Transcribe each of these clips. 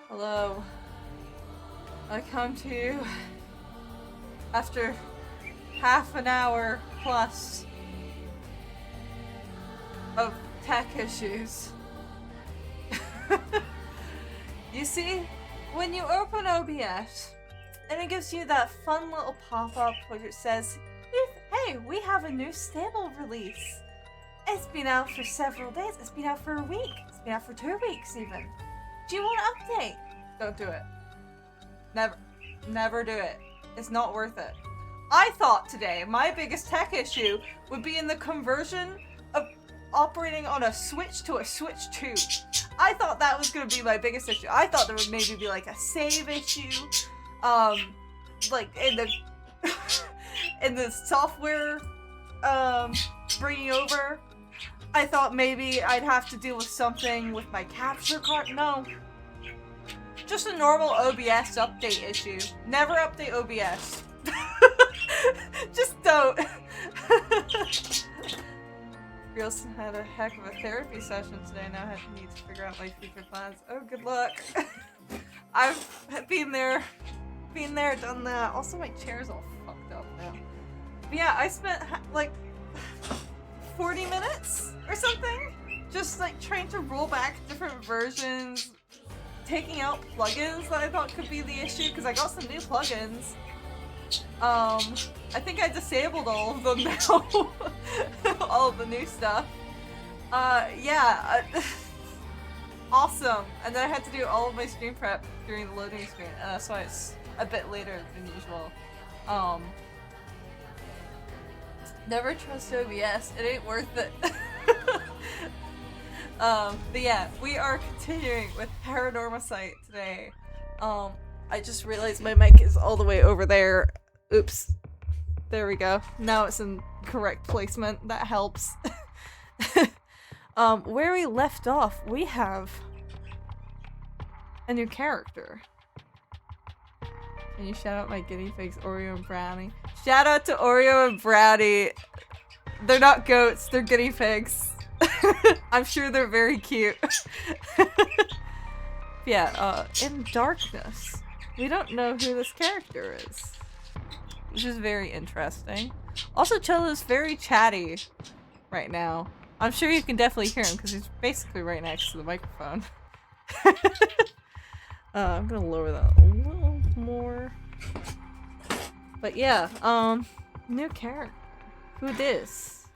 Hello. I come to you after half an hour plus of tech issues. You see, when you open OBS, and it gives you that fun little pop-up where it says, hey, we have a new stable release. It's been out for several days. It's been out for a week. It's been out for 2 weeks even. Do you want to update? Don't do it. Never do it. It's not worth it. I thought today my biggest tech issue would be in the conversion of operating on a Switch to a Switch 2. I thought that was going to be my biggest issue. I thought there would maybe be like a save issue, like in the in the software bringing over. I thought maybe I'd have to deal with something with my capture card. No. Just a normal OBS update issue. Never update OBS. Just don't. Girls had a heck of a therapy session today. Now I need to figure out my future plans. Oh, good luck. I've been there, done that. Also, my chair's all fucked up now. But yeah, I spent like 40 minutes or something just like trying to roll back different versions taking out plugins that I thought could be the issue, because I got some new plugins. I think I disabled all of them now. All of the new stuff. Yeah. Awesome. And then I had to do all of my screen prep during the loading screen, and that's why it's a bit later than usual. Never trust OBS. It ain't worth it. But yeah, we are continuing with Paranormasight today. I just realized my mic is all the way over there. Oops. There we go. Now it's in correct placement. That helps. Where we left off, we have a new character. Can you shout out my guinea pigs, Oreo and Brownie? Shout out to Oreo and Brownie. They're not goats, they're guinea pigs. I'm sure they're very cute. Yeah, in darkness. We don't know who this character is, which is very interesting. Also, Cello's very chatty right now. I'm sure you can definitely hear him because he's basically right next to the microphone. I'm gonna lower that a little more. But yeah, new character. Who this?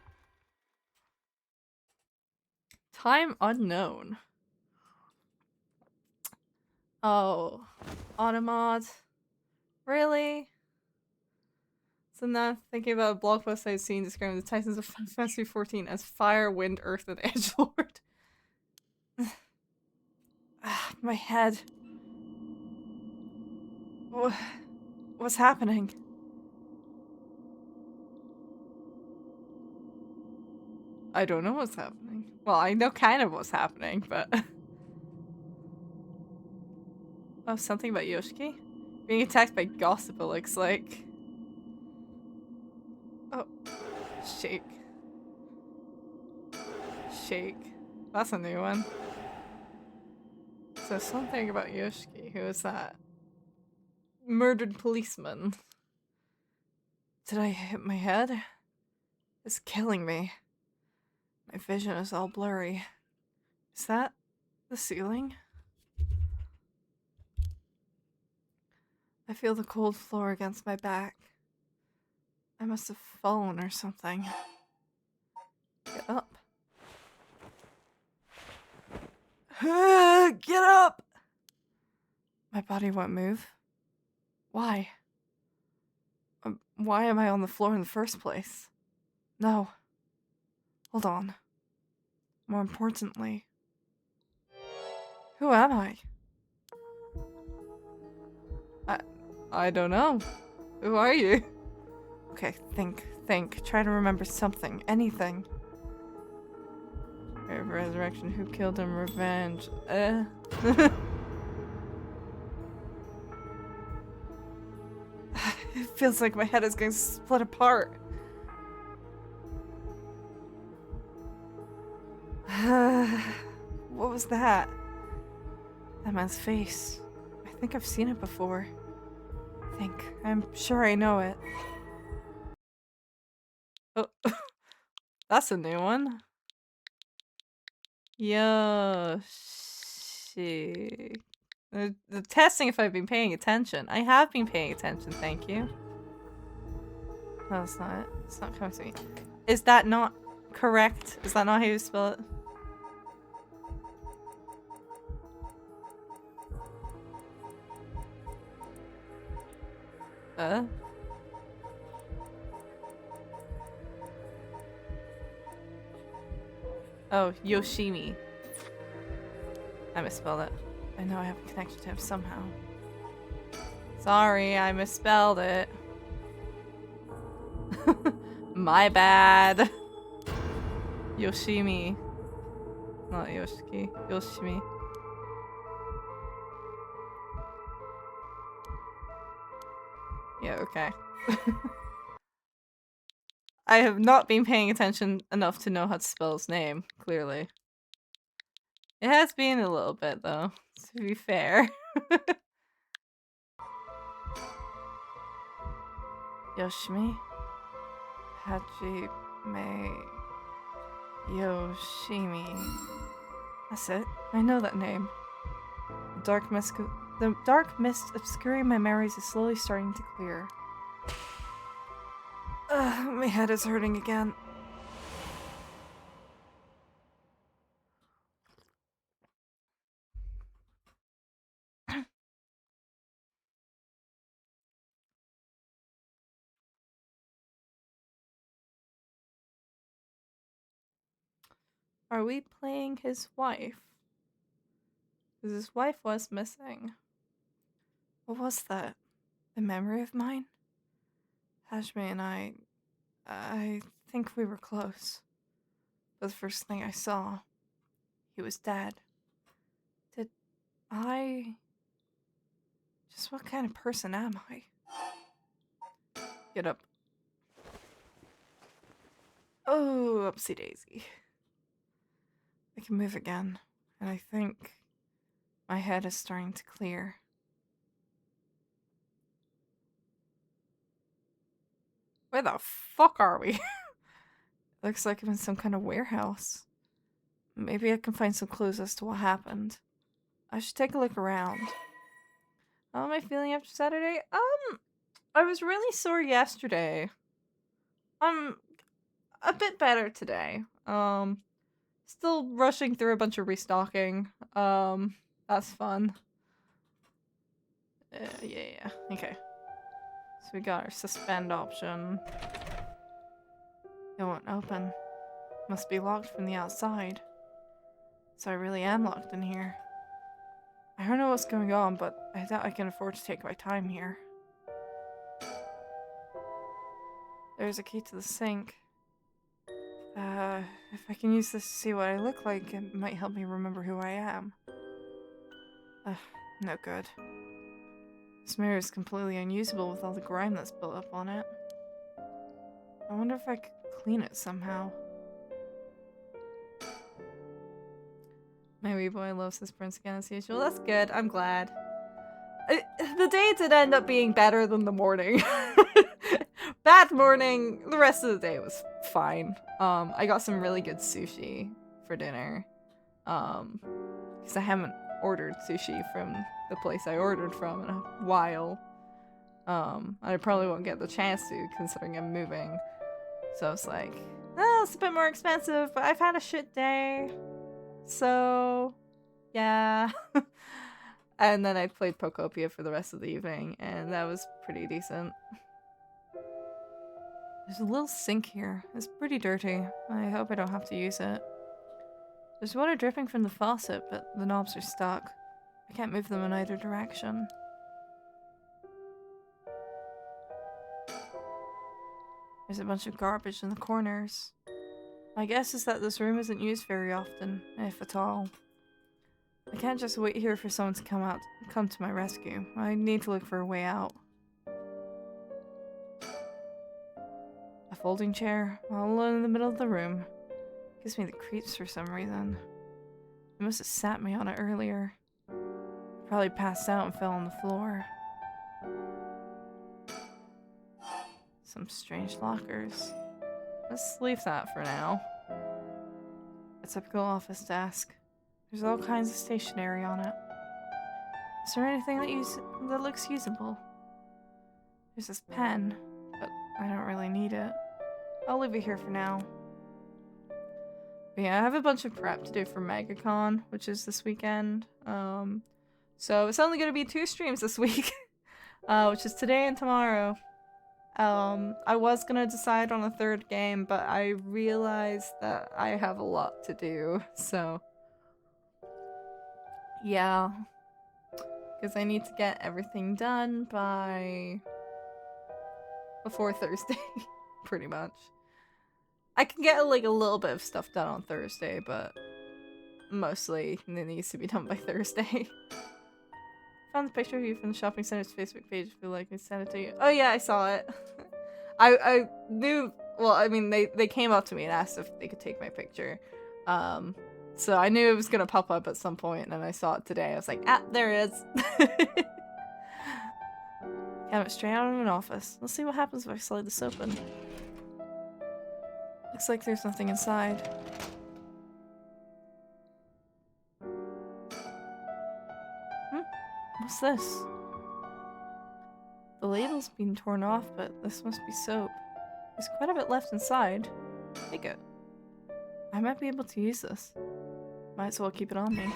Time unknown. Oh, Automod. Really? So now thinking about a blog post I've seen describing the Titans of Final Fantasy XIV as fire, wind, earth, and edgelord. My head. What's happening? I don't know what's happening. Well, I know kind of what's happening, but... Oh, something about Yoshiki? Being attacked by gossip, it looks like. Oh. Shake. Shake. That's a new one. So something about Yoshiki. Who is that? Murdered policeman. Did I hit my head? It's killing me. My vision is all blurry. Is that the ceiling? I feel the cold floor against my back. I must have fallen or something. Get up. Get up! My body won't move. Why? Why am I on the floor in the first place? No. Hold on. More importantly, who am I? I don't know. Who are you? Okay, think. Try to remember something. Anything. Resurrection, who killed him? Revenge. It feels like my head is going to split apart. What was that? That man's face. I think I've seen it before. I'm sure I know it. Oh, that's a new one. Yoshi. The testing if I've been paying attention. I have been paying attention, thank you. No, it's not it. It's not coming to me. Is that not correct? Is that not how you spell it? Oh, Yoshimi. I misspelled it. I know I have a connection to him somehow. Sorry, I misspelled it. My bad. Yoshimi. Not Yoshiki. Yoshimi. Yeah, okay. I have not been paying attention enough to know how to spell his name, clearly. It has been a little bit, though, to be fair. Yoshimi. Hajime. Yoshimi. That's it. I know that name. The dark mist obscuring my memories is slowly starting to clear. My head is hurting again. Are we playing his wife? Because his wife was missing. What was that? A memory of mine? Hajime and I think we were close. But the first thing I saw, he was dead. Did I... Just what kind of person am I? Get up. Oh, upsy daisy. I can move again, and I think my head is starting to clear. Where the fuck are we? Looks like I'm in some kind of warehouse. Maybe I can find some clues as to what happened. I should take a look around. How am I feeling after Saturday? I was really sore yesterday. I'm a bit better today. Still rushing through a bunch of restocking. That's fun. Yeah. Okay. So we got our suspend option. It won't open. Must be locked from the outside. So I really am locked in here. I don't know what's going on, but I doubt I can afford to take my time here. There's a key to the sink. If I can use this to see what I look like, it might help me remember who I am. No good. This mirror is completely unusable with all the grime that's built up on it. I wonder if I could clean it somehow. My wee boy loves his prince again as usual. That's good. I'm glad. The day did end up being better than the morning. Bad morning. The rest of the day was fine. I got some really good sushi for dinner. Because I haven't ordered sushi from the place I ordered from in a while. I probably won't get the chance to, considering I'm moving. So it's like, oh, it's a bit more expensive, but I've had a shit day. So, yeah. And then I played Pokopia for the rest of the evening, and that was pretty decent. There's a little sink here. It's pretty dirty. I hope I don't have to use it. There's water dripping from the faucet, but the knobs are stuck. I can't move them in either direction. There's a bunch of garbage in the corners. My guess is that this room isn't used very often, if at all. I can't just wait here for someone to come to my rescue. I need to look for a way out. A folding chair, all alone in the middle of the room. Gives me the creeps for some reason. They must have sat me on it earlier. Probably passed out and fell on the floor. Some strange lockers. Let's leave that for now. A typical office desk. There's all kinds of stationery on it. Is there anything that looks usable? There's this pen, but I don't really need it. I'll leave it here for now. But yeah, I have a bunch of prep to do for MegaCon, which is this weekend. So it's only gonna be 2 streams this week, which is today and tomorrow. I was gonna decide on a 3rd game, but I realized that I have a lot to do, so yeah. Because I need to get everything done before Thursday, pretty much. I can get like a little bit of stuff done on Thursday, but mostly it needs to be done by Thursday. Found the picture of you from the shopping center's Facebook page. Feel like I sent it to you. Oh yeah, I saw it. I knew. Well, I mean, they came up to me and asked if they could take my picture. So I knew it was gonna pop up at some point, and then I saw it today. I was like, ah, there it is. Came it straight out of an office. Let's see what happens if I slide this open. Looks like there's nothing inside. What's this? The label's been torn off, but this must be soap. There's quite a bit left inside. Take it. I might be able to use this. Might as well keep it on me.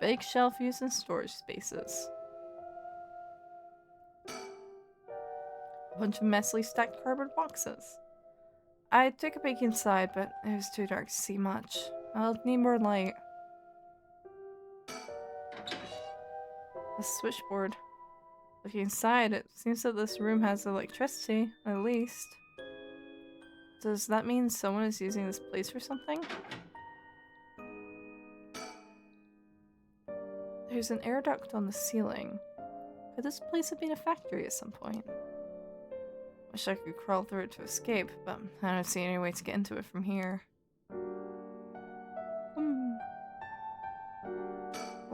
Big shelf used in storage spaces. A bunch of messily stacked cardboard boxes. I took a peek inside, but it was too dark to see much. I'll need more light. A switchboard. Looking inside, it seems that this room has electricity, at least. Does that mean someone is using this place for something? There's an air duct on the ceiling. Could this place have been a factory at some point? Wish I could crawl through it to escape, but I don't see any way to get into it from here.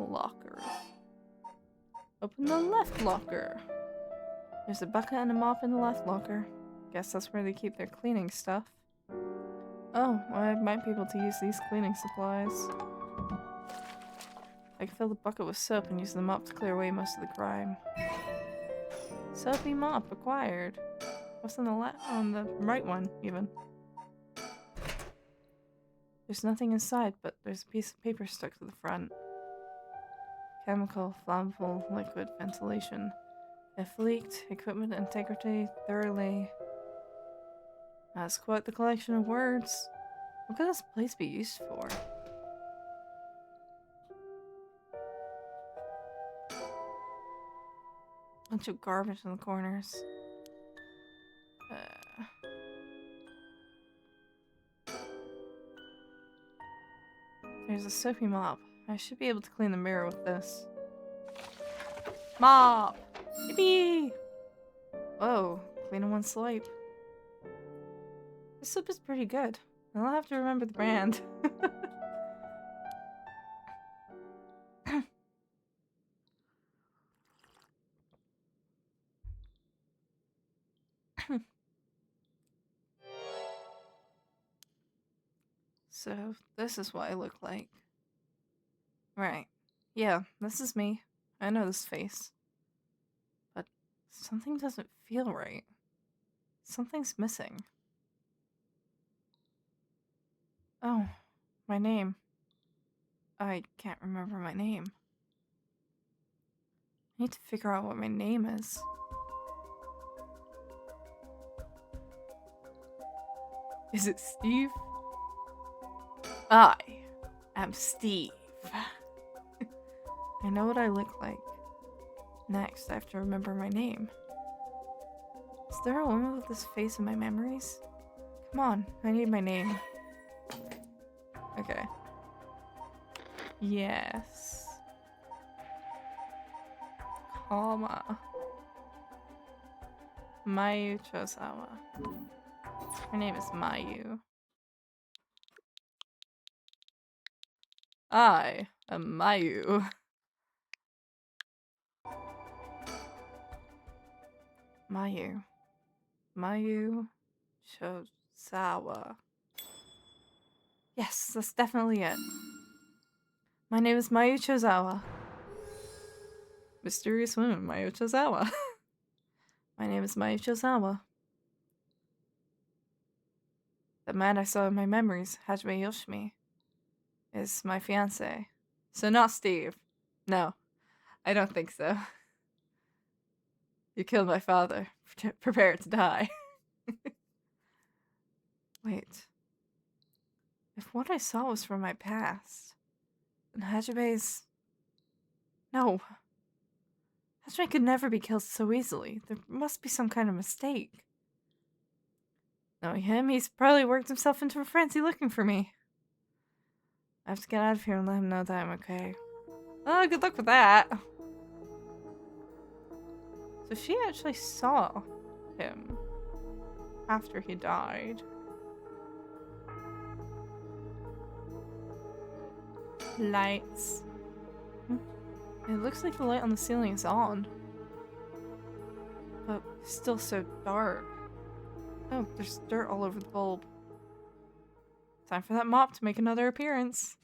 Lockers. Open the left locker. There's a bucket and a mop in the left locker. Guess that's where they keep their cleaning stuff. Oh, well, I might be able to use these cleaning supplies. I can fill the bucket with soap and use the mop to clear away most of the grime. Soapy mop acquired. What's on the right one, even? There's nothing inside, but there's a piece of paper stuck to the front. Chemical, flammable, liquid, ventilation. If leaked, equipment integrity thoroughly. That's quite the collection of words. What could this place be used for? Bunch of garbage in the corners. There's a soapy mop. I should be able to clean the mirror with this. Mop! Yippee! Whoa, clean in one swipe. This soap is pretty good. I'll have to remember the brand. So, this is what I look like. Right. Yeah, this is me. I know this face. But something doesn't feel right. Something's missing. Oh, my name. I can't remember my name. I need to figure out what my name is. Is it Steve? I am Steve. I know what I look like. Next, I have to remember my name. Is there a woman with this face in my memories? Come on, I need my name. Okay. Yes. Comma. Mayu Chosawa. Her name is Mayu. I am Mayu. Mayu. Mayu Chosawa. Yes, that's definitely it. My name is Mayu Chosawa. Mysterious woman, Mayu Chosawa. My name is Mayu Chosawa. The man I saw in my memories, Hajime Yoshimi, is my fiancé. So not Steve. No, I don't think so. You killed my father. Prepare to die. Wait. If what I saw was from my past, then Hajime's... No. Hajime could never be killed so easily. There must be some kind of mistake. Knowing him, he's probably worked himself into a frenzy looking for me. I have to get out of here and let him know that I'm okay. Oh, good luck with that. So she actually saw him after he died. Lights. It looks like the light on the ceiling is on. But it's still so dark. Oh, there's dirt all over the bulb. Time for that mop to make another appearance.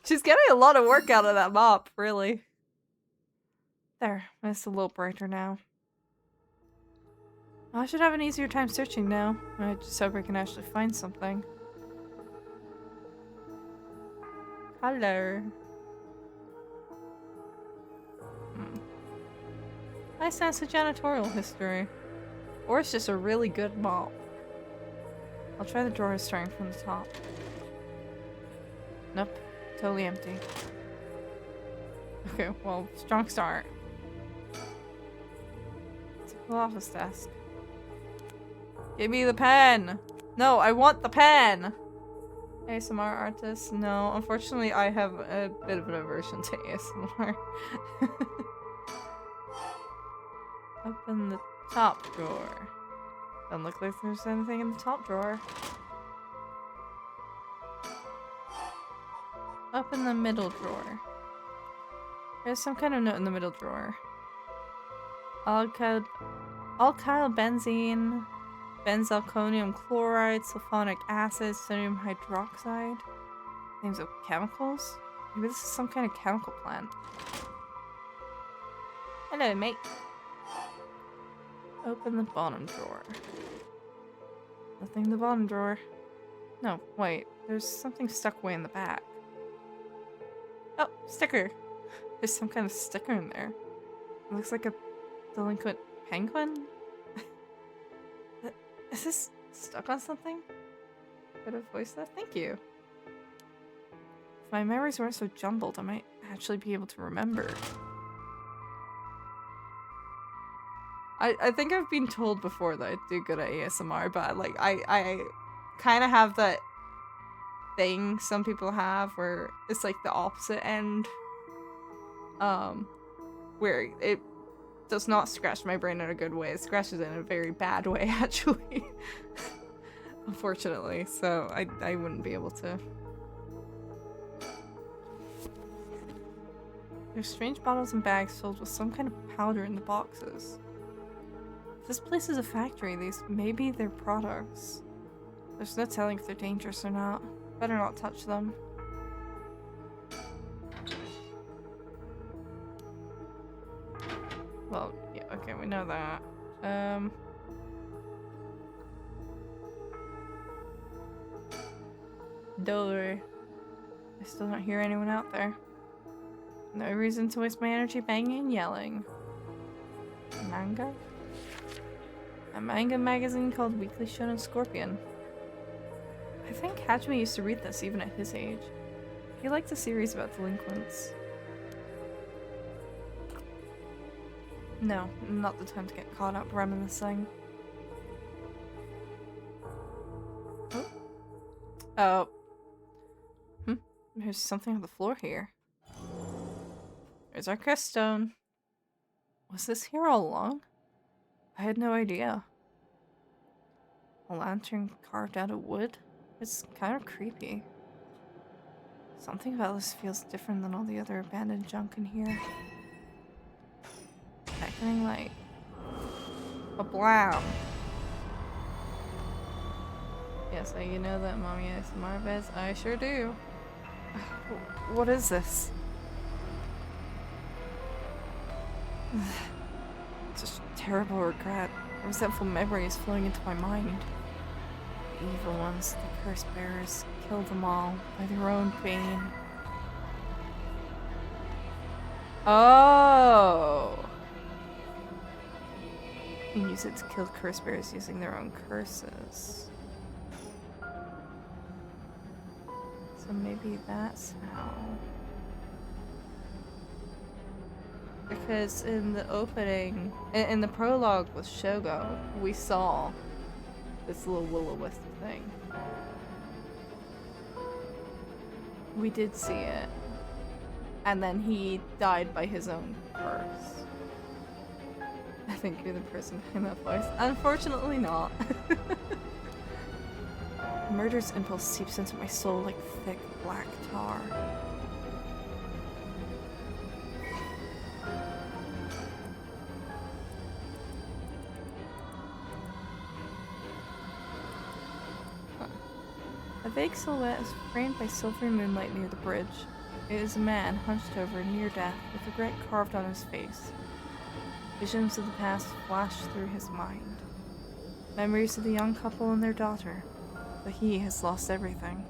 She's getting a lot of work out of that mop, really. There, it's a little brighter now. I should have an easier time searching now. I just hope I can actually find something. Hello. Nice sense of janitorial history. Or it's just a really good mop. I'll try the drawers starting from the top. Nope. Totally empty. Okay, well, strong start. Typical office desk. Give me the pen! No, I want the pen! ASMR artist? No, unfortunately I have a bit of an aversion to ASMR. Open the top drawer. Doesn't look like there's anything in the top drawer. Open the middle drawer. There's some kind of note in the middle drawer. Alkyl benzene, benzalkonium chloride, sulfonic acid, sodium hydroxide. Names of chemicals? Maybe this is some kind of chemical plant. Hello, mate. Open the bottom drawer. Nothing in the bottom drawer. No, wait. There's something stuck way in the back. Oh, sticker. There's some kind of sticker in there. It looks like a delinquent penguin? Is this stuck on something? Could have voiced that? Thank you. If my memories weren't so jumbled, I might actually be able to remember. I think I've been told before that I do good at ASMR, but like I kind of have that thing some people have where it's like the opposite end. Where it does not scratch my brain in a good way. It scratches it in a very bad way, actually. Unfortunately, so I wouldn't be able to. There's strange bottles and bags filled with some kind of powder in the boxes. If this place is a factory, these may be their products. There's no telling if they're dangerous or not. Better not touch them. Well, yeah, okay, we know that. Door. I still don't hear anyone out there. No reason to waste my energy banging and yelling. Manga? A manga magazine called Weekly Shonen Scorpion. I think Hajime used to read this even at his age. He liked a series about delinquents. No, not the time to get caught up reminiscing. Oh. There's something on the floor here. There's our creststone. Was this here all along? I had no idea. A lantern carved out of wood? It's kind of creepy. Something about this feels different than all the other abandoned junk in here. Beckoning light. A blam. Yes, you know that mommy ASMR bits? I sure do. What is this? Just terrible regret. Resentful memories flowing into my mind. The evil ones, the curse bearers, killed them all by their own bane. Oh! You can use it to kill curse bearers using their own curses. So maybe that's how. Because in the opening, in the prologue with Shogo, we saw this little will-o-wisp thing. We did see it. And then he died by his own curse. I think you're the person behind that voice. Unfortunately not. Murder's impulse seeps into my soul like thick black tar. vague silhouette is framed by silvery moonlight near the bridge. It is a man hunched over near death with regret carved on his face. Visions of the past flash through his mind. Memories of the young couple and their daughter, but he has lost everything.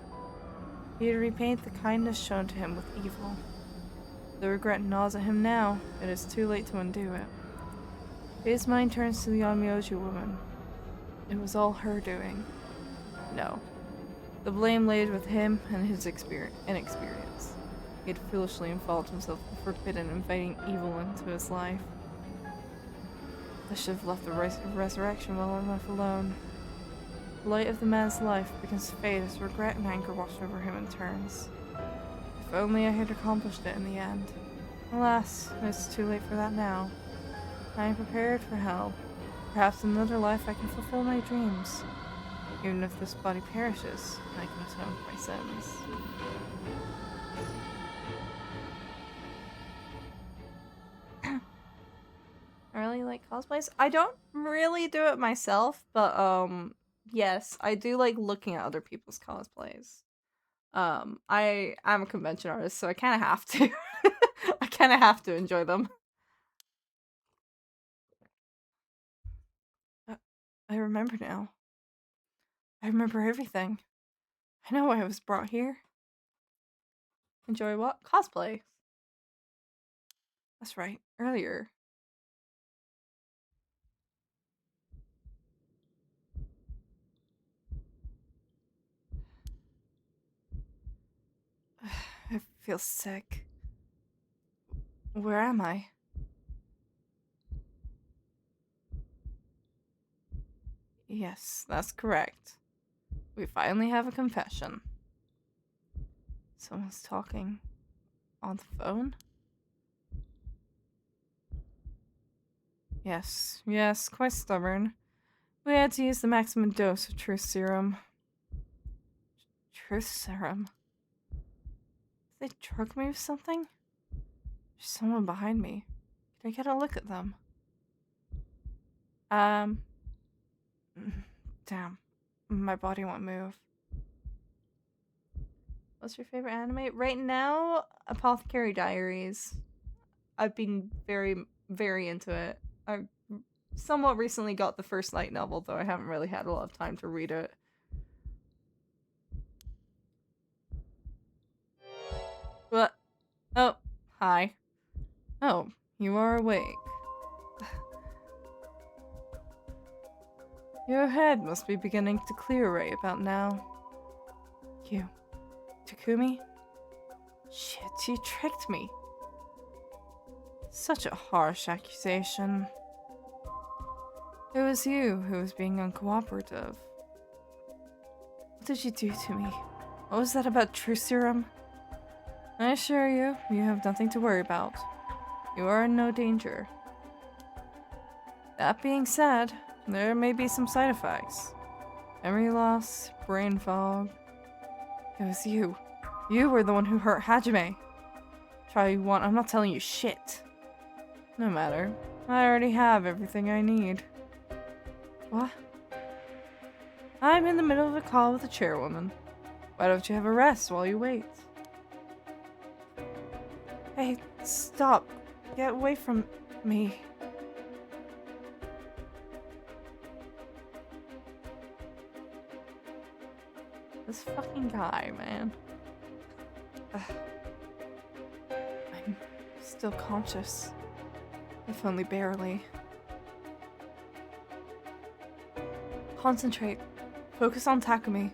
He had repaid the kindness shown to him with evil. The regret gnaws at him now, it is too late to undo it. His mind turns to the Onmyoji woman. It was all her doing. No. The blame laid with him and his inexperience. He had foolishly involved himself in forbidden, inviting evil into his life. I should have left the resurrection well enough alone. The light of the man's life begins to fade as regret and anger wash over him in turns. If only I had accomplished it in the end. Alas, it's too late for that now. I am prepared for hell. Perhaps in another life I can fulfill my dreams. Even if this body perishes, I can atone for my sins. I really like cosplays. I don't really do it myself, but yes, I do like looking at other people's cosplays. I'm a convention artist, so I kind of have to. I kind of have to enjoy them. I remember now. I remember everything. I know why I was brought here. Enjoy what? Cosplay. That's right. Earlier. I feel sick. Where am I? Yes, that's correct. We finally have a confession. Someone's talking on the phone? Yes, quite stubborn. We had to use the maximum dose of truth serum. Truth serum? Did they drug me with something? There's someone behind me. Can I get a look at them? Damn. My body won't move. What's your favorite anime? Right now, Apothecary Diaries. I've been very, very into it. I somewhat recently got the first light novel, though I haven't really had a lot of time to read it. What? Oh, hi. Oh, you are awake. Your head must be beginning to clear right about now. You, Takumi? Shit, you tricked me. Such a harsh accusation. It was you who was being uncooperative. What did you do to me? What was that about truth serum? I assure you, you have nothing to worry about. You are in no danger. That being said, there may be some side effects. Memory loss, brain fog. It was you. You were the one who hurt Hajime. Try you want, I'm not telling you shit. No matter. I already have everything I need. What? I'm in the middle of a call with the chairwoman. Why don't you have a rest while you wait? Hey, stop. Get away from me. This fucking guy, man. I'm still conscious. If only barely. Concentrate. Focus on Takumi.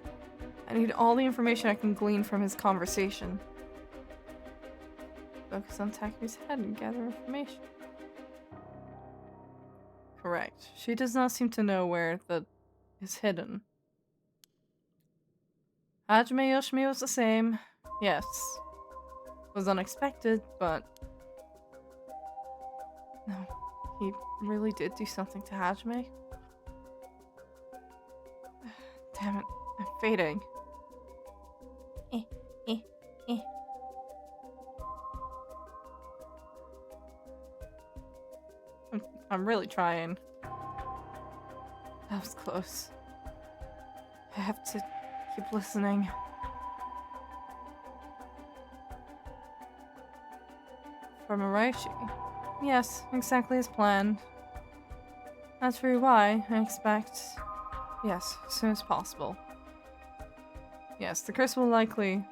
I need all the information I can glean from his conversation. Focus on Takumi's head and gather information. Correct. She does not seem to know where the is hidden. Hajime Yoshimi was the same. Yes. Was unexpected, but... No. He really did do something to Hajime. Damn it. I'm fading. I'm really trying. That was close. I have to keep listening. From Araishi. Yes, exactly as planned. As for why, I expect... Yes, as soon as possible. Yes, the curse will likely...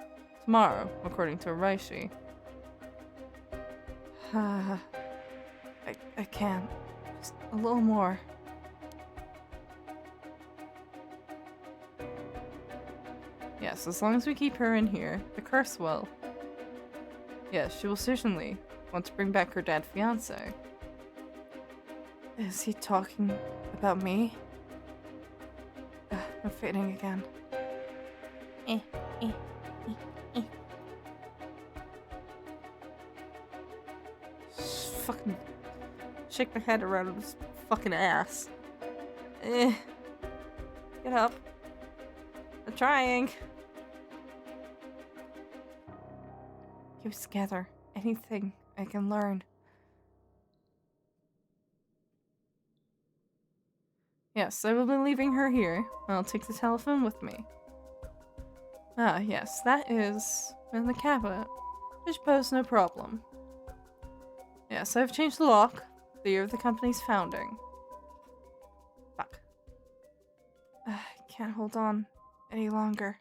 tomorrow, according to Araishi. I can't. Just a little more. Yes, as long as we keep her in here, the curse will. Yes, she will certainly want to bring back her dead fiancé. Is he talking about me? I'm fading again. Eh, eh, eh, eh. Fucking shake my head around his fucking ass. Eh. Get up. I'm trying. Keep us together. Anything I can learn. Yes, I will be leaving her here. I'll take the telephone with me. Ah, yes, that is in the cabinet, which poses no problem. Yes, I've changed the lock, the year of the company's founding. Fuck. I can't hold on any longer.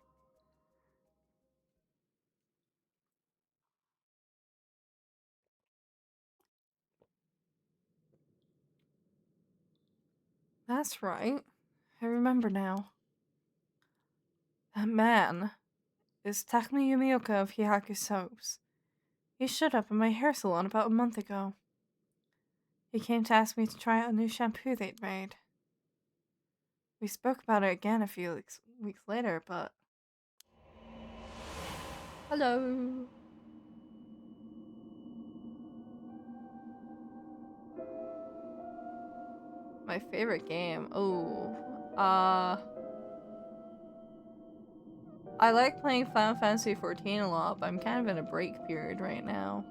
That's right. I remember now. That man is Takumi Yumioka of Hihaku Soaps. He showed up in my hair salon about a month ago. He came to ask me to try out a new shampoo they'd made. We spoke about it again a few weeks later, but... Hello! My favorite game? Oh, I like playing Final Fantasy XIV a lot, but I'm kind of in a break period right now.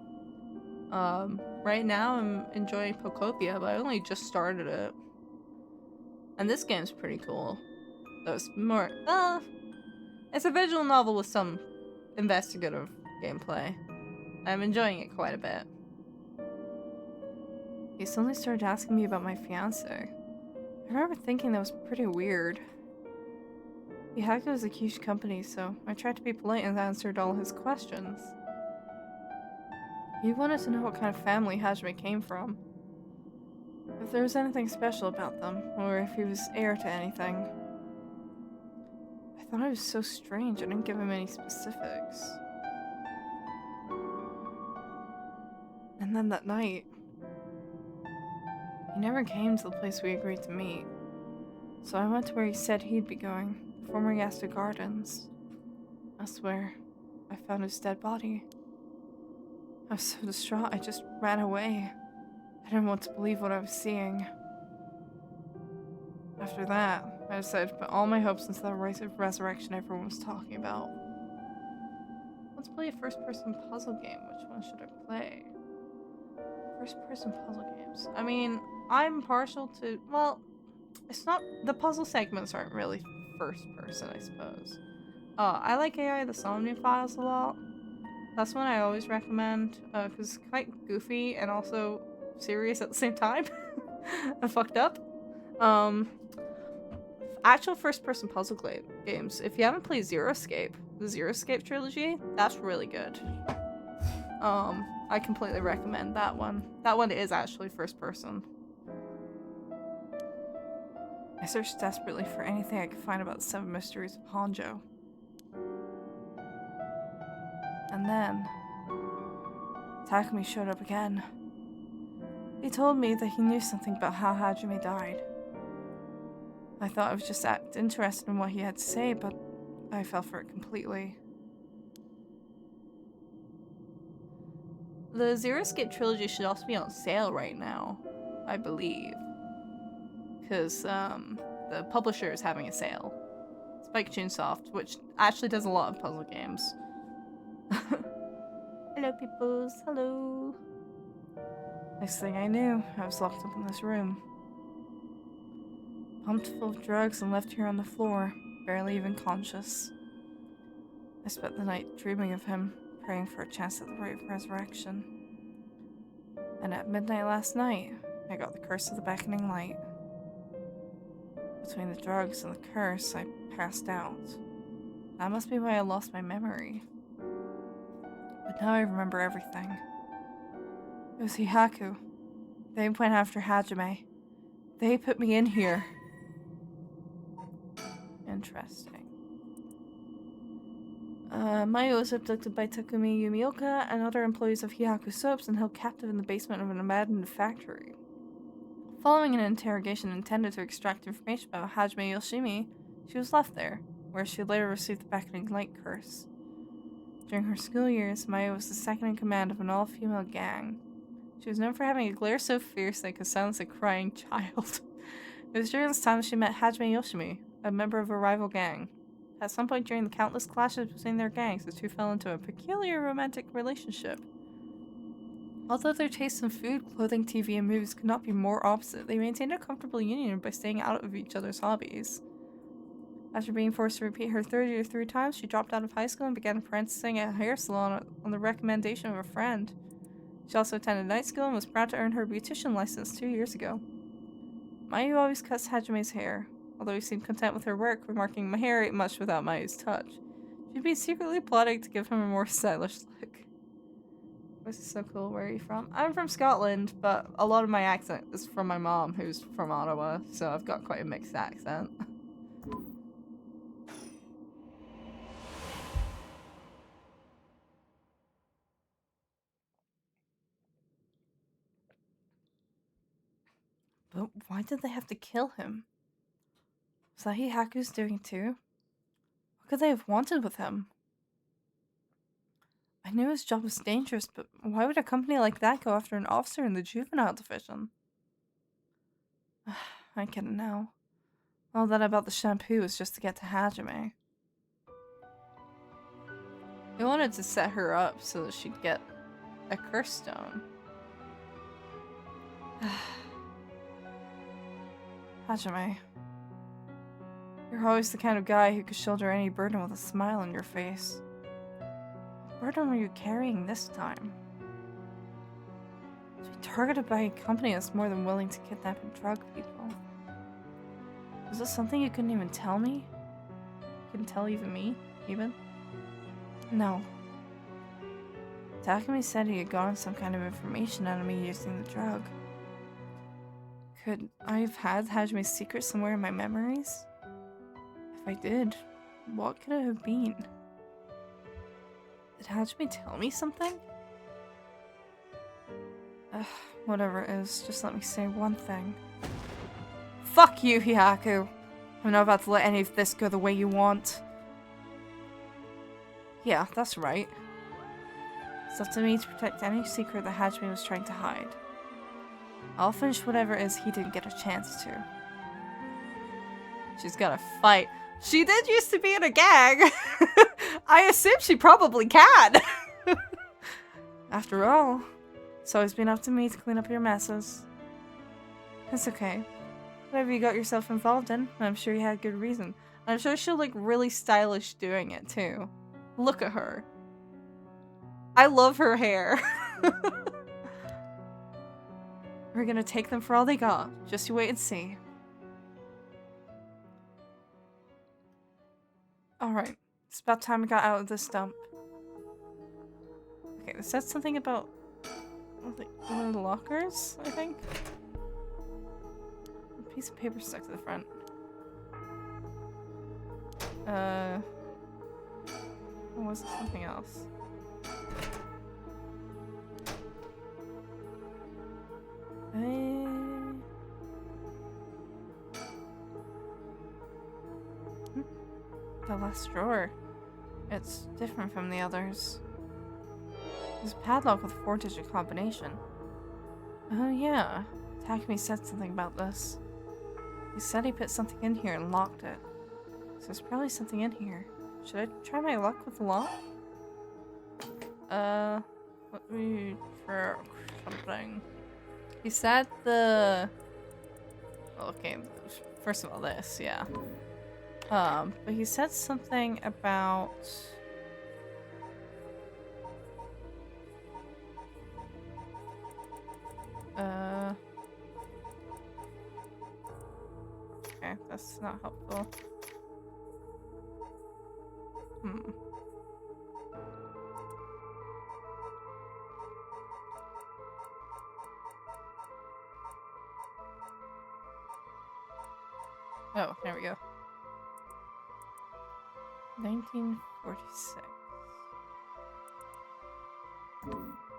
Right now I'm enjoying Pocopia, but I only just started it. And this game's pretty cool. So it's more, it's a visual novel with some investigative gameplay. I'm enjoying it quite a bit. He suddenly started asking me about my fiancé. I remember thinking that was pretty weird. Hihaku was a huge company, so I tried to be polite and answered all his questions. He wanted to know what kind of family Hajime came from. If there was anything special about them, or if he was heir to anything. I thought it was so strange I didn't give him any specifics. And then that night, he never came to the place we agreed to meet. So I went to where he said he'd be going, the former Yasta Gardens. That's where I found his dead body. I was so distraught I just ran away. I didn't want to believe what I was seeing. After that, I decided to put all my hopes into the race of resurrection everyone was talking about. Let's play a first-person puzzle game. Which one should I play? First-person puzzle games. I mean, I'm partial to... Well, it's not... The puzzle segments aren't really first-person, I suppose. I like AI the Somnia Files a lot. That's one I always recommend, because it's quite goofy and also serious at the same time. I fucked up. Actual first-person puzzle games. If you haven't played Zero Escape, the Zero Escape trilogy, that's really good. I completely recommend that one. That one is actually first-person. I searched desperately for anything I could find about the 7 Mysteries of Honjo. And then, Takumi showed up again. He told me that he knew something about how Hajime died. I thought I was just interested in what he had to say, but I fell for it completely. The Zero Escape trilogy should also be on sale right now, I believe. Because, the publisher is having a sale. Spike Chunsoft, which actually does a lot of puzzle games. Hello, peoples. Hello. Next thing I knew, I was locked up in this room. Pumped full of drugs and left here on the floor, barely even conscious. I spent the night dreaming of him, praying for a chance at the right of resurrection. And at midnight last night, I got the curse of the beckoning light. Between the drugs and the curse, I passed out. That must be why I lost my memory. But now I remember everything. It was Hihaku. They went after Hajime. They put me in here. Interesting. Mayu was abducted by Takumi Yumioka and other employees of Hihaku Soaps and held captive in the basement of an abandoned factory. Following an interrogation intended to extract information about Hajime Yoshimi, she was left there, where she later received the beckoning light curse. During her school years, Maya was the second in command of an all-female gang. She was known for having a glare so fierce that it could silence a crying child. It was during this time she met Hajime Yoshimi, a member of a rival gang. At some point during the countless clashes between their gangs, the two fell into a peculiar romantic relationship. Although their tastes in food, clothing, TV, and movies could not be more opposite, they maintained a comfortable union by staying out of each other's hobbies. After being forced to repeat her third year 3 times, she dropped out of high school and began apprenticing at a hair salon on the recommendation of a friend. She also attended night school and was proud to earn her beautician license 2 years ago. Mayu always cuts Hajime's hair, although he seemed content with her work, remarking, "My hair ain't much without Mayu's touch." She'd been secretly plotting to give him a more stylish look. This is so cool. Where are you from? I'm from Scotland, but a lot of my accent is from my mom, who's from Ottawa, so I've got quite a mixed accent. But why did they have to kill him? Was that Hihaku's doing too? What could they have wanted with him? I knew his job was dangerous, but why would a company like that go after an officer in the juvenile division? I get it now. All that about the shampoo was just to get to Hajime. They wanted to set her up so that she'd get a curse stone. Hajime. You're always the kind of guy who could shoulder any burden with a smile on your face. What burden were you carrying this time? To be targeted by a company that's more than willing to kidnap and drug people. Was this something you couldn't even tell me? Couldn't tell even me, even? No. Takumi said he had gotten some kind of information out of me using the drug. Could I have had Hajime's secret somewhere in my memories? If I did, what could it have been? Did Hajime tell me something? Whatever it is, just let me say one thing. Fuck you, Hihaku! I'm not about to let any of this go the way you want. Yeah, that's right. It's up to me to protect any secret that Hajime was trying to hide. I'll finish whatever it is he didn't get a chance to. She's gonna fight. She did used to be in a gang! I assume she probably can! After all, it's always been up to me to clean up your messes. It's okay. Whatever you got yourself involved in, I'm sure you had good reason. I'm sure she'll look really stylish doing it too. Look at her. I love her hair. We're gonna take them for all they got. Just you wait and see. Alright. It's about time we got out of this dump. Okay, this said something about one of the lockers, I think? A piece of paper stuck to the front. Or was it something else? The last drawer. It's different from the others. There's a padlock with a 4-digit combination. Oh yeah, Takumi said something about this. He said he put something in here and locked it. So there's probably something in here. Should I try my luck with the lock? Let me try something. He said the... Okay, first of all this, yeah. But he said something about... That's not helpful. Oh, there we go. 1946.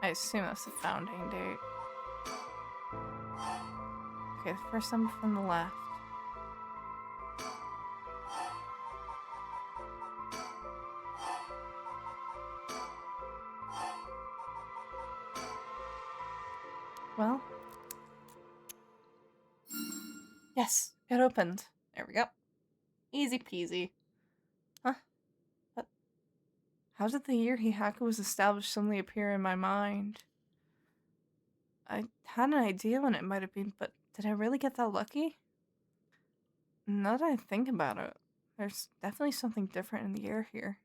I assume that's the founding date. Okay, the first number from the left. Well. Yes, it opened. There we go. Easy peasy. Huh? What? How did the year Hihaka was established suddenly appear in my mind? I had an idea when it might have been, but did I really get that lucky? Now that I think about it, there's definitely something different in the air here.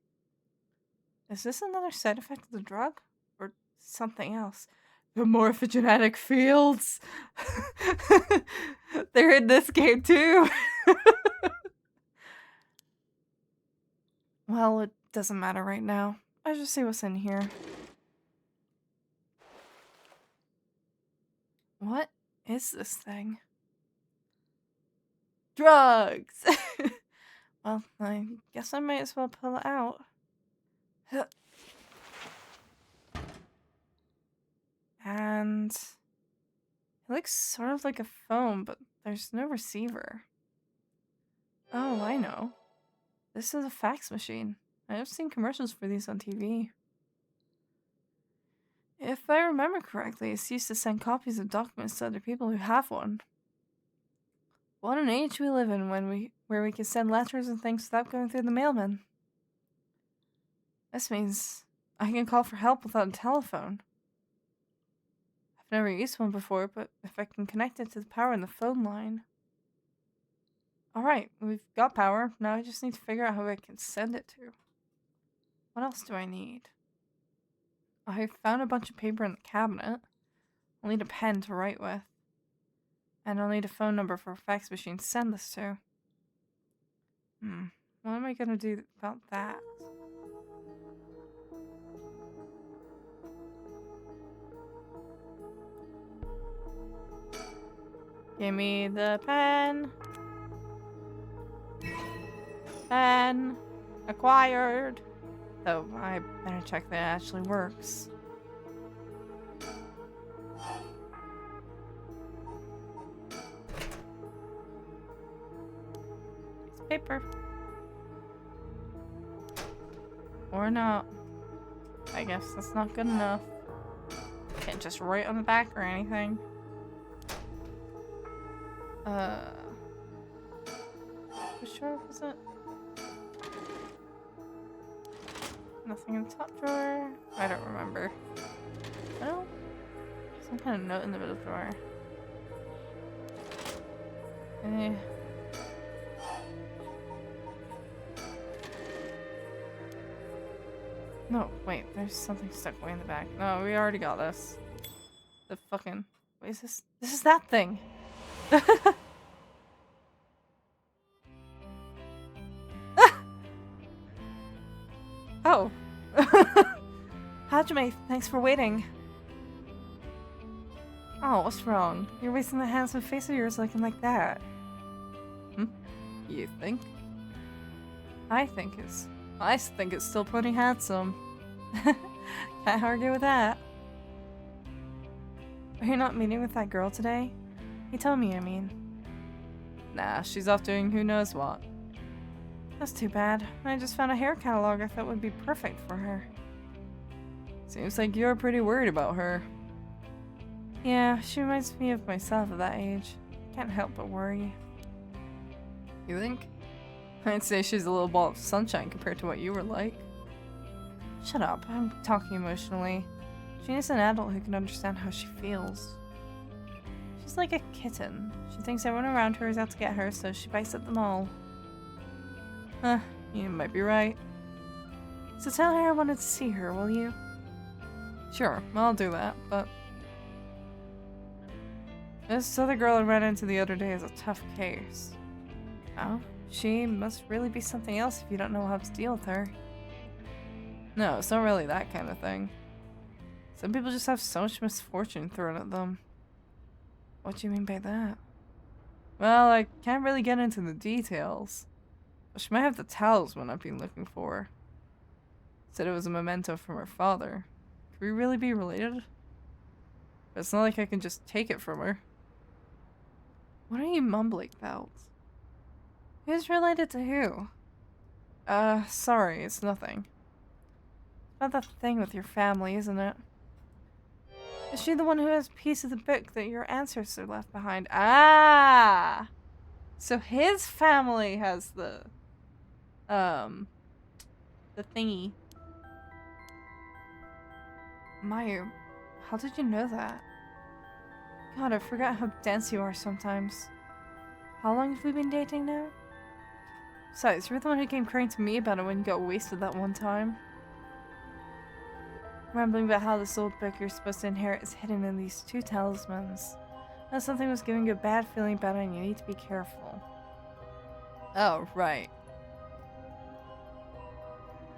Is this another side effect of the drug? Or something else? The morphogenetic fields! They're in this game too! Well, it doesn't matter right now. I just see what's in here. What is this thing? Drugs! Well, I guess I might as well pull it out. And it looks sort of like a phone, but there's no receiver. Oh, I know. This is a fax machine. I have seen commercials for these on TV. If I remember correctly, it's used to send copies of documents to other people who have one. What an age we live in where we can send letters and things without going through the mailman. This means I can call for help without a telephone. I've never used one before, but if I can connect it to the power in the phone line. Alright, we've got power. Now I just need to figure out who I can send it to. What else do I need? I found a bunch of paper in the cabinet. I'll need a pen to write with. And I'll need a phone number for a fax machine to send this to. What am I gonna do about that? Give me the pen. Pen. Acquired. Though I better check that it actually works. Piece of paper. Or not. I guess that's not good enough. Can't just write on the back or anything. Which drawer was it? Nothing in the top drawer. I don't remember. Oh, some kind of note in the middle drawer. No, wait, there's something stuck way in the back. No, we already got this. The fucking... Wait, is this? This is that thing! Oh. Hajime, thanks for waiting. Oh, what's wrong? You're wasting the handsome face of yours looking like that. You think? I think it's still pretty handsome. Can't argue with that. Are you not meeting with that girl today? He told me, I mean. Nah, she's off doing who knows what. That's too bad. I just found a hair catalog I thought would be perfect for her. Seems like you're pretty worried about her. Yeah, she reminds me of myself at that age. Can't help but worry. You think? I'd say she's a little ball of sunshine compared to what you were like. Shut up, I'm talking emotionally. She needs an adult who can understand how she feels. She's like a kitten. She thinks everyone around her is out to get her, so she bites at them all. You might be right. So tell her I wanted to see her, will you? Sure, I'll do that, but... This other girl I ran into the other day is a tough case. Oh, she must really be something else if you don't know how to deal with her. No, it's not really that kind of thing. Some people just have so much misfortune thrown at them. What do you mean by that? Well, I can't really get into the details. But she might have the talisman I've been looking for. Said it was a memento from her father. Could we really be related? But it's not like I can just take it from her. What are you mumbling about? Who's related to who? Sorry, it's nothing. About that thing with your family, isn't it? Is she the one who has a piece of the book that your ancestor left behind? Ah! So his family has the thingy. Mayu, how did you know that? God, I forgot how dense you are sometimes. How long have we been dating now? Besides, you're the one who came crying to me about it when you got wasted that one time. Rambling about how this old book you're supposed to inherit is hidden in these 2 talismans. That something was giving you a bad feeling about it and you need to be careful. Oh, right.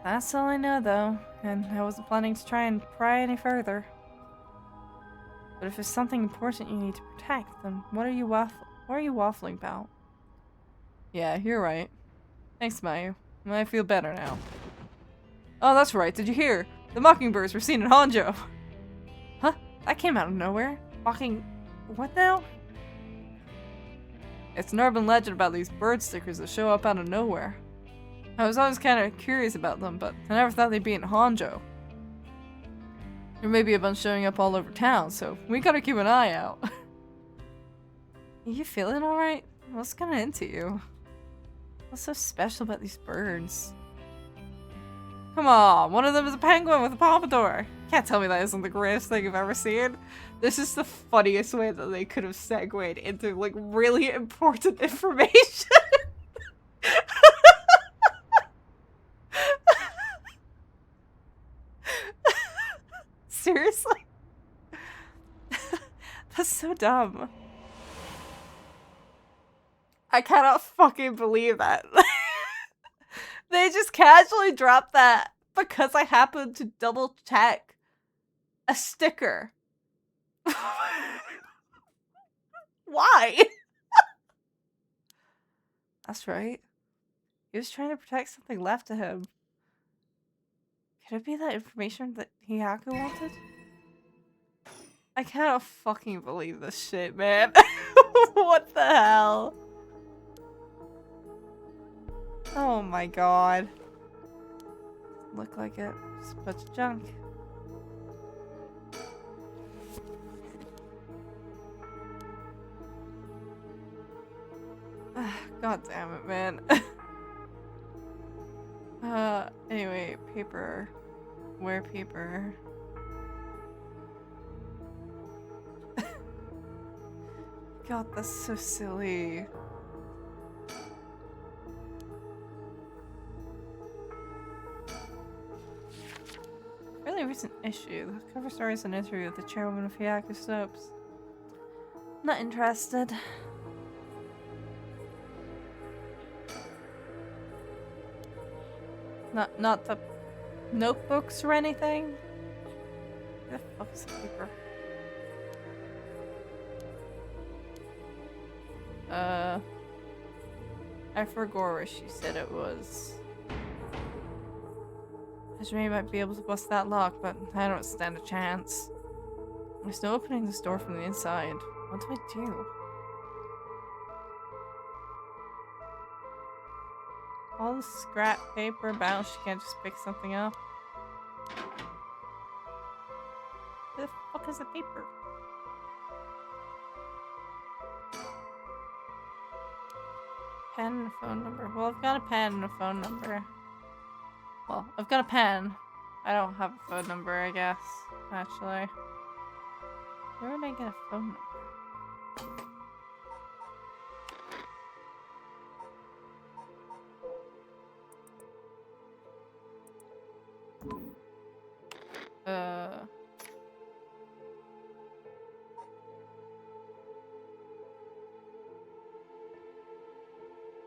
That's all I know, though, and I wasn't planning to try and pry any further. But if it's something important you need to protect, then what are you waffling about? Yeah, you're right. Thanks, Mayu. I feel better now. Oh, that's right. Did you hear? The mockingbirds were seen in Honjo. Huh? That came out of nowhere. What now? It's an urban legend about these bird stickers that show up out of nowhere. I was always kind of curious about them, but I never thought they'd be in Honjo. There may be a bunch showing up all over town, so we gotta keep an eye out. Are you feeling alright? What's kinda into you? What's so special about these birds? Come on, one of them is a penguin with a pompadour. Can't tell me that isn't the greatest thing I've ever seen. This is the funniest way that they could have segued into, like, really important information. Seriously? That's so dumb. I cannot fucking believe that. They just casually dropped that because I happened to double check a sticker. Why? That's right. He was trying to protect something left to him. Could it be that information that Hiyaku wanted? I cannot fucking believe this shit, man. What the hell? Oh my god. Look like it. Just a bunch of junk. God damn it, man. Anyway, paper. Where paper? God, that's so silly. Really recent issue. The cover story is an interview with the chairwoman of Hiyaku Soaps. Not interested. Not the notebooks or anything? Where the fuck is the paper? I forgot where she said it was. Hajime might be able to bust that lock, but I don't stand a chance. There's no opening this door from the inside. What do I do? All the scrap paper bound, she can't just pick something up. Where the fuck is the paper? Pen and a phone number. Well, I've got a pen and a phone number. Well, I've got a pen. I don't have a phone number, I guess. Actually. Where would I get a phone number?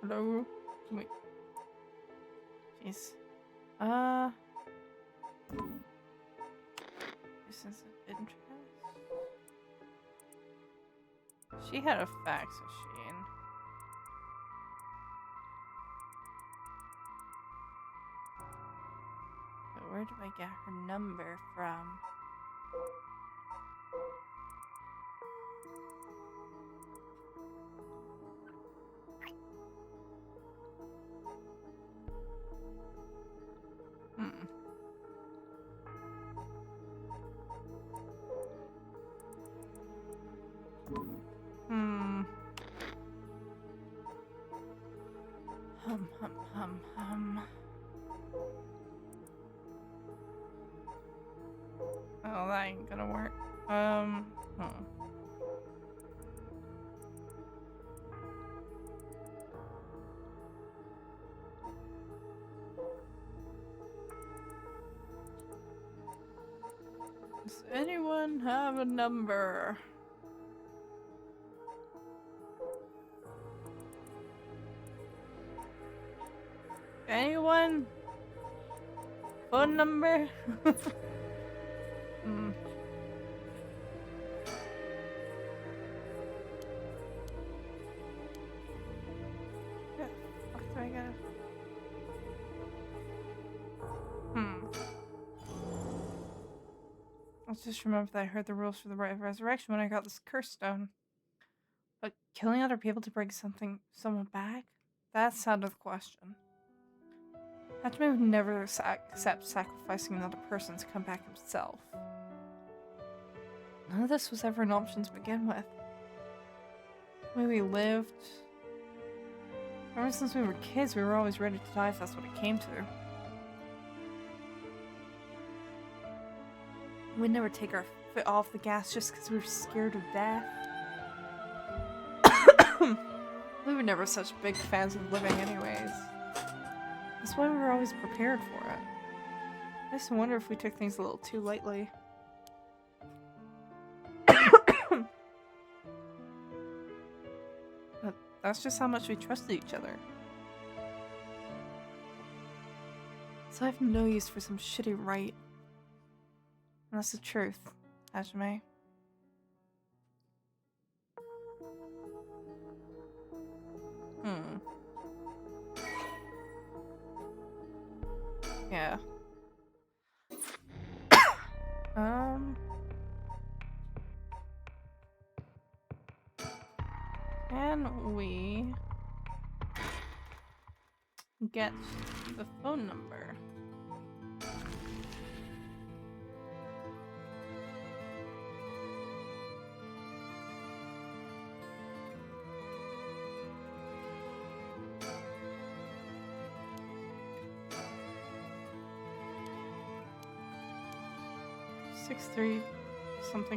Hello? Wait. Jeez. This is of interest. She had a fax machine. But where do I get her number from? Oh, that ain't gonna work. Does anyone have a number? Anyone? Phone number? Yeah, fuck do I get? I just remember that I heard the rules for the rite of resurrection when I got this curse stone. But killing other people to bring someone back? That's out of the question. Hatchman would never accept sacrificing another person to come back himself. None of this was ever an option to begin with. The way we lived... Ever since we were kids, we were always ready to die if that's what it came to. We'd never take our foot off the gas just because we were scared of death. We were never such big fans of living anyways. That's why we were always prepared for it. I just wonder if we took things a little too lightly. But that's just how much we trusted each other. So I have no use for some shitty rite. And that's the truth, Hajime. Yeah. Can we get the phone number?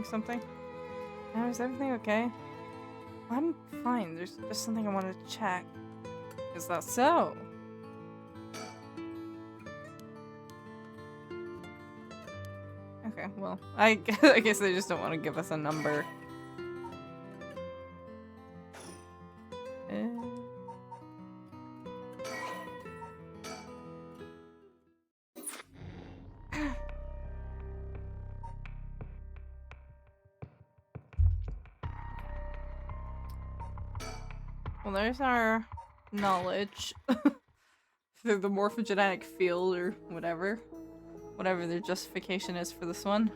Something. Now, is everything okay? I'm fine. There's just something I wanted to check. Is that so? Okay, well, I guess they just don't want to give us a number. Well, there's our knowledge through the morphogenetic field or whatever. Whatever their justification is for this one.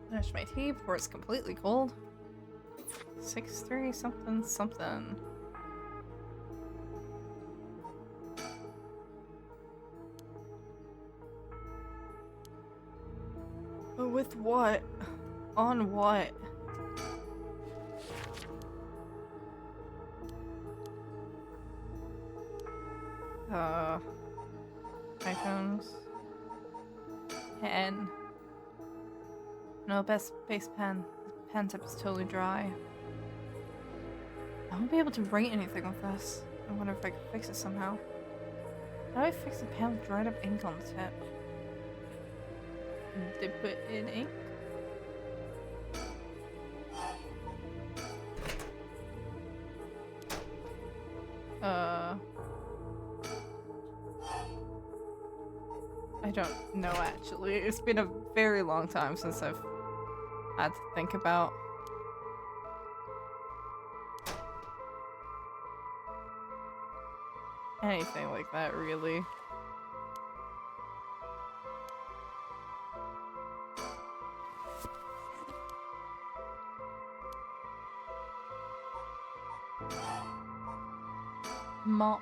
There's my tea before it's completely cold. 6-3 something. But with what? On what? Items. Pen. No, base pen. The pen tip is totally dry. I won't be able to write anything with this. I wonder if I can fix it somehow. How do I fix a pen with dried up ink on the tip? Dip it in ink. I don't know actually. It's been a very long time since I've had to think about anything like that, really. Mop.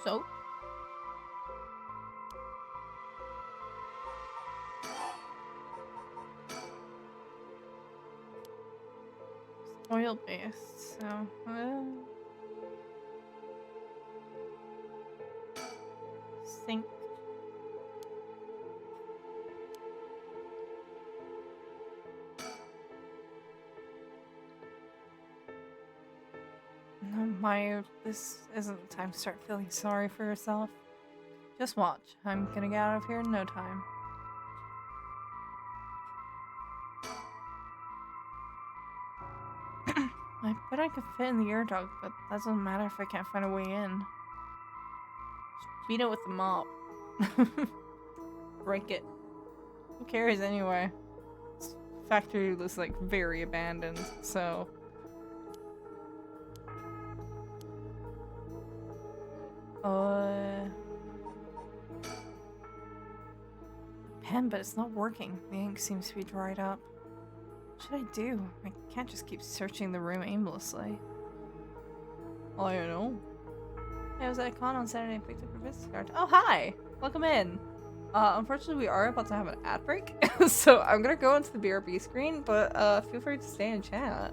Soap. Oil based, so sink. No, Maya, this isn't the time to start feeling sorry for yourself. Just watch. I'm gonna get out of here in no time. I bet I could fit in the air dog, but that doesn't matter if I can't find a way in. Just beat it with the mop. Break it. Who cares anyway? This factory was like very abandoned, so. Pen, but it's not working. The ink seems to be dried up. What should I do? I can't just keep searching the room aimlessly. I don't know. I was at a con on Saturday and picked up your business card. Oh, hi! Welcome in. Unfortunately, we are about to have an ad break, so I'm gonna go into the BRB screen, but feel free to stay and chat.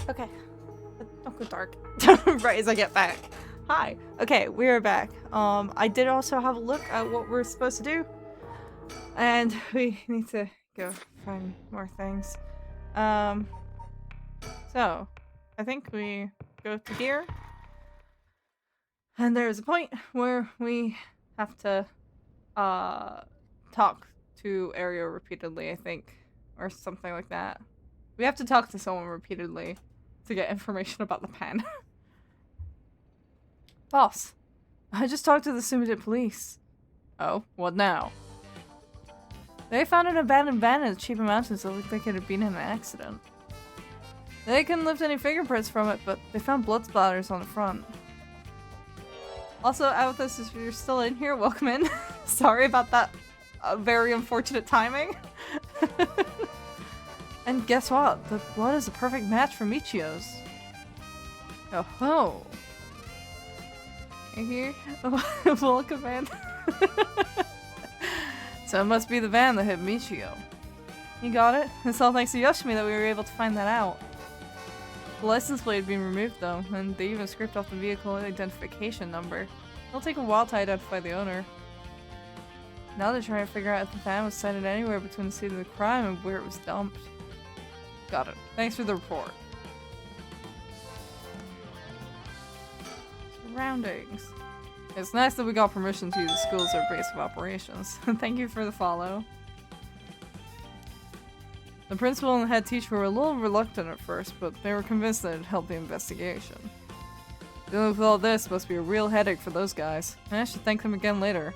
Okay. Don't go dark. Right as I get back. Hi. Okay, we are back. I did also have a look at what we're supposed to do. And we need to go find more things. So, I think we go to here. And there's a point where we have to, talk to Ario repeatedly, I think. Or something like that. We have to talk to someone repeatedly to get information about the pen. Boss, I just talked to the Sumida police. Oh, what now? They found an abandoned van in the Chiba Mountains that looked like it had been in an accident. They couldn't lift any fingerprints from it, but they found blood splatters on the front. Also, Amethyst, if you're still in here, welcome in. Sorry about that very unfortunate timing. And guess what? The blood is a perfect match for Michio's. Oh ho! You here? Welcome in. So it must be the van that hit Michio. You got it? It's all thanks to Yoshimi that we were able to find that out. The license plate had been removed though, and they even scraped off the vehicle identification number. It'll take a while to identify the owner. Now they're trying to figure out if the van was sighted anywhere between the scene of the crime and where it was dumped. Got it. Thanks for the report. Surroundings. It's nice that we got permission to use the school as our base of operations. Thank you for the follow. The principal and the head teacher were a little reluctant at first, but they were convinced that it'd help the investigation. Dealing with all this must be a real headache for those guys, and I should thank them again later.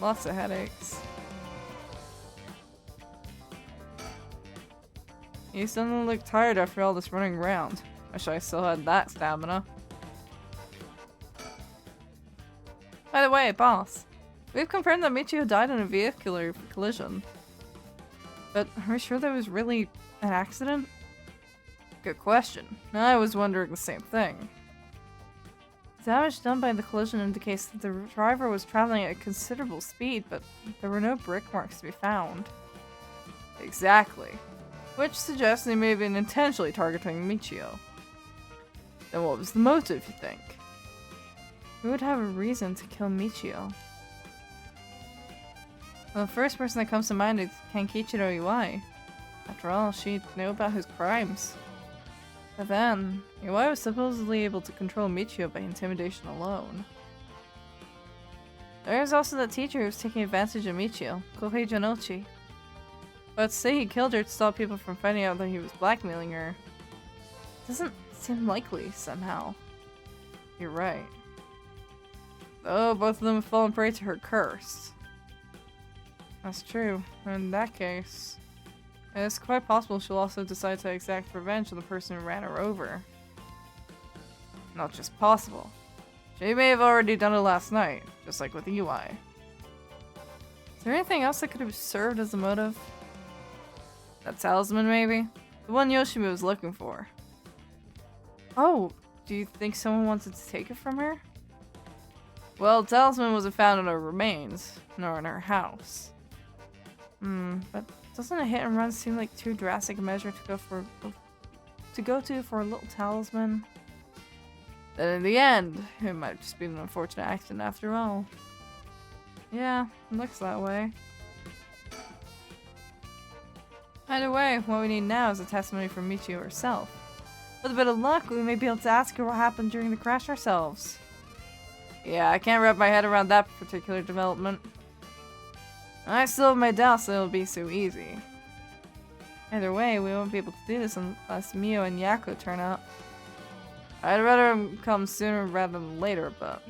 Lots of headaches. You suddenly look tired after all this running around. Wish I still had that stamina. By the way, boss. We've confirmed that Michio died in a vehicular collision. But are we sure that was really an accident? Good question. I was wondering the same thing. The damage done by the collision indicates that the driver was traveling at a considerable speed, but there were no brick marks to be found. Exactly. Which suggests they may have been intentionally targeting Michio. Then what was the motive, you think? Who would have a reason to kill Michio? Well, the first person that comes to mind is Kankichiro Iwai. After all, she knew about his crimes. But then, Iwai was supposedly able to control Michio by intimidation alone. There is also the teacher who was taking advantage of Michio, Kohei Janochi. But to say he killed her to stop people from finding out that he was blackmailing her doesn't seem likely somehow. You're right. Though both of them have fallen prey to her curse. That's true. In that case, it's quite possible she'll also decide to exact revenge on the person who ran her over. Not just possible. She may have already done it last night, just like with Iwai. Is there anything else that could have served as a motive? That talisman, maybe? The one Yoshimi was looking for. Oh, do you think someone wanted to take it from her? Well, the talisman wasn't found in her remains, nor in her house. But doesn't a hit and run seem like too drastic a measure to go to for a little talisman? Then in the end, it might have just been an unfortunate accident after all. Yeah, it looks that way. Either way, what we need now is a testimony from Michio herself. With a bit of luck, we may be able to ask her what happened during the crash ourselves. Yeah, I can't wrap my head around that particular development. I still have my doubts that it'll be so easy. Either way, we won't be able to do this unless Mio and Yako turn up. I'd rather them come sooner rather than later, but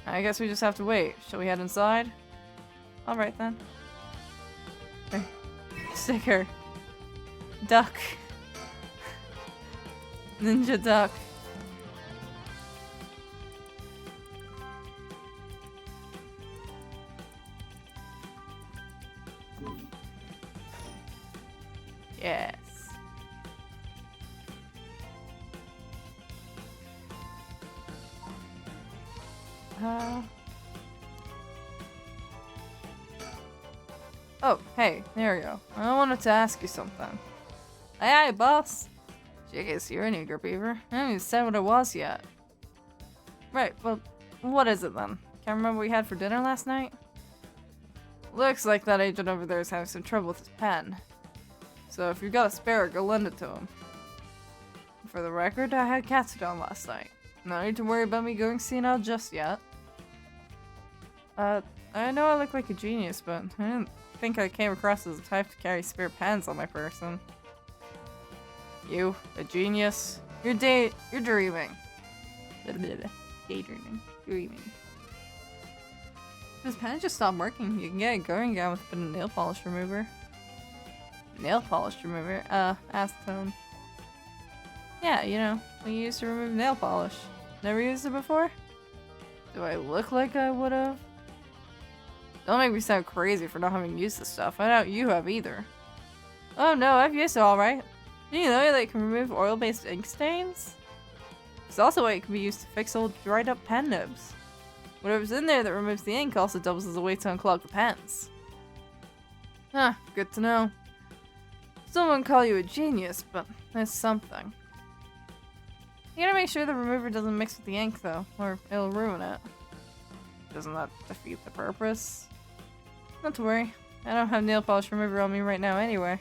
I guess we just have to wait. Shall we head inside? Alright then. Okay. Sticker. Duck. Ninja duck. Yes. Oh, hey, there you go. I wanted to ask you something. Hey, boss. Jeez, you're an eager beaver. I haven't even said what it was yet. Right, well, what is it then? Can't remember what we had for dinner last night? Looks like that agent over there is having some trouble with his pen. So if you've got a spare, go lend it to him. For the record, I had Katsudan last night. No need to worry about me going senile just yet. I know I look like a genius, but I didn't think I came across as the type to carry spare pens on my person. You, a genius? You're dreaming. Daydreaming. Dreaming. This pen just stopped working. You can get it going again with a bit of nail polish remover. Nail polish remover? Acetone. Yeah, you know, we used to remove nail polish. Never used it before? Do I look like I would've? Don't make me sound crazy for not having used this stuff. I doubt you have either. Oh no, I've used it alright. Did you know that it can remove oil-based ink stains? It's also why it can be used to fix old dried up pen nibs. Whatever's in there that removes the ink also doubles as a way to unclog the pens. Ah, good to know. Someone call you a genius, but that's something. You gotta make sure the remover doesn't mix with the ink though, or it'll ruin it. Doesn't that defeat the purpose? Not to worry, I don't have nail polish remover on me right now anyway.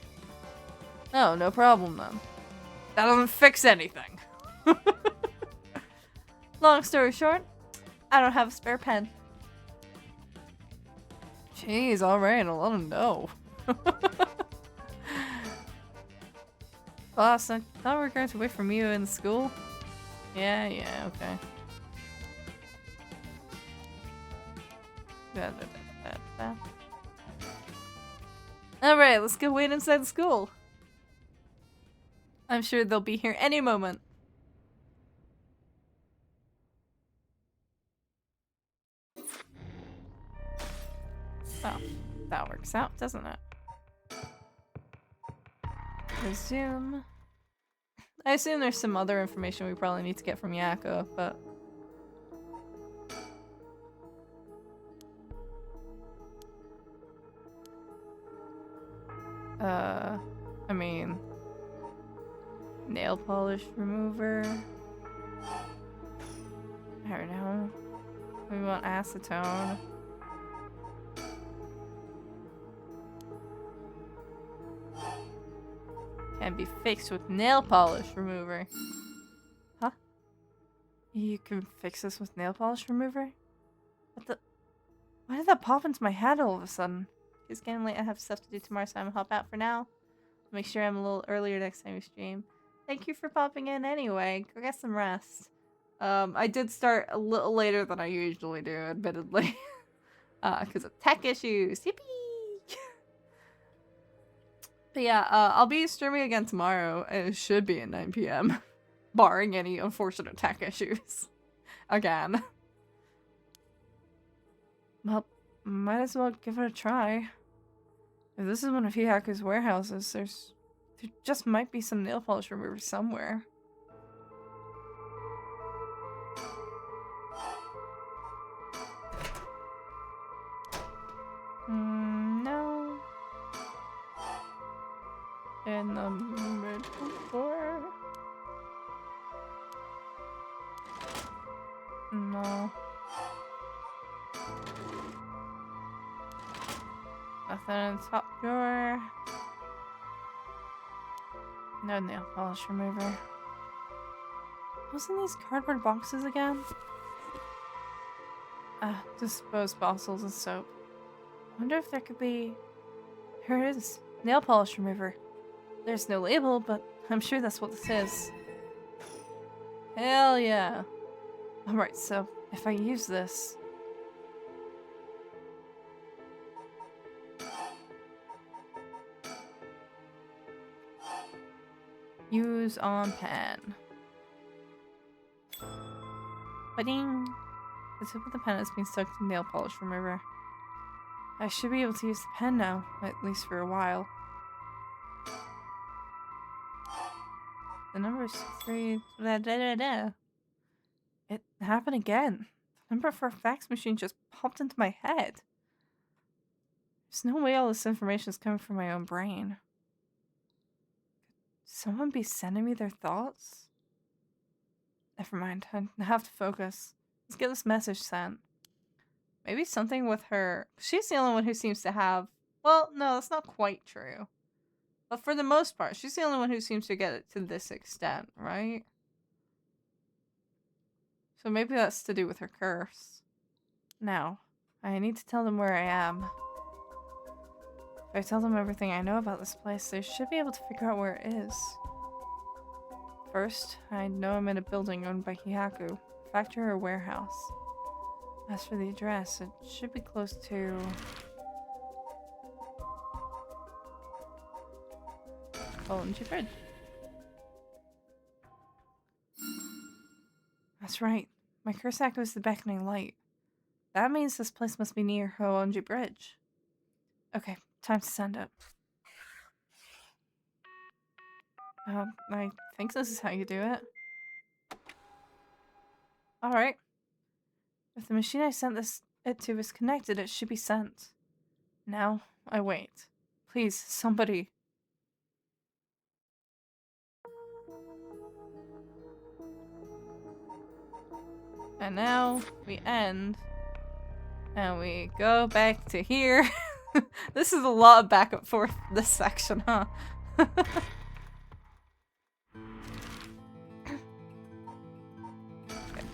Oh, no problem then. That doesn't fix anything! Long story short, I don't have a spare pen. Jeez, alright, I'll let him know. Boss, I thought we were going to wait for you in school. Yeah, okay. Alright, let's go wait inside the school. I'm sure they'll be here any moment. Oh, that works out, doesn't it? Resume. I assume there's some other information we probably need to get from Yako, but... I mean... nail polish remover... I don't know. We want acetone. Can be fixed with nail polish remover. Huh? You can fix this with nail polish remover? What the? Why did that pop into my head all of a sudden? It's getting late. I have stuff to do tomorrow, so I'm gonna hop out for now. Make sure I'm a little earlier next time we stream. Thank you for popping in anyway. Go get some rest. I did start a little later than I usually do, admittedly. Because of tech issues. Yippee! But yeah, I'll be streaming again tomorrow, and it should be at 9 p.m. barring any unfortunate tech issues. Again. Well, might as well give it a try. If this is one of Hihaku's warehouses, there just might be some nail polish remover somewhere. No. In the middle floor? No. Nothing in the top drawer. No nail polish remover. What's in these cardboard boxes again? Disposed bottles and soap. Wonder if there could be... Here it is. Nail polish remover. There's no label, but I'm sure that's what this is. Hell yeah. Alright, so if I use this... Use on pen. Ba-ding! The tip of the pen has been stuck to nail polish remover. I should be able to use the pen now, at least for a while. The number is 3... It happened again. The number for a fax machine just popped into my head. There's no way all this information is coming from my own brain. Someone be sending me their thoughts? Never mind, I have to focus. Let's get this message sent. Maybe something with her. She's the only one who seems to have... Well, no, that's not quite true. But for the most part, she's the only one who seems to get it to this extent, right? So maybe that's to do with her curse. Now, I need to tell them where I am. If I tell them everything I know about this place, they should be able to figure out where it is. First, I know I'm in a building owned by Hihaku, factory or warehouse. As for the address, it should be close to... Onji Bridge. That's right. My curse echoes the beckoning light. That means this place must be near Hoonji Bridge. Okay, time to send it. I think this is how you do it. Alright. If the machine I sent it to is connected, it should be sent. Now, I wait. Please, somebody. And now, we end. And we go back to here. This is a lot of back and forth, this section, huh?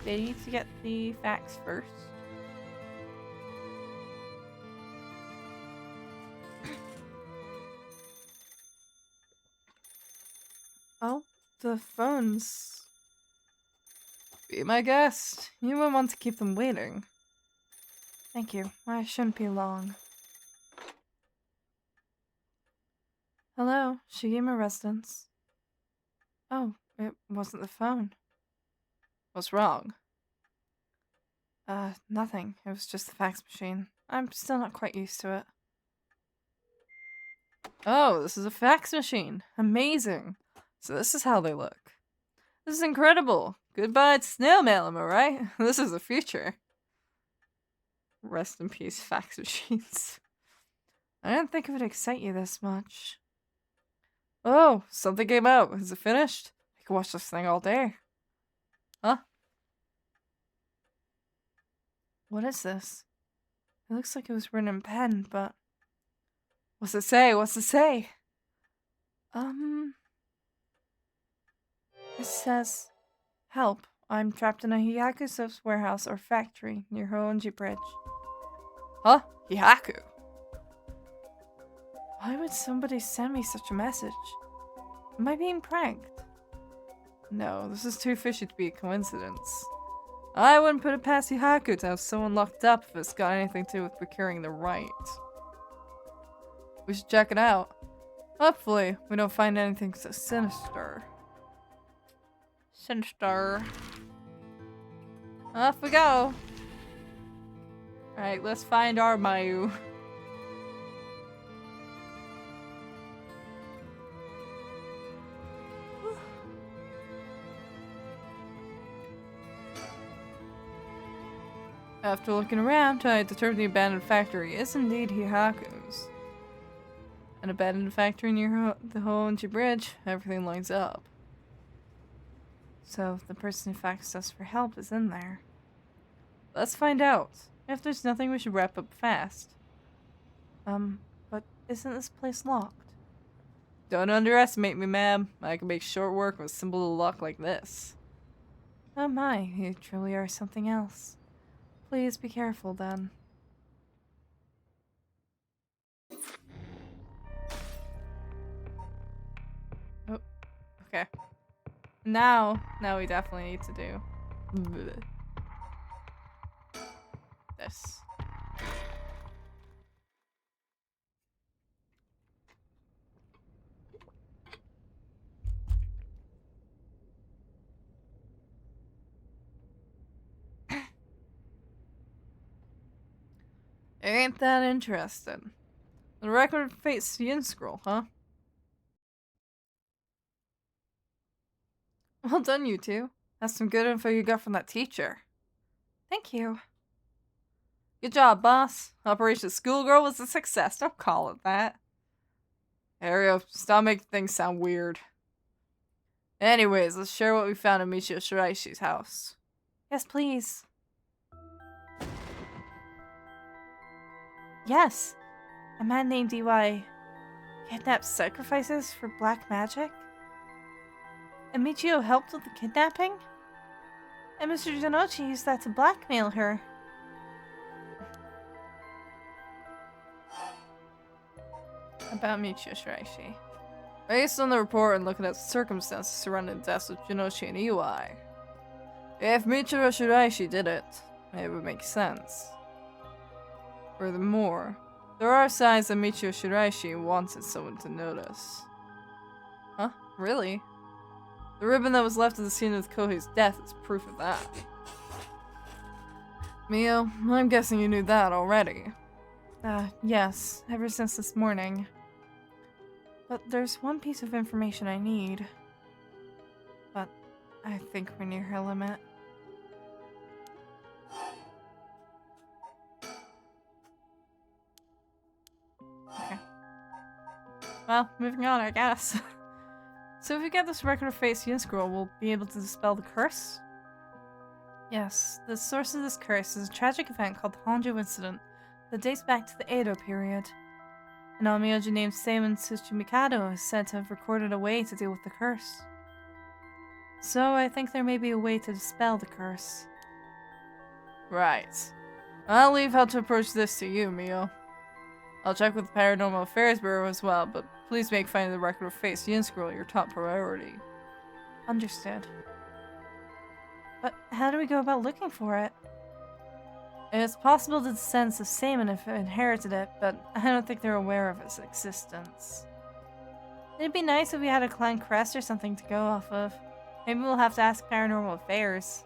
They need to get the facts first. Oh, the phones. Be my guest. You wouldn't want to keep them waiting. Thank you. I shouldn't be long. Hello, Shigema residence. Oh, it wasn't the phone. What's wrong? Nothing. It was just the fax machine. I'm still not quite used to it. Oh, this is a fax machine. Amazing. So this is how they look. This is incredible. Goodbye to snail mail, am I right? This is the future. Rest in peace, fax machines. I didn't think it would excite you this much. Oh, something came out. Is it finished? I could watch this thing all day. Huh? What is this? It looks like it was written in pen, but... What's it say? What's it say? It says... Help. I'm trapped in a Hihaku soap's warehouse or factory near Hoonji Bridge. Huh? Hihaku? Why would somebody send me such a message? Am I being pranked? No, this is too fishy to be a coincidence. I wouldn't put it past Hihaku to have someone locked up if it's got anything to do with procuring the right. We should check it out. Hopefully, we don't find anything so sinister. Sinister. Off we go. Alright, let's find our Mayu. After looking around, I determined the abandoned factory is indeed Hihaku's. An abandoned factory near the Hoonji Bridge, everything lines up. So, the person who faxed us for help is in there. Let's find out. If there's nothing, we should wrap up fast. But isn't this place locked? Don't underestimate me, ma'am. I can make short work of a simple luck like this. Oh my, you truly are something else. Please be careful, then. Oh, okay. Now we definitely need to do this. Ain't that interesting? The record fate's Yin scroll, huh? Well done, you two. That's some good info you got from that teacher. Thank you. Good job, boss. Operation Schoolgirl was a success. Don't call it that. Ario, stop making things sound weird. Anyways, let's share what we found in Michio Shiraishi's house. Yes, please. Yes. A man named EY kidnapped sacrifices for black magic? And Michio helped with the kidnapping? And Mr. Janochi used that to blackmail her. About Michio Shiraishi. Based on the report and looking at the circumstances surrounding the deaths of Janochi and EY, if Michio Shiraishi did it, it would make sense. Furthermore, there are signs that Michio Shiraishi wanted someone to notice. Huh? Really? The ribbon that was left at the scene of Kohei's death is proof of that. Mio, I'm guessing you knew that already. Yes, ever since this morning. But there's one piece of information I need. But I think we're near her limit. Okay. Well, moving on, I guess. So if we get this record of face yin scroll, we'll be able to dispel the curse? Yes, the source of this curse is a tragic event called the Honjo Incident that dates back to the Edo period. An Onmyoji named Seimon Tsuchimikado is said to have recorded a way to deal with the curse. So I think there may be a way to dispel the curse. Right. I'll leave how to approach this to you, Mio. I'll check with the Paranormal Affairs Bureau as well, but please make finding the record of face yin scroll your top priority. Understood. But how do we go about looking for it? It's possible that the descendants of Seimon have inherited it, but I don't think they're aware of its existence. It'd be nice if we had a clan crest or something to go off of. Maybe we'll have to ask Paranormal Affairs.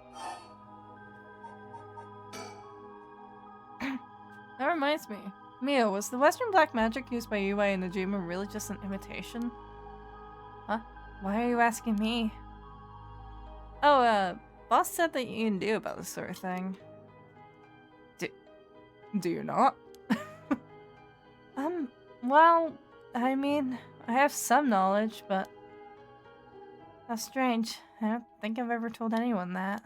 That reminds me. Mio, was the Western black magic used by Ui and Najima really just an imitation? Huh? Why are you asking me? Oh, boss said that you knew about this sort of thing. Do you not? Well, I mean, I have some knowledge, but that's strange. I don't think I've ever told anyone that.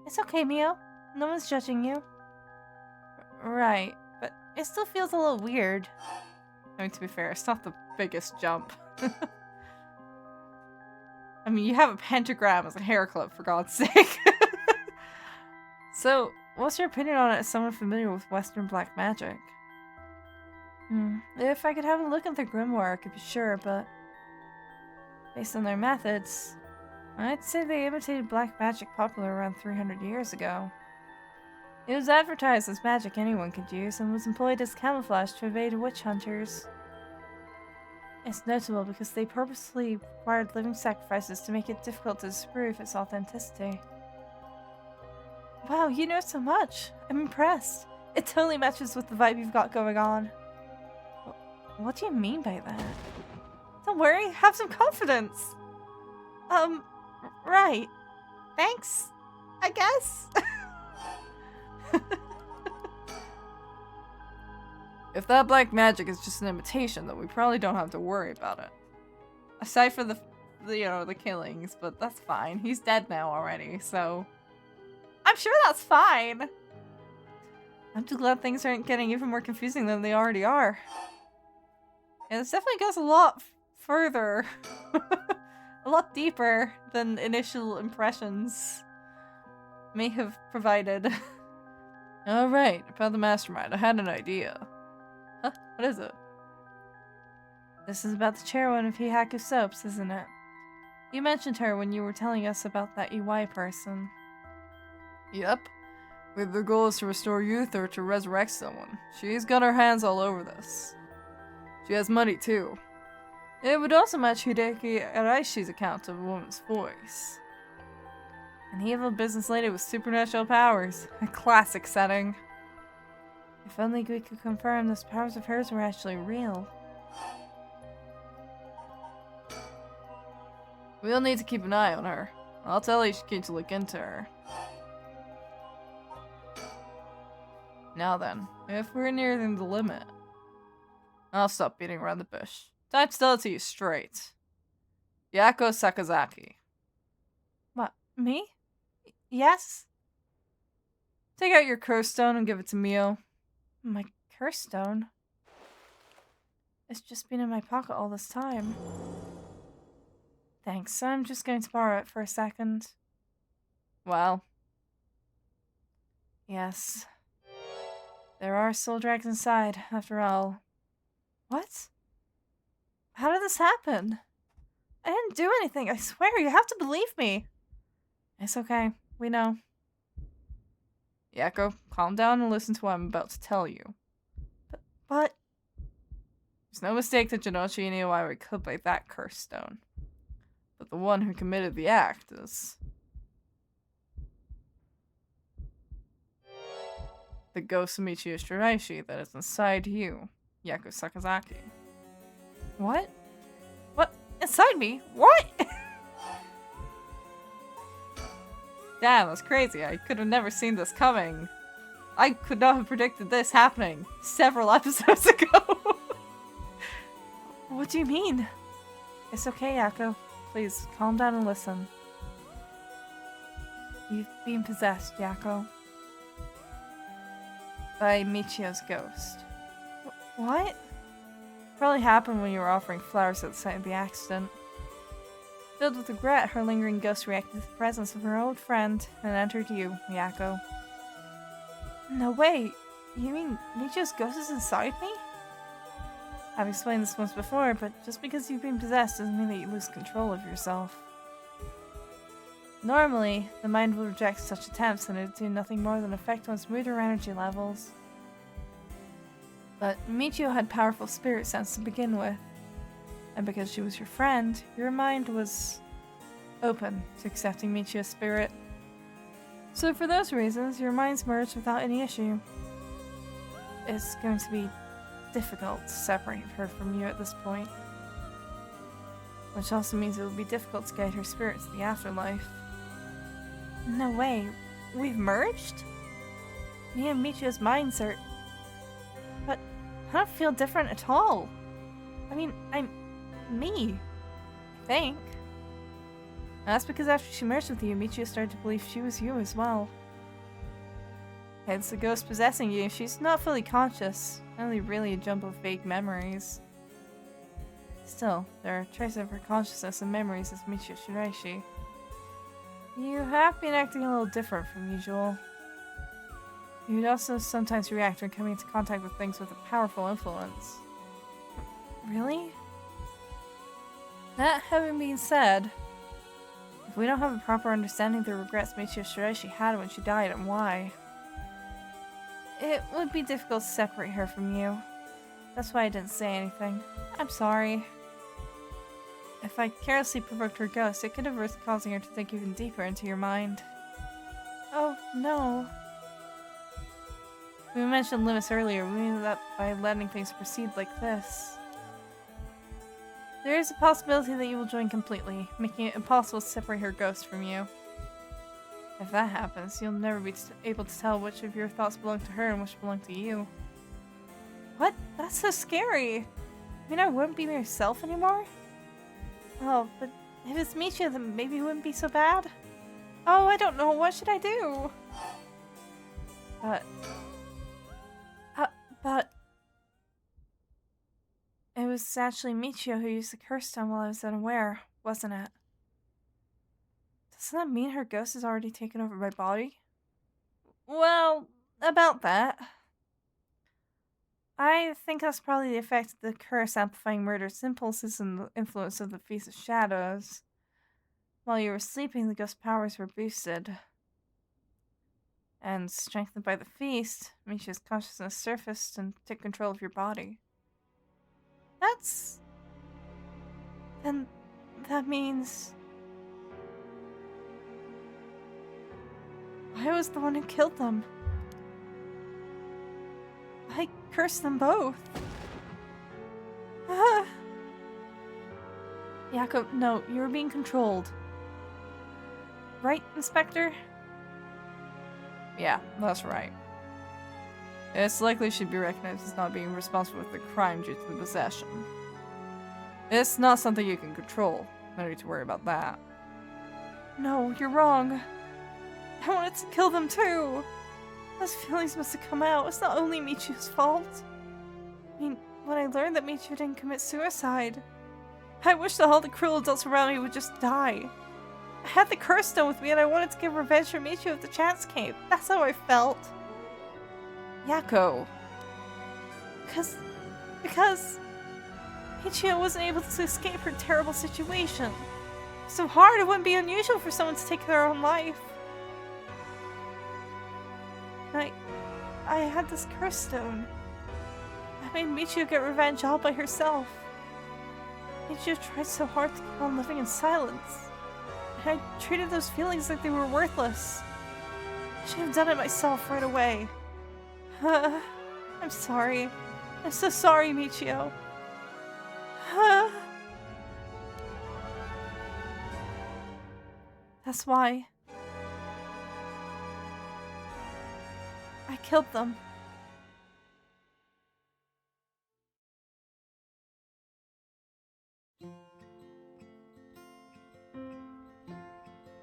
It's okay, Mio. No one's judging you. Right, but it still feels a little weird. I mean, to be fair, it's not the biggest jump. I mean, you have a pentagram as a hair clip, for God's sake. So, what's your opinion on it as someone familiar with Western black magic? If I could have a look at their grimoire, I could be sure, but based on their methods, I'd say they imitated black magic popular around 300 years ago. It was advertised as magic anyone could use and was employed as camouflage to evade witch hunters. It's notable because they purposely required living sacrifices to make it difficult to disprove its authenticity. Wow, you know so much. I'm impressed. It totally matches with the vibe you've got going on. What do you mean by that? Don't worry, have some confidence. Right. Thanks, I guess. If that black magic is just an imitation, then we probably don't have to worry about it. Aside from the killings, but that's fine. He's dead now already, so I'm sure that's fine. I'm too glad things aren't getting even more confusing than they already are. And this definitely goes a lot further. A lot deeper than initial impressions may have provided. Alright, about the mastermind, I had an idea. Huh? What is it? This is about the chairwoman of Hihaku Soaps, isn't it? You mentioned her when you were telling us about that EY person. Yep. Whether the goal is to restore youth or to resurrect someone, she's got her hands all over this. She has money too. It would also match Hideki Araishi's account of a woman's voice. An evil business lady with supernatural powers. A classic setting. If only we could confirm those powers of hers were actually real. We'll need to keep an eye on her. I'll tell Ishiki to look into her. Now then, if we're nearing the limit, I'll stop beating around the bush. Time to tell it to you straight. Yako Sakazaki. What, me? Yes? Take out your curse stone and give it to Mio. My curse stone? It's just been in my pocket all this time. Thanks, I'm just going to borrow it for a second. Well, Yes. There are soul drags inside, after all. what? How did this happen? I didn't do anything, I swear, you have to believe me. It's okay, we know. Yako, calm down and listen to what I'm about to tell you. But There's no mistake that Jinochi and Iwaiwa killed by that curse stone. But the one who committed the act is the ghost of Michiyo Shiraishi that is inside you, Yako Sakazaki. what? What? Inside me? What? Damn, that's crazy. I could have never seen this coming. I could not have predicted this happening several episodes ago. What do you mean? It's okay, Yako. Please, calm down and listen. You've been possessed, Yako. By Michiyo's ghost. What? Probably happened when you were offering flowers at the site of the accident. Filled with regret, her lingering ghost reacted to the presence of her old friend and entered you, Miyako. No way! You mean Michiyo's ghost is inside me? I've explained this once before, but just because you've been possessed doesn't mean that you lose control of yourself. Normally, the mind will reject such attempts and it would do nothing more than affect one's mood or energy levels. But Michiyo had powerful spirit sense to begin with. And because she was your friend, your mind was open to accepting Michiyo's spirit. So for those reasons, your minds merged without any issue. It's going to be difficult to separate her from you at this point. Which also means it will be difficult to guide her spirit to the afterlife. No way. We've merged? Me and Michiyo's minds are... But I don't feel different at all. I mean, I'm me, I think. And that's because after she merged with you, Michiyo started to believe she was you as well. Hence the ghost possessing you. She's not fully conscious, only really a jumble of vague memories. Still, there are traces of her consciousness and memories as Michiyo Shiraishi. You have been acting a little different from usual. You would also sometimes react when coming into contact with things with a powerful influence. Really? That having been said, if we don't have a proper understanding of the regrets Michiyo Shiraishi had when she died and why, it would be difficult to separate her from you. That's why I didn't say anything. I'm sorry. If I carelessly provoked her ghost, it could have risked causing her to think even deeper into your mind. Oh, no. We mentioned limits earlier. We mean that by letting things proceed like this. There is a possibility that you will join completely, making it impossible to separate her ghost from you. If that happens, you'll never be able to tell which of your thoughts belong to her and which belong to you. What? That's so scary! You mean I wouldn't be myself anymore? Oh, but if it's Michiyo, then maybe it wouldn't be so bad? Oh, I don't know. What should I do? But... It was actually Michiyo who used the curse stone while I was unaware, wasn't it? Doesn't that mean her ghost has already taken over my body? Well, about that. I think that's probably the effect of the curse amplifying murderous impulses and the influence of the Feast of Shadows. While you were sleeping, the ghost powers were boosted. And strengthened by the feast, Michiyo's consciousness surfaced and took control of your body. Then that means... I was the one who killed them. I cursed them both. Yako, no, you were being controlled. Right, Inspector? Yeah, that's right. It's likely she'd be recognized as not being responsible for the crime due to the possession. It's not something you can control. No need to worry about that. No, you're wrong. I wanted to kill them too. Those feelings must have come out. It's not only Michiu's fault. I mean, when I learned that Michiu didn't commit suicide, I wish that all the cruel adults around me would just die. I had the curse stone with me and I wanted to get revenge for Michiu if the chance came. That's how I felt. Yako. Because Michiu wasn't able to escape her terrible situation. So hard, it wouldn't be unusual for someone to take their own life. And I had this curse stone. I made Michiu get revenge all by herself. Michiu tried so hard to keep on living in silence. And I treated those feelings like they were worthless. I should have done it myself right away. I'm sorry. I'm so sorry, Michiu. That's why I killed them.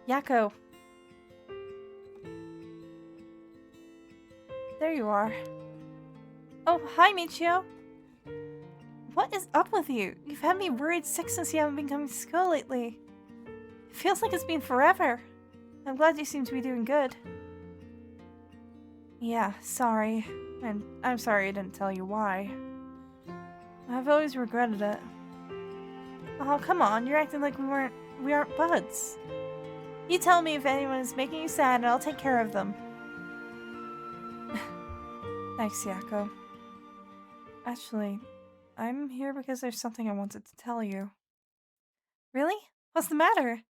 Yako. There you are. Oh, hi, Michiu. What is up with you? You've had me worried sick since you haven't been coming to school lately. It feels like it's been forever. I'm glad you seem to be doing good. Yeah, sorry. And I'm sorry I didn't tell you why. I've always regretted it. Oh, come on, you're acting like we aren't buds. You tell me if anyone is making you sad and I'll take care of them. Thanks, Yako. Actually, I'm here because there's something I wanted to tell you. Really? What's the matter?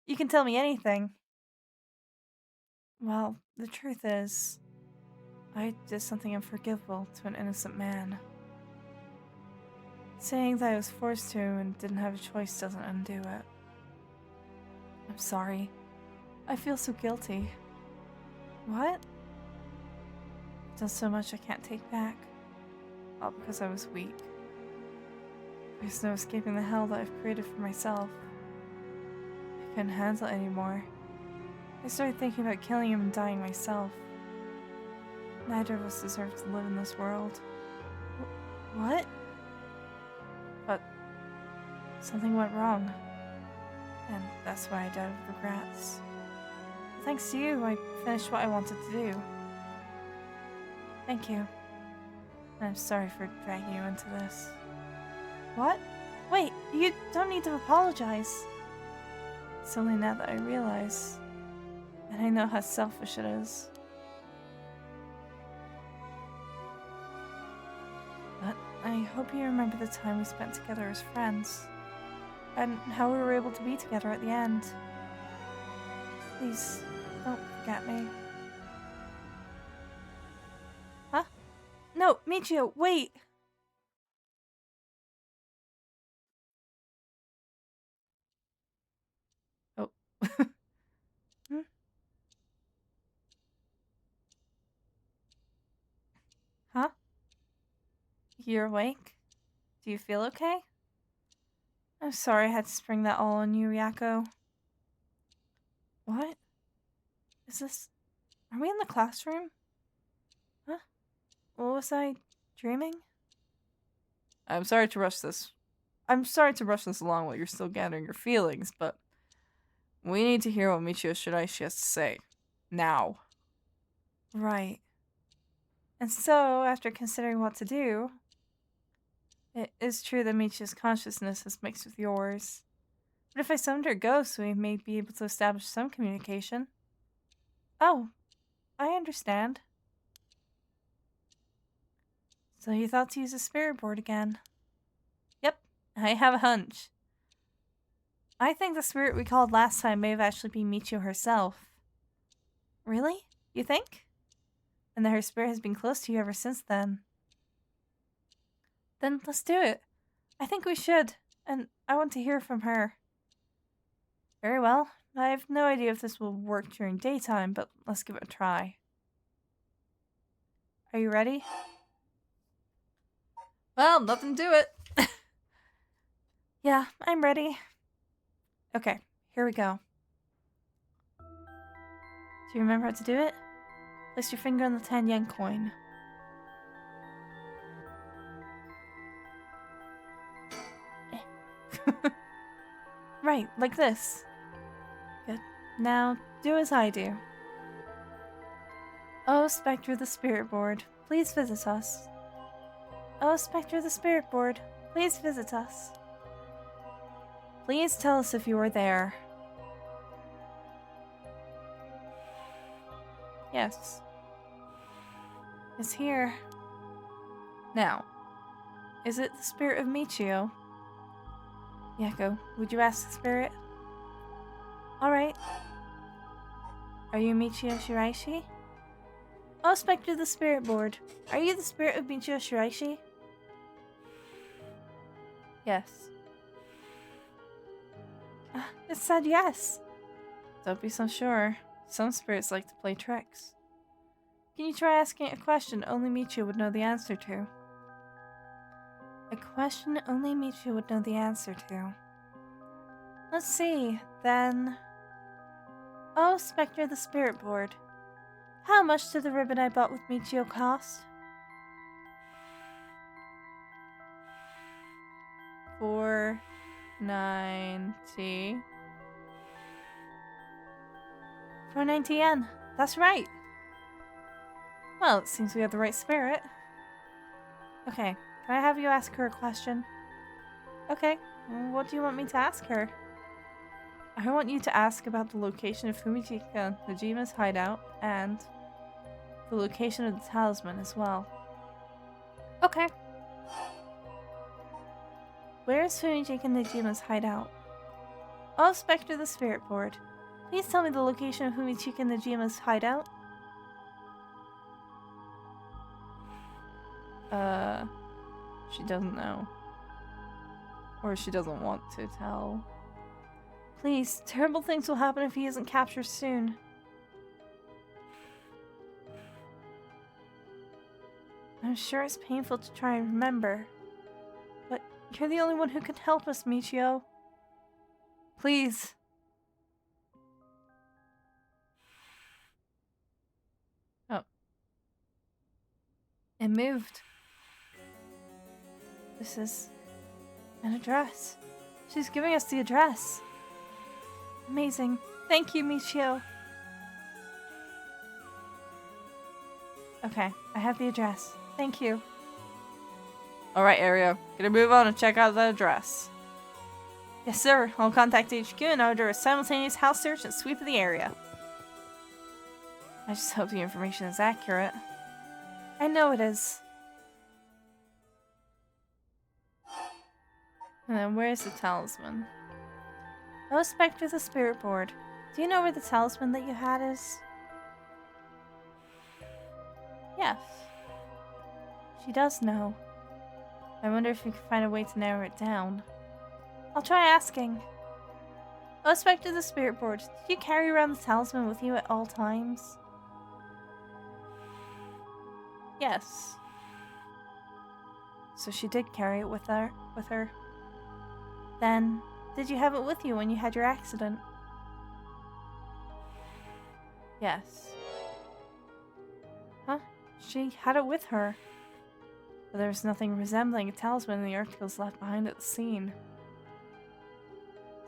You can tell me anything. Well, the truth is, I did something unforgivable to an innocent man. Saying that I was forced to and didn't have a choice doesn't undo it. I'm sorry. I feel so guilty. What? I've done so much I can't take back. All because I was weak. There's no escaping the hell that I've created for myself. I couldn't handle it anymore. I started thinking about killing him and dying myself. Neither of us deserve to live in this world. What? But something went wrong. And that's why I died with regrets. Thanks to you, I finished what I wanted to do. Thank you. And I'm sorry for dragging you into this. What? Wait, you don't need to apologize. It's only now that I realize. And I know how selfish it is. But I hope you remember the time we spent together as friends. And how we were able to be together at the end. Please, don't forget me. Huh? No, Michiu, wait! Oh. Hmm? Huh? You're awake? Do you feel okay? I'm sorry I had to spring that all on you, Yako. What? Is this... Are we in the classroom? Huh? What was I dreaming? I'm sorry to rush this along while you're still gathering your feelings, but we need to hear what Michiu Shiraishi has to say. Now. Right. And so, after considering what to do, it is true that Michiu's consciousness is mixed with yours. But if I summoned her ghost, we may be able to establish some communication. Oh, I understand. So you thought to use a spirit board again? Yep, I have a hunch. I think the spirit we called last time may have actually been Michiu herself. Really? You think? And that her spirit has been close to you ever since then. Then let's do it. I think we should, and I want to hear from her. Very well. I have no idea if this will work during daytime, but let's give it a try. Are you ready? Well, nothing to it. Yeah, I'm ready. Okay, here we go. Do you remember how to do it? Place your finger on the 10 yen coin. Right, like this. Good. Now, do as I do. Oh, Spectre of the Spirit Board, please visit us. Oh, Spectre of the Spirit Board, please visit us. Please tell us if you are there. Yes. It's here. Now, is it the spirit of Michio? Yako, would you ask the spirit? Alright. Are you Michio Shiraishi? Oh, Spectre of the Spirit Board, are you the spirit of Michio Shiraishi? Yes. It said yes. Don't be so sure. Some spirits like to play tricks. Can you try asking a question only Michio would know the answer to? A question only Michio would know the answer to. Let's see, then. Oh, Spectre of the Spirit Board. How much did the ribbon I bought with Michio cost? 490. 490 yen. That's right. Well, it seems we have the right spirit. Okay, can I have you ask her a question? Okay, what do you want me to ask her? I want you to ask about the location of Fumijika Najima's hideout and the location of the talisman as well. Okay. Where is Fumijika Najima's hideout? Oh, Spectre of the Spirit Board. Please tell me the location of Fumijika Najima's hideout. She doesn't know. Or she doesn't want to tell. Please, terrible things will happen if he isn't captured soon. I'm sure it's painful to try and remember. But you're the only one who can help us, Michio. Please. Oh. It moved. This is an address. She's giving us the address. Amazing. Thank you, Michio. Okay, I have the address. Thank you. Alright, Aria. Gonna move on and check out that address. Yes, sir. I'll contact HQ and order a simultaneous house search and sweep of the area. I just hope the information is accurate. I know it is. And then where's the talisman? Oh, Spectre of the Spirit Board. Do you know where the talisman that you had is? Yes. She does know. I wonder if you can find a way to narrow it down. I'll try asking. Oh, Spectre of the Spirit Board. Did you carry around the talisman with you at all times? Yes. So she did carry it with her. Then, did you have it with you when you had your accident? Yes. Huh? She had it with her. But there was nothing resembling a talisman in the articles left behind at the scene.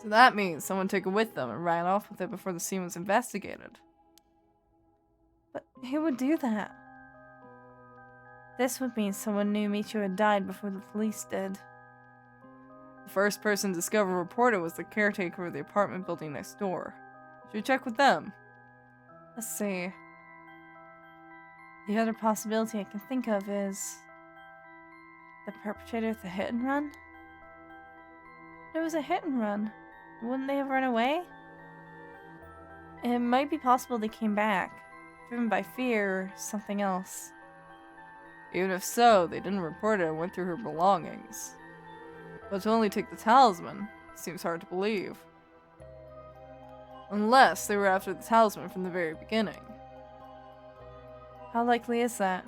So that means someone took it with them and ran off with it before the scene was investigated. But who would do that? This would mean someone knew Michio had died before the police did. The first person discovered and reported was the caretaker of the apartment building next door. Should we check with them? Let's see. The other possibility I can think of is the perpetrator of the hit and run? It was a hit and run. Wouldn't they have run away? It might be possible they came back, driven by fear or something else. Even if so, they didn't report it and went through her belongings. But to only take the talisman seems hard to believe. Unless they were after the talisman from the very beginning. How likely is that?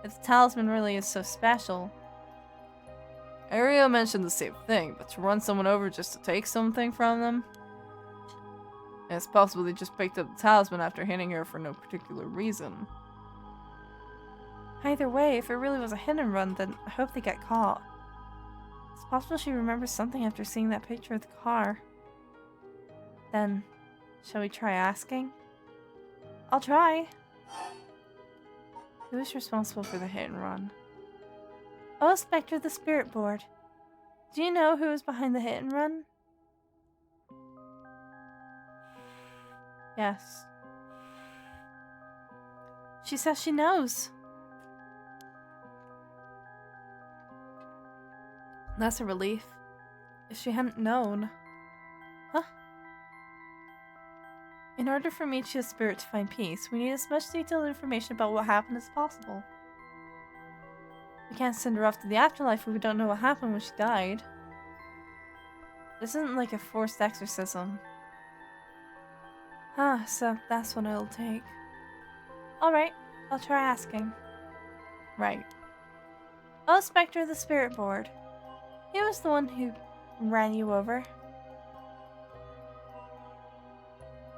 If the talisman really is so special. Aria mentioned the same thing, but to run someone over just to take something from them? It's possible they just picked up the talisman after hitting her for no particular reason. Either way, if it really was a hit and run, then I hope they get caught. It's possible she remembers something after seeing that picture of the car. Then, shall we try asking? I'll try. Who is responsible for the hit and run? Oh, Spectre of the Spirit Board. Do you know who was behind the hit and run? Yes. She says she knows. That's a relief. If she hadn't known. Huh? In order for Michia's spirit to find peace, we need as much detailed information about what happened as possible. We can't send her off to the afterlife if we don't know what happened when she died. This isn't like a forced exorcism. So that's what it'll take. Alright, I'll try asking. Right. Oh, Spectre of the Spirit Board. He was the one who ran you over.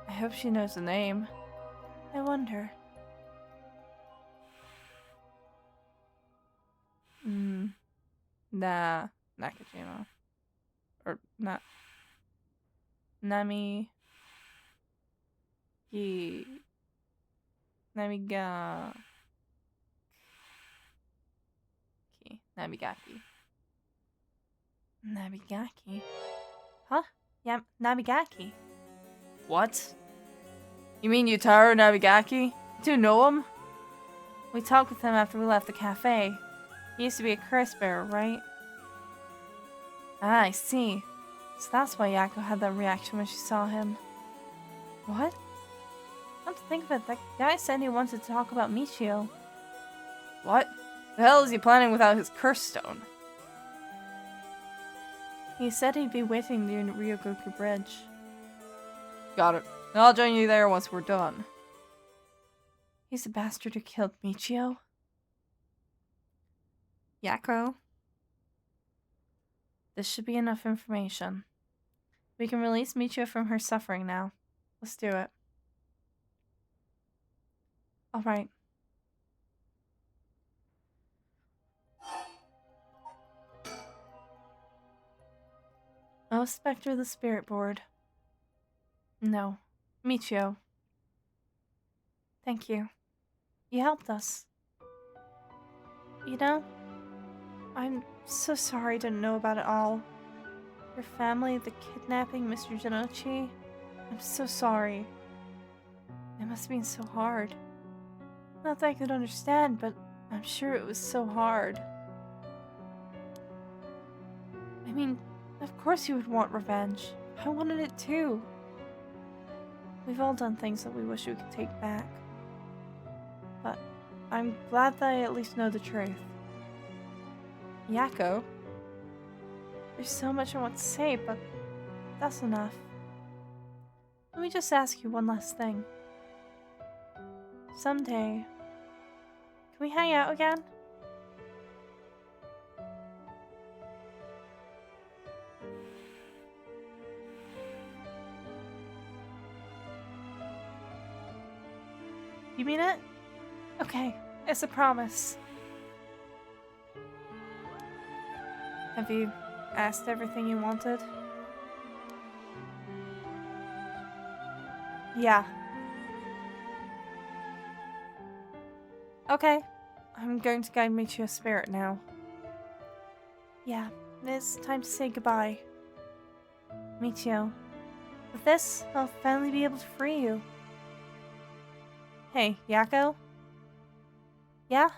I hope she knows the name. I wonder. Nah, Nakajima. Or not. Nami. Namigaki. Namigaki. Nabigaki. Huh? Yeah, Nabigaki. What? You mean Yutaro Nabigaki? Do you know him? We talked with him after we left the cafe. He used to be a curse bearer, right? Ah, I see. So that's why Yako had that reaction when she saw him. What? Come to think of it, that guy said he wanted to talk about Michio. What? The hell is he planning without his curse stone? He said he'd be waiting near Ryogoku Bridge. Got it. I'll join you there once we're done. He's the bastard who killed Michio. Yako? This should be enough information. We can release Michio from her suffering now. Let's do it. Alright. Oh, Spectre of the Spirit Board. No. Michio. Thank you. You helped us. You know, I'm so sorry I didn't know about it all. Your family, the kidnapping, Mr. Janochi. I'm so sorry. It must have been so hard. Not that I could understand, but I'm sure it was so hard. I mean, of course you would want revenge. I wanted it too. We've all done things that we wish we could take back. But I'm glad that I at least know the truth. Yako? There's so much I want to say, but that's enough. Let me just ask you one last thing. Someday, can we hang out again? You mean it? Okay, it's a promise. Have you asked everything you wanted? Yeah. Okay, I'm going to guide me to your spirit now. Yeah, it's time to say goodbye. Michio. With this, I'll finally be able to free you. Hey, Yako? Yeah?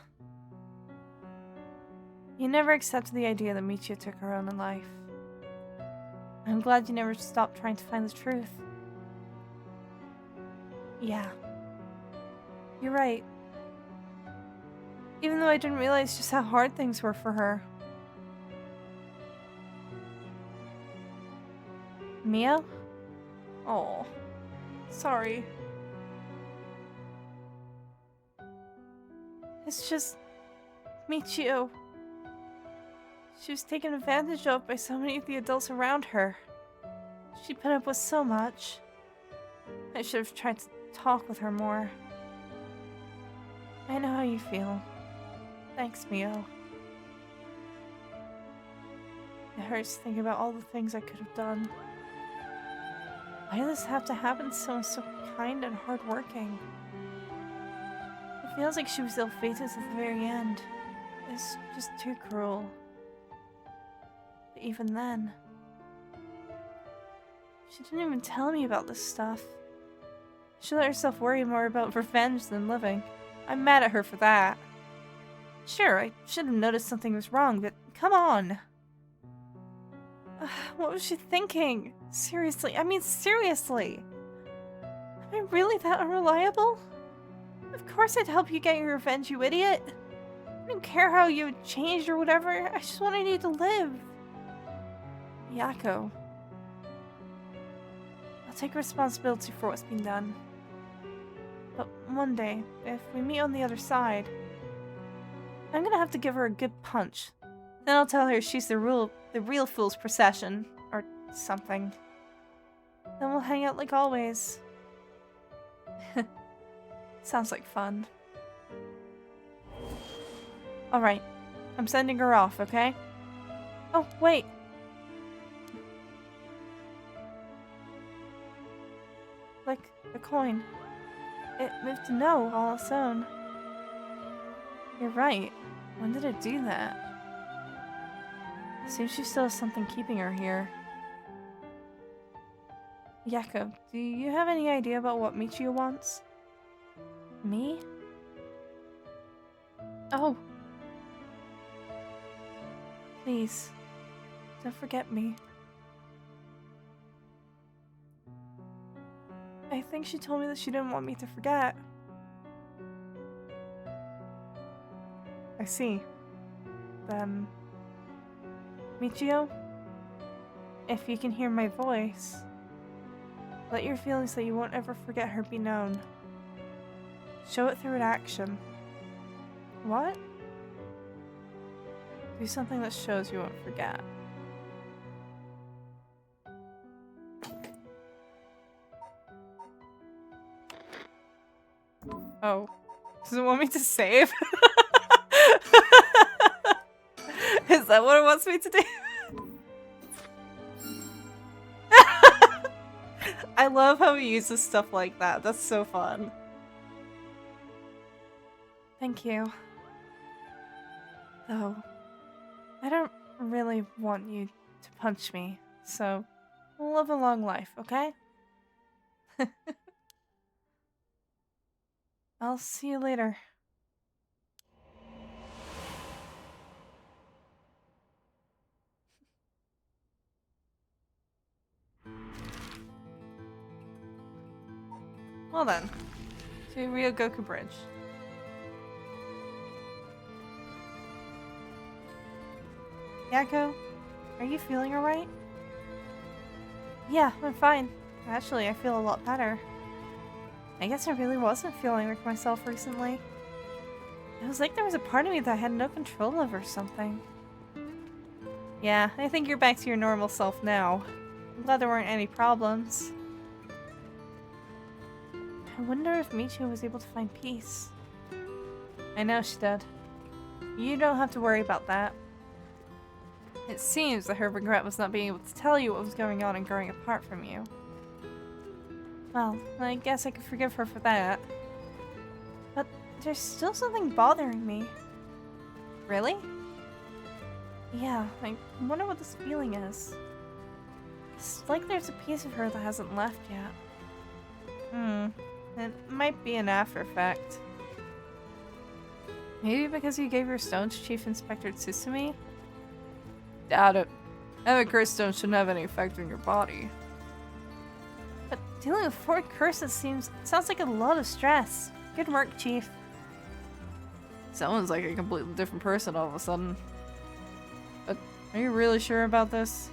You never accepted the idea that Michio took her own life. I'm glad you never stopped trying to find the truth. Yeah. You're right. Even though I didn't realize just how hard things were for her. Mia? Oh, sorry. It's just, Michio. She was taken advantage of by so many of the adults around her. She put up with so much. I should have tried to talk with her more. I know how you feel. Thanks, Mio. It hurts to think about all the things I could have done. Why does this have to happen to someone so kind and hardworking? It feels like she was ill-fated at the very end. It's just too cruel. But even then, she didn't even tell me about this stuff. She let herself worry more about revenge than living. I'm mad at her for that. Sure, I should have noticed something was wrong, but come on. What was she thinking? Seriously, I mean seriously. Am I really that unreliable? Of course I'd help you get your revenge, you idiot. I don't care how you had changed or whatever. I just wanted you to live. Yako. I'll take responsibility for what's been done. But one day, if we meet on the other side, I'm gonna have to give her a good punch. Then I'll tell her she's the real fool's procession, or something. Then we'll hang out like always. Sounds like fun. Alright, I'm sending her off, okay? Oh, wait. Like the coin. It moved to no all its own. You're right. When did it do that? Seems she still has something keeping her here. Yako, do you have any idea about what Michio wants? Me? Oh. Please, don't forget me. I think she told me that she didn't want me to forget. I see. Then... Michio? If you can hear my voice, let your feelings that you won't ever forget her be known. Show it through an action. What? Do something that shows you won't forget. Oh. Does it want me to save? Is that what it wants me to do? I love how he uses stuff like that. That's so fun. Thank you. Though, I don't really want you to punch me, so live a long life, okay? I'll see you later. Well then, to Ryogoku Bridge. Yako, are you feeling alright? Yeah, I'm fine. Actually, I feel a lot better. I guess I really wasn't feeling like myself recently. It was like there was a part of me that I had no control over something. Yeah, I think you're back to your normal self now. I'm glad there weren't any problems. I wonder if Michio was able to find peace. I know she did. You don't have to worry about that. It seems that her regret was not being able to tell you what was going on and growing apart from you. Well, I guess I could forgive her for that. But there's still something bothering me. Really? Yeah, I wonder what this feeling is. It's like there's a piece of her that hasn't left yet. It might be an after effect. Maybe because you gave your stone to Chief Inspector Tsutsumi? Doubt it. Having a cursed stone shouldn't have any effect on your body. But dealing with 4 curses sounds like a lot of stress. Good work, Chief. Someone's like a completely different person all of a sudden. But are you really sure about this?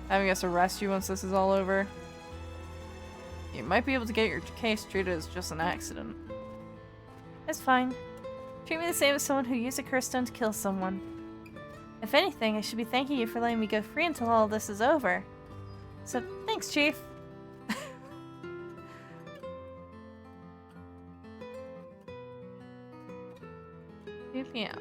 Having us arrest you once this is all over? You might be able to get your case treated as just an accident. It's fine. Treat me the same as someone who used a curse stone to kill someone. If anything, I should be thanking you for letting me go free until all this is over. So, thanks, Chief. Yeah.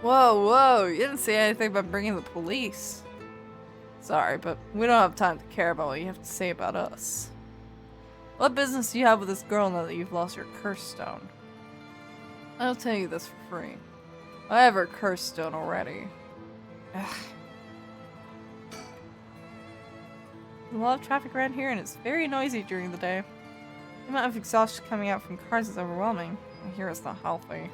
Whoa, you didn't say anything about bringing the police. Sorry, but we don't have time to care about what you have to say about us. What business do you have with this girl now that you've lost your curse stone? I'll tell you this for free. I have her curse stone already. Ugh. There's a lot of traffic around here and it's very noisy during the day. The amount of exhaust coming out from cars is overwhelming. I hear it's not healthy.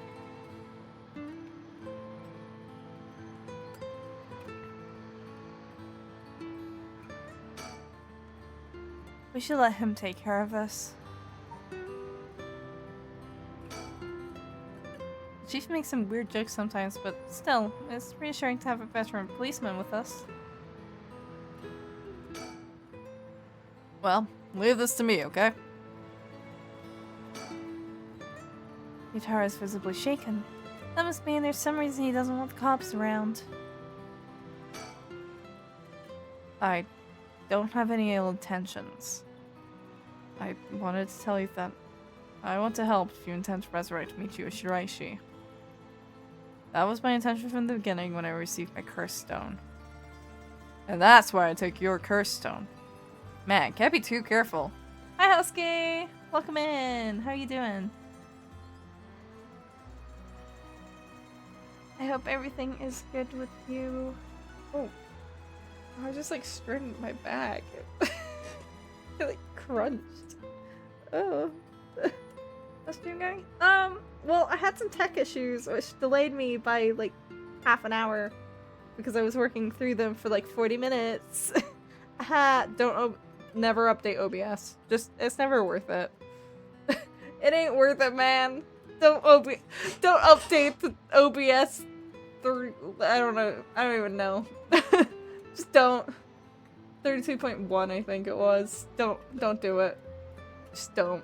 We should let him take care of this. The Chief makes some weird jokes sometimes, but still, it's reassuring to have a veteran policeman with us. Well, leave this to me, okay? Yutara is visibly shaken. That must mean there's some reason he doesn't want the cops around. I don't have any ill intentions. I wanted to tell you that I want to help if you intend to resurrect Michio Shiraishi. That was my intention from the beginning when I received my curse stone. And that's why I took your curse stone. Man, can't be too careful. Hi, Husky! Welcome in! How are you doing? I hope everything is good with you. Oh. I just like straightened my back. It like crunched. Oh. How's stream going? Well, I had some tech issues which delayed me by like half an hour because I was working through them for like 40 minutes. Never update OBS. It's never worth it. It ain't worth it, man. Don't update the OBS through, I don't even know. Just don't. 32.1 I think it was. Don't do it. Just don't.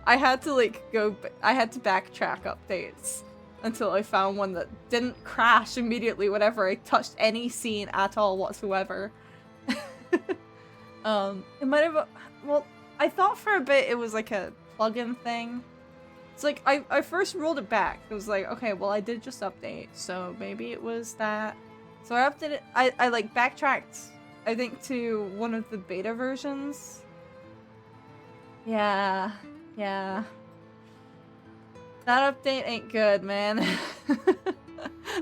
I had to backtrack updates until I found one that didn't crash immediately whenever I touched any scene at all whatsoever. It might have, well, I thought for a bit it was like a plugin thing. It's like, I first rolled it back. It was like, okay, well I did just update, so maybe it was that. So I updated, I like backtracked, I think, to one of the beta versions. Yeah. That update ain't good, man.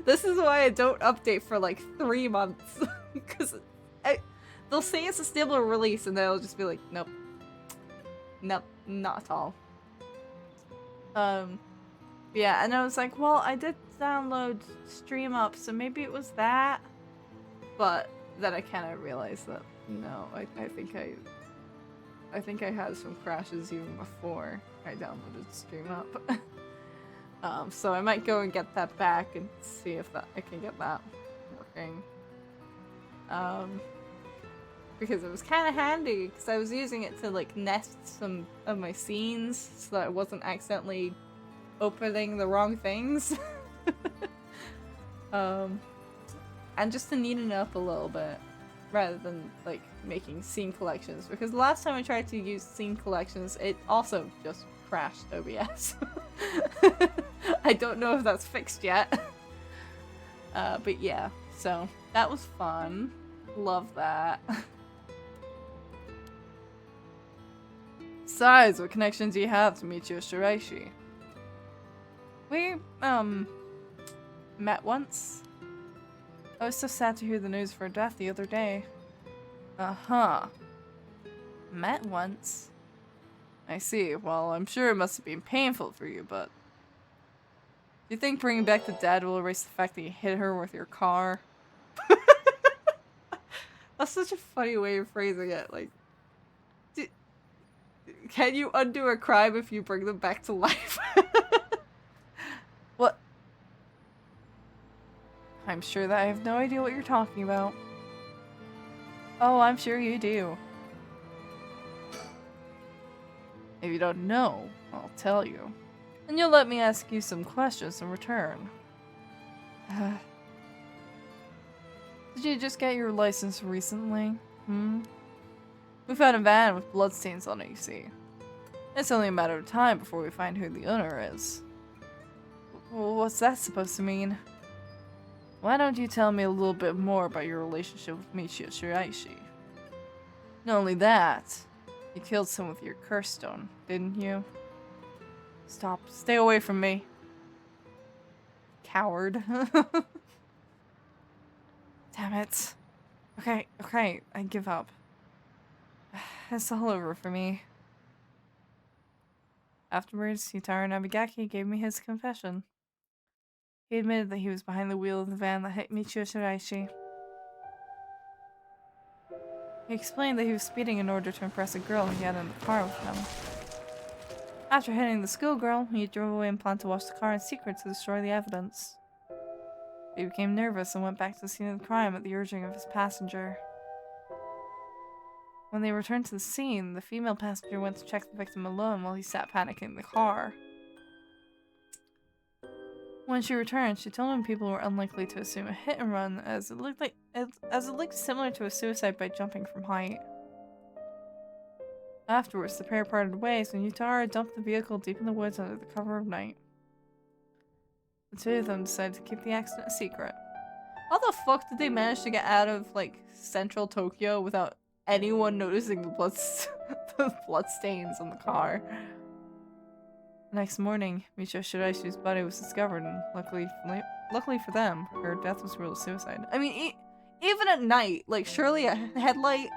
This is why I don't update for like 3 months. Because they'll say it's a stable release and they'll just be like, nope. Nope, not at all. Yeah, and I was like, well, I did download Stream Up, so maybe it was that. But then I kind of realized that, no, I think I had some crashes even before I downloaded Stream Up. So I might go and get that back and see if I can get that working. Because it was kind of handy, because I was using it to like nest some of my scenes so that I wasn't accidentally opening the wrong things. And just to neaten it up a little bit rather than like making scene collections, because the last time I tried to use scene collections it also just crashed OBS. I don't know if that's fixed yet. But yeah, so that was fun. Love that. Besides, what connections do you have to Michio Shiraishi? We, met once. I was so sad to hear the news of her death the other day. Uh-huh. Met once? I see. Well, I'm sure it must have been painful for you, but... Do you think bringing back the dead will erase the fact that you hit her with your car? That's such a funny way of phrasing it, like... Can you undo a crime if you bring them back to life? I'm sure that I have no idea what you're talking about. Oh, I'm sure you do. If you don't know, I'll tell you. And you'll let me ask you some questions in return. Did you just get your license recently? We found a van with bloodstains on it, you see. It's only a matter of time before we find who the owner is. Well, what's that supposed to mean? Why don't you tell me a little bit more about your relationship with Michio Shiraishi? Not only that, you killed someone with your curse stone, didn't you? Stop. Stay away from me. Coward. Damn it. Okay, I give up. It's all over for me. Afterwards, Yutaro Nabigaki gave me his confession. He admitted that he was behind the wheel of the van that hit Michio Shiraishi. He explained that he was speeding in order to impress a girl he had in the car with him. After hitting the schoolgirl, he drove away and planned to wash the car in secret to destroy the evidence. He became nervous and went back to the scene of the crime at the urging of his passenger. When they returned to the scene, the female passenger went to check the victim alone while he sat panicking in the car. When she returned, she told him people were unlikely to assume a hit and run as it looked similar to a suicide by jumping from height. Afterwards, the pair parted ways when Yutaro dumped the vehicle deep in the woods under the cover of night. The two of them decided to keep the accident a secret. How the fuck did they manage to get out of, like, central Tokyo without anyone noticing the blood stains on the car? The next morning, Michio Shiraishi's body was discovered, and luckily for them, her death was ruled a suicide. I mean, even at night, like, surely a headlight...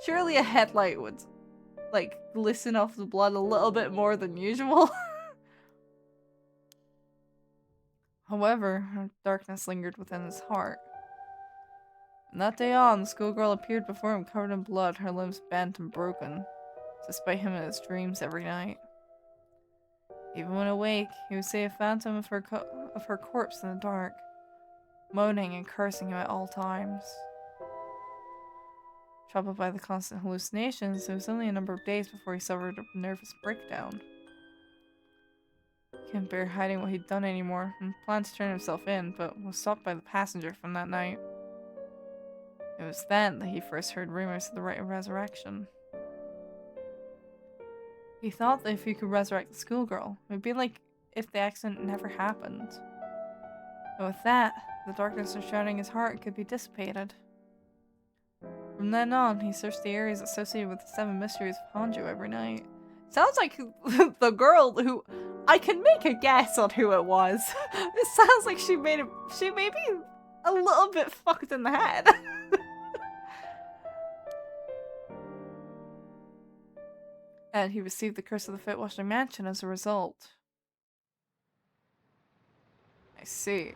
surely a headlight would, like, glisten off the blood a little bit more than usual. However, darkness lingered within his heart. From that day on, the schoolgirl appeared before him covered in blood, her limbs bent and broken, despite him in his dreams every night. Even when awake, he would see a phantom of her corpse in the dark, moaning and cursing him at all times. Troubled by the constant hallucinations, it was only a number of days before he suffered a nervous breakdown. He couldn't bear hiding what he'd done anymore, and planned to turn himself in, but was stopped by the passenger from that night. It was then that he first heard rumors of the rite of resurrection. He thought that if he could resurrect the schoolgirl, it would be like if the accident never happened. And with that, the darkness surrounding his heart could be dissipated. From then on, he searched the areas associated with the 7 mysteries of Honjo every night. Sounds like the girl who... I can make a guess on who it was. It sounds like she may be a little bit fucked in the head. And he received the curse of the Fitwasher Mansion as a result. I see.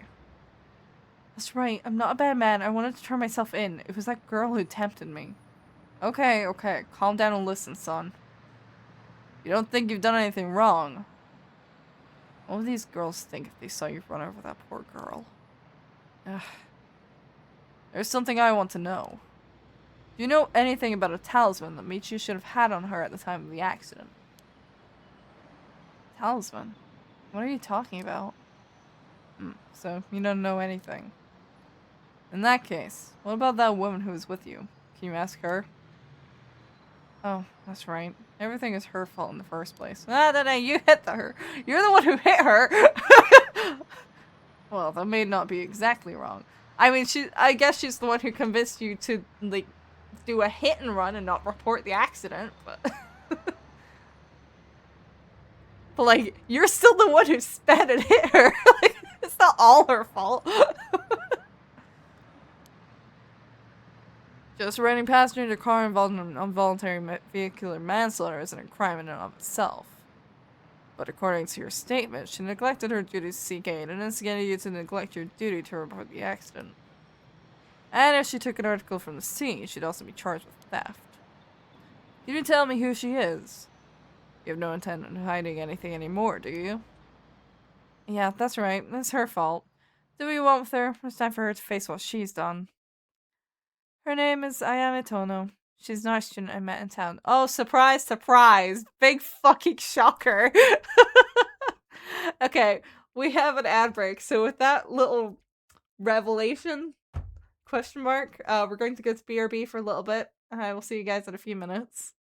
That's right, I'm not a bad man. I wanted to turn myself in. It was that girl who tempted me. Okay, calm down and listen, son. You don't think you've done anything wrong. What would these girls think if they saw you run over that poor girl? Ugh. There's something I want to know. Do you know anything about a talisman that Michiu should have had on her at the time of the accident? Talisman? What are you talking about? So, you don't know anything. In that case, what about that woman who was with you? Can you ask her? Oh, that's right. Everything is her fault in the first place. No, you hit her. You're the one who hit her. Well, that may not be exactly wrong. I mean, I guess she's the one who convinced you to, like, do a hit and run and not report the accident, but... but, like, you're still the one who sped and hit her. Like, it's not all her fault. Just running passenger in your car involved in involuntary vehicular manslaughter isn't a crime in and of itself. But according to your statement, she neglected her duties to seek aid and instigated you to neglect your duty to report the accident. And if she took an article from the scene, she'd also be charged with theft. You didn't tell me who she is. You have no intent on hiding anything anymore, do you? Yeah, that's right. It's her fault. Do we want with her? It's time for her to face what she's done. Her name is Ayame Tono. She's an art student I met in town. Oh, surprise, surprise. Big fucking shocker. Okay, we have an ad break. So with that little revelation, question mark, we're going to go to BRB for a little bit. I will see you guys in a few minutes.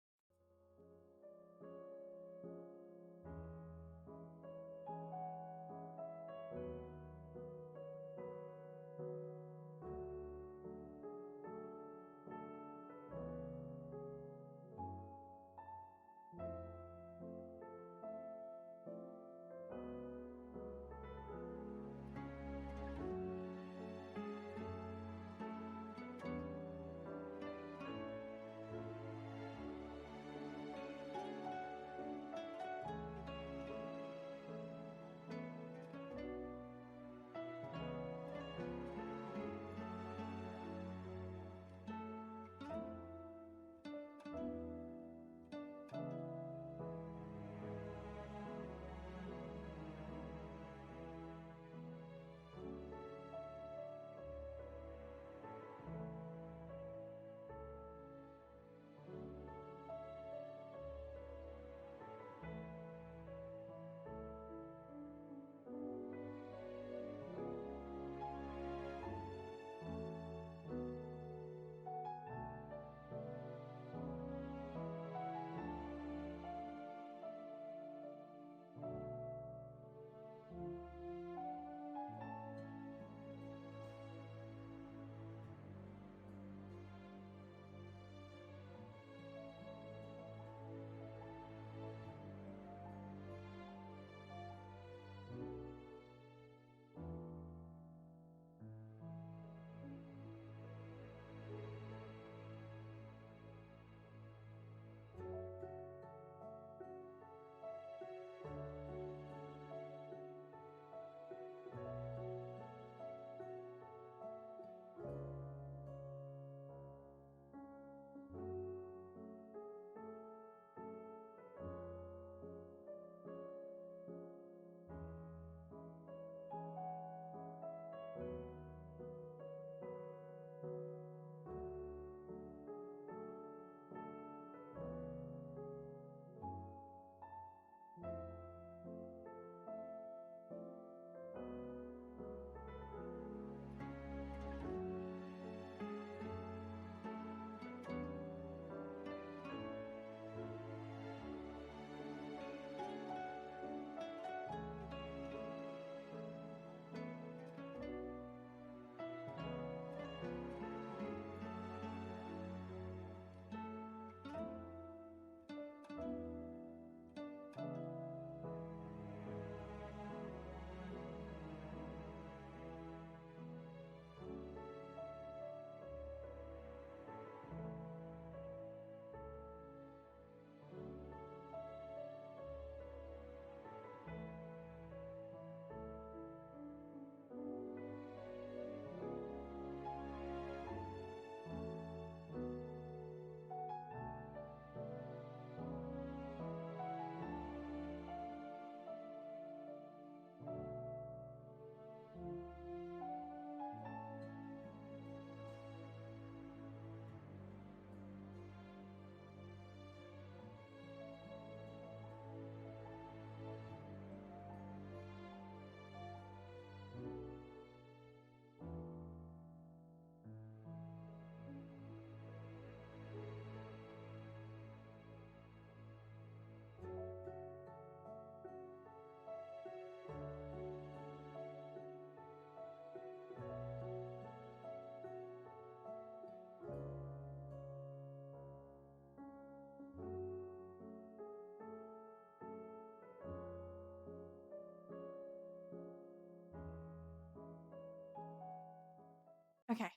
Okay.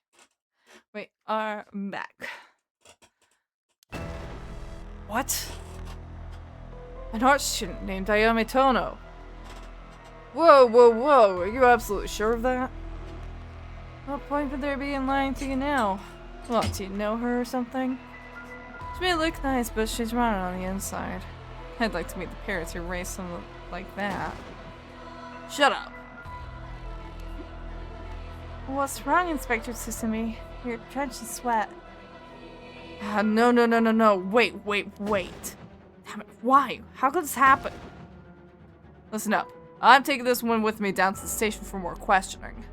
We are back. What? An art student named Ayame Tono. Whoa, whoa, whoa. Are you absolutely sure of that? What point would there be in lying to you now? What, do you know her or something? She may look nice, but she's rotten on the inside. I'd like to meet the parents who raised someone like that. Shut up. What's wrong, Inspector Sesame? You're drenched in sweat. No. Wait. Damn it, why? How could this happen? Listen up. I'm taking this one with me down to the station for more questioning.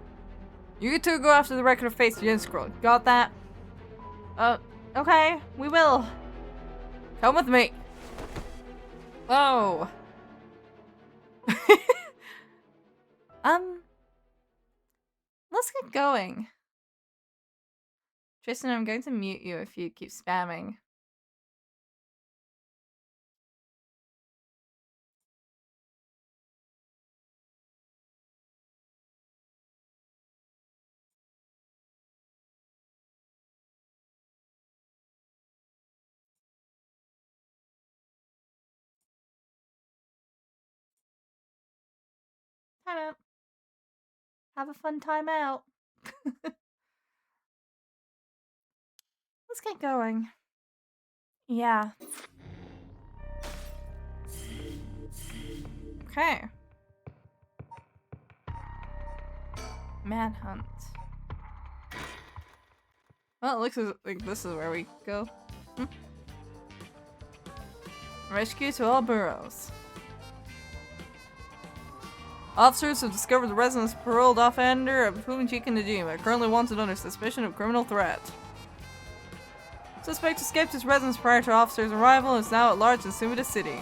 You two go after the record of face you didn't scroll. Got that? Okay, we will. Come with me. Oh. Let's get going. Tristan, I'm going to mute you if you keep spamming. Time out. Have a fun time out. Let's get going. Yeah. Okay. Manhunt. Well, it looks like this is where we go. Rescue to all boroughs. Officers have discovered the residence of paroled offender of Fumijika Najima, currently wanted under suspicion of criminal threat. Suspect escaped his residence prior to officers' arrival and is now at large in Sumida City.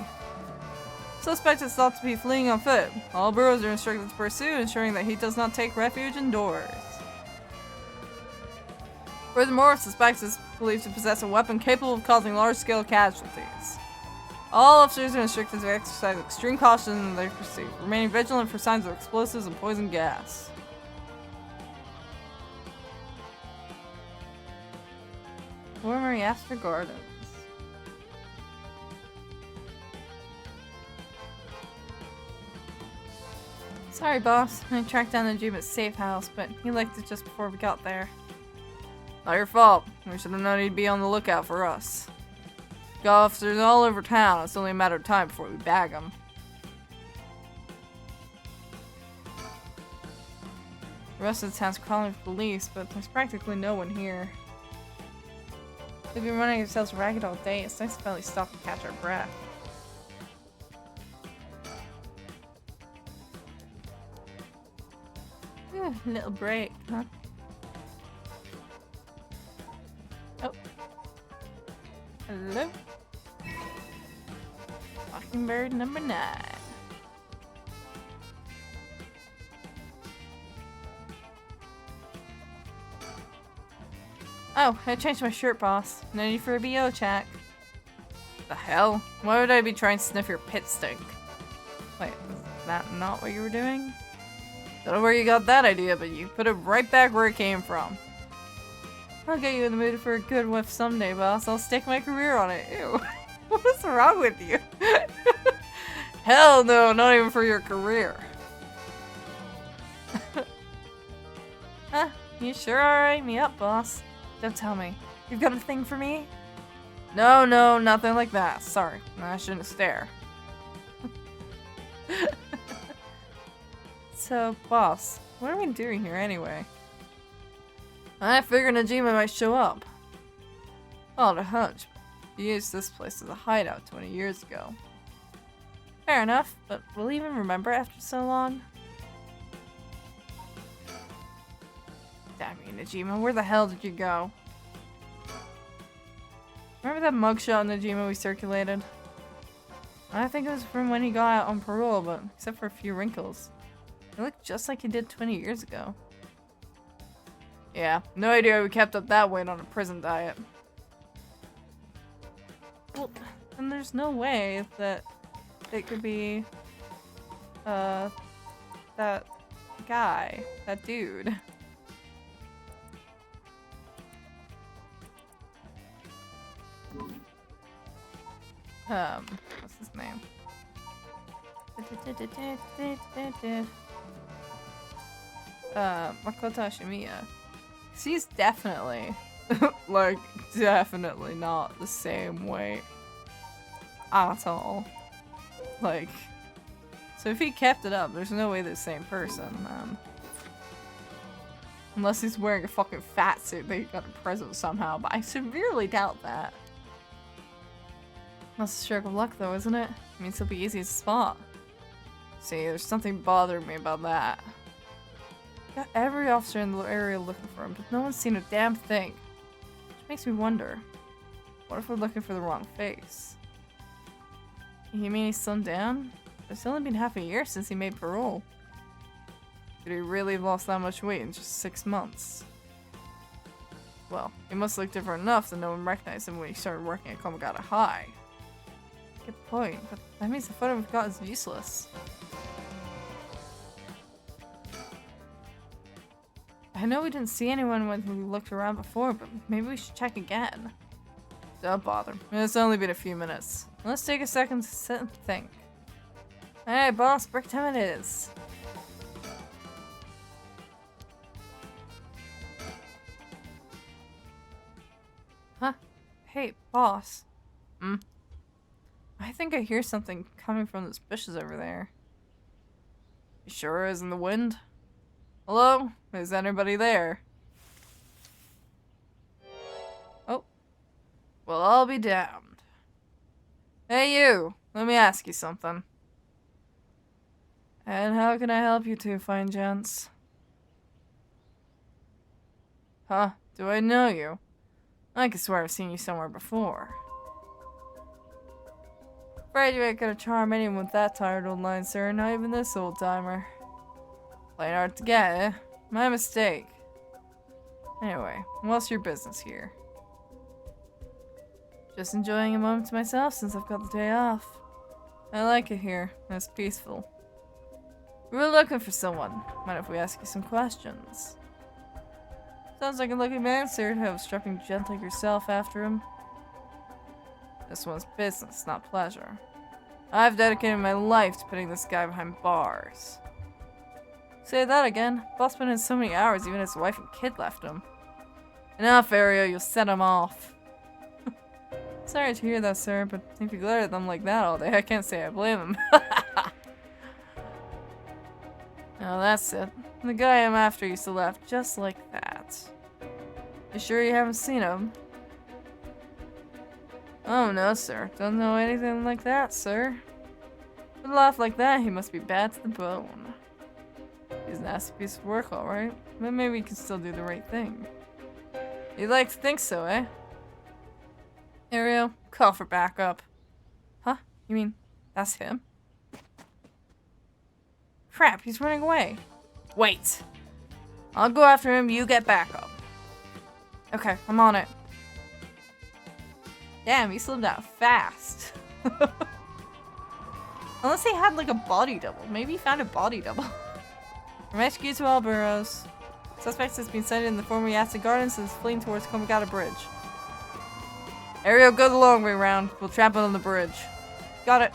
Suspect is thought to be fleeing on foot. All boroughs are instructed to pursue, ensuring that he does not take refuge indoors. Furthermore, suspect is believed to possess a weapon capable of causing large-scale casualties. All officers are instructed to exercise extreme caution in their pursuit, remaining vigilant for signs of explosives and poison gas. Former Astor Gardens. Sorry, boss. I tracked down Najima's safe house, but he left it just before we got there. Not your fault. We should have known he'd be on the lookout for us. Got officers all over town. It's only a matter of time before we bag them. The rest of the town's crawling with police, but there's practically no one here. We've been running ourselves ragged all day. It's nice to finally stop and catch our breath. Little break, huh? Oh. Hello? Mockingbird number 9. Oh, I changed my shirt, boss. No need for a BO check. The hell? Why would I be trying to sniff your pit stink? Wait, is that not what you were doing? Don't know where you got that idea, but you put it right back where it came from. I'll get you in the mood for a good whiff someday, boss. I'll stake my career on it. Ew. What's wrong with you? Hell no, not even for your career. Huh? You sure are eyeing me up, boss. Don't tell me. You've got a thing for me? No, nothing like that. Sorry, I shouldn't stare. So, boss, what are we doing here anyway? I figured Najima might show up. Called a hunch. He used this place as a hideout 20 years ago. Fair enough, but will he even remember after so long? Damn you, Najima, where the hell did you go? Remember that mugshot of Najima we circulated? I think it was from when he got out on parole, but except for a few wrinkles. He looked just like he did 20 years ago. Yeah, no idea we kept up that weight on a prison diet. Well, and there's no way that it could be, that guy, that dude. What's his name? Makoto Ashimiya. She's definitely, like, definitely not the same weight at all. Like, so if he kept it up, there's no way they're the same person. Unless he's wearing a fucking fat suit that he got a present somehow, but I severely doubt that. That's a stroke of luck though, isn't it? Means he'll be easy to spot. See, there's something bothering me about that. Got every officer in the area looking for him, but no one's seen a damn thing. Which makes me wonder, what if we're looking for the wrong face? You mean he's slimmed down? It's only been half a year since he made parole. Could he really have lost that much weight in just 6 months? Well, he must look different enough that no one recognized him when he started working at Komagata High. Good point, but that means the photo we've got is useless. I know we didn't see anyone when we looked around before, but maybe we should check again. Don't bother. It's only been a few minutes. Let's take a second to sit and think. Hey, boss, break time it is. Huh? Hey, boss. I think I hear something coming from those bushes over there. You sure it isn't the wind? Hello? Is anybody there? Oh. Well, I'll be damned. Hey you! Let me ask you something. And how can I help you two fine gents? Huh? Do I know you? I could swear I've seen you somewhere before. Afraid you ain't gonna charm anyone with that tired old line, sir. Not even this old timer. Plain hard to get, eh? My mistake. Anyway, what's your business here? Just enjoying a moment to myself since I've got the day off. I like it here. It's peaceful. We were looking for someone. Mind if we ask you some questions? Sounds like a lucky man, sir, to have strapping gent like yourself after him. This one's business, not pleasure. I've dedicated my life to putting this guy behind bars. Say that again. Boss put in so many hours, even his wife and kid left him. Enough, Ariel, you'll set him off. Sorry to hear that, sir, but if you glare at them like that all day, I can't say I blame him. Oh, that's it. The guy I'm after used to laugh just like that. You sure you haven't seen him? Oh, no, sir. Don't know anything like that, sir. With a laugh like that, he must be bad to the bone. He's a nasty piece of work, alright. But maybe he can still do the right thing. You'd like to think so, eh? Ariel, call for backup. Huh? You mean that's him? Crap, he's running away. Wait. I'll go after him, you get backup. Okay, I'm on it. Damn, he slipped out fast. Unless he had like a body double. Maybe he found a body double. Rescue to all boroughs. Suspect has been sighted in the former Yatsen Gardens and is fleeing towards Komagata Bridge. Ariel, go the long way round. We'll trap it on the bridge. Got it.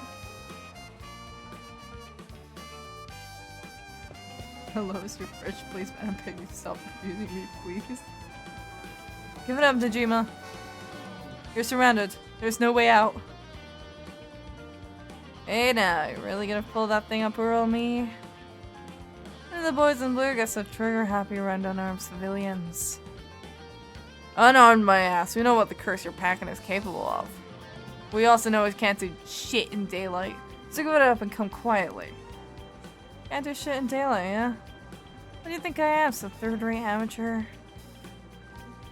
Hello, is your fridge? Please, man, pick yourself confusing me, please. Give it up, Najima. You're surrounded. There's no way out. Hey now, you really gonna pull that thing up on me? And the boys in blue get so trigger happy around unarmed civilians. Unarmed my ass, we know what the curse you're packing is capable of. We also know it can't do shit in daylight, so give it up and come quietly. Can't do shit in daylight, yeah? What do you think I am, some third-rate amateur?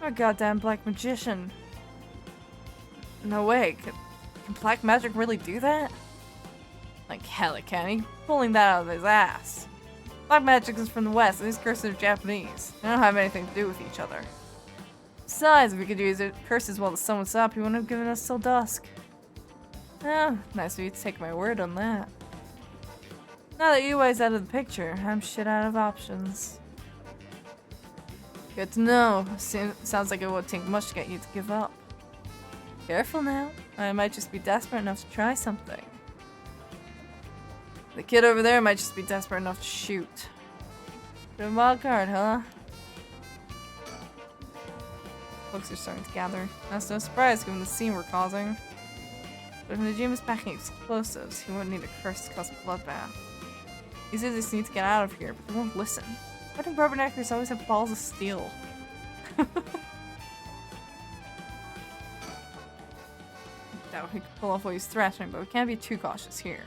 I'm a goddamn black magician. No way, can black magic really do that? Like hell it can, he's pulling that out of his ass. Black magic is from the west and these curses are Japanese. They don't have anything to do with each other. Besides, if we could use it, curses while the sun was up, he wouldn't have given us till dusk. Oh, nice of you to take my word on that. Now that Uwei's out of the picture, I'm shit out of options. Good to know. Sounds like it would take much to get you to give up. Careful now. I might just be desperate enough to try something. The kid over there might just be desperate enough to shoot. Bit of a wild card, huh? Folks are starting to gather. That's no surprise given the scene we're causing. But if Najima's packing explosives, he wouldn't need a curse to cause a bloodbath. These idiots need to get out of here, but they won't listen. Why do rubberneckers always have balls of steel? Doubt he could pull off what he's threatening, but we can't be too cautious here.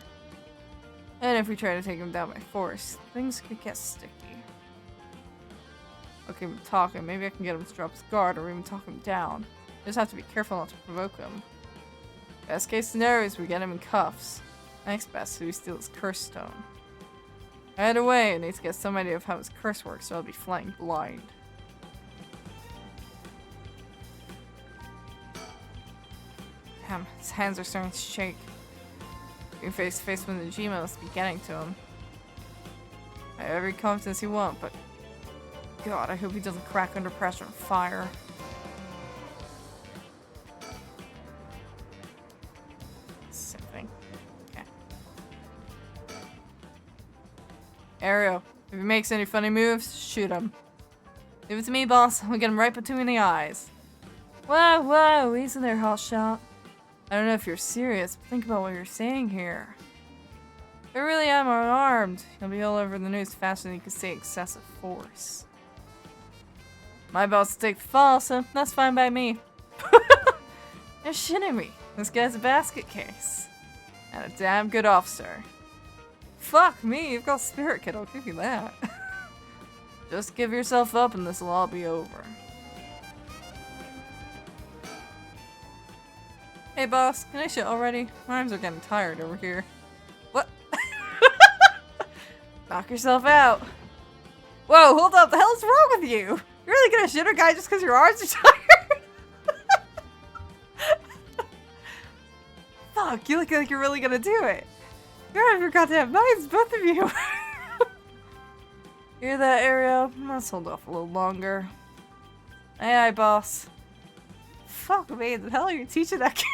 And if we try to take him down by force, things could get sticky. Okay, we're talking. Maybe I can get him to drop his guard or even talk him down. Just have to be careful not to provoke him. Best case scenario is we get him in cuffs. Next best is we steal his curse stone. Either way, I need to get some idea of how his curse works, so I'll be flying blind. Damn, his hands are starting to shake. Being face to face with Najima must be getting to him. I have every confidence you want, but God, I hope he doesn't crack under pressure and fire. Same thing. Okay. Ario, if he makes any funny moves, shoot him. Leave it to me, boss. I'll get him right between the eyes. Whoa, whoa, easy there, hotshot. I don't know if you're serious, but think about what you're saying here. If I really am unarmed, you'll be all over the news faster than you can say excessive force. My boss to take the fall, so that's fine by me. You're shitting me. This guy's a basket case. And a damn good officer. Fuck me, you've got spirit, kid, I'll give you that. Just give yourself up and this'll all be over. Hey boss, can I shit already? My arms are getting tired over here. What? Knock yourself out. Whoa, hold up, the hell's wrong with you? You're really gonna shit a guy just because your arms are tired? Fuck, you look like you're really gonna do it. You're out of your goddamn minds, both of you. Hear that, Ariel? Let's hold off a little longer. Aye, boss. Fuck me, the hell are you teaching that kid?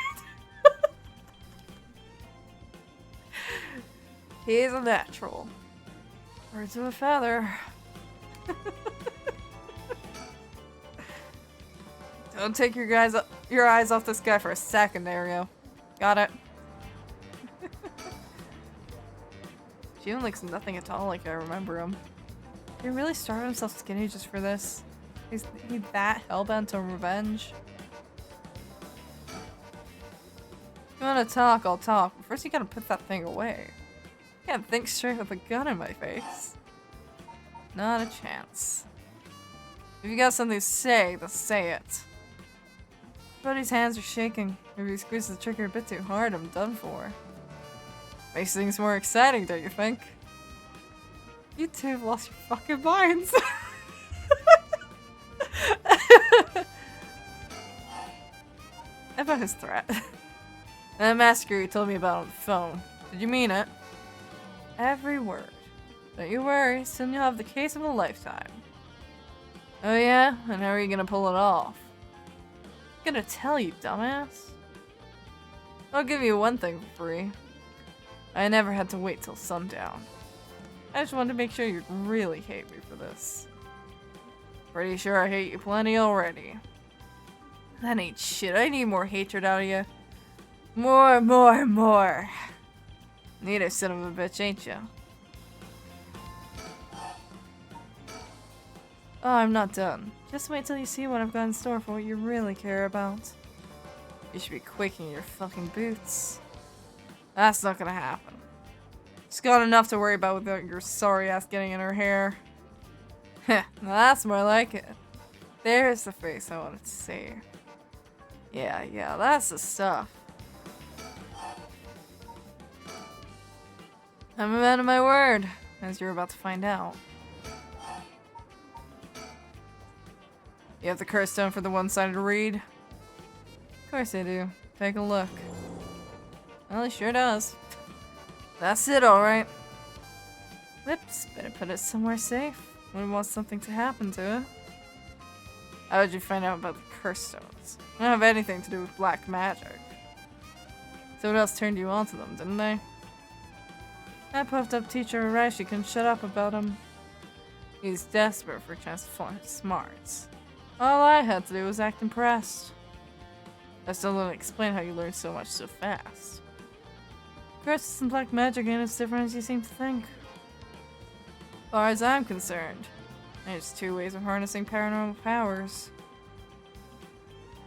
He's a natural. Words of a feather. Don't take your eyes off this guy for a second, Ario. Got it. June looks nothing at all like I remember him. He really starved himself skinny just for this. He's that hellbent on revenge. If you wanna talk, I'll talk. But first you gotta put that thing away. I can't think straight with a gun in my face. Not a chance. If you got something to say, then say it. Buddy's hands are shaking. If he squeezes the trigger a bit too hard, I'm done for. Makes things more exciting, don't you think? You two have lost your fucking minds. About his threat. That massacre you told me about on the phone. Did you mean it? Every word. Don't you worry, soon you'll have the case of a lifetime. Oh yeah? And how are you gonna pull it off? I'm gonna tell you, dumbass. I'll give you one thing for free. I never had to wait till sundown. I just wanted to make sure you'd really hate me for this. Pretty sure I hate you plenty already. That ain't shit. I need more hatred out of you. More, more, more. Neither son of a bitch, ain't ya? Oh, I'm not done. Just wait till you see what I've got in store for what you really care about. You should be quaking your fucking boots. That's not gonna happen. She's got enough to worry about without your sorry ass getting in her hair. Heh, now that's more like it. There's the face I wanted to see. Yeah, that's the stuff. I'm a man of my word, as you're about to find out. You have the curse stone for the one-sided read? Of course I do. Take a look. Well, he sure does. That's it, alright. Whoops, better put it somewhere safe. Wouldn't want something to happen to it. How did you find out about the curse stones? They don't have anything to do with black magic. Someone else turned you onto them, didn't they? That puffed up teacher Arashi couldn't shut up about him. He's desperate for a chance to flaunt his smarts. All I had to do was act impressed. I still don't explain how you learned so much so fast. Curses and black magic ain't as different as you seem to think. As far as I'm concerned, There's 2 ways of harnessing paranormal powers.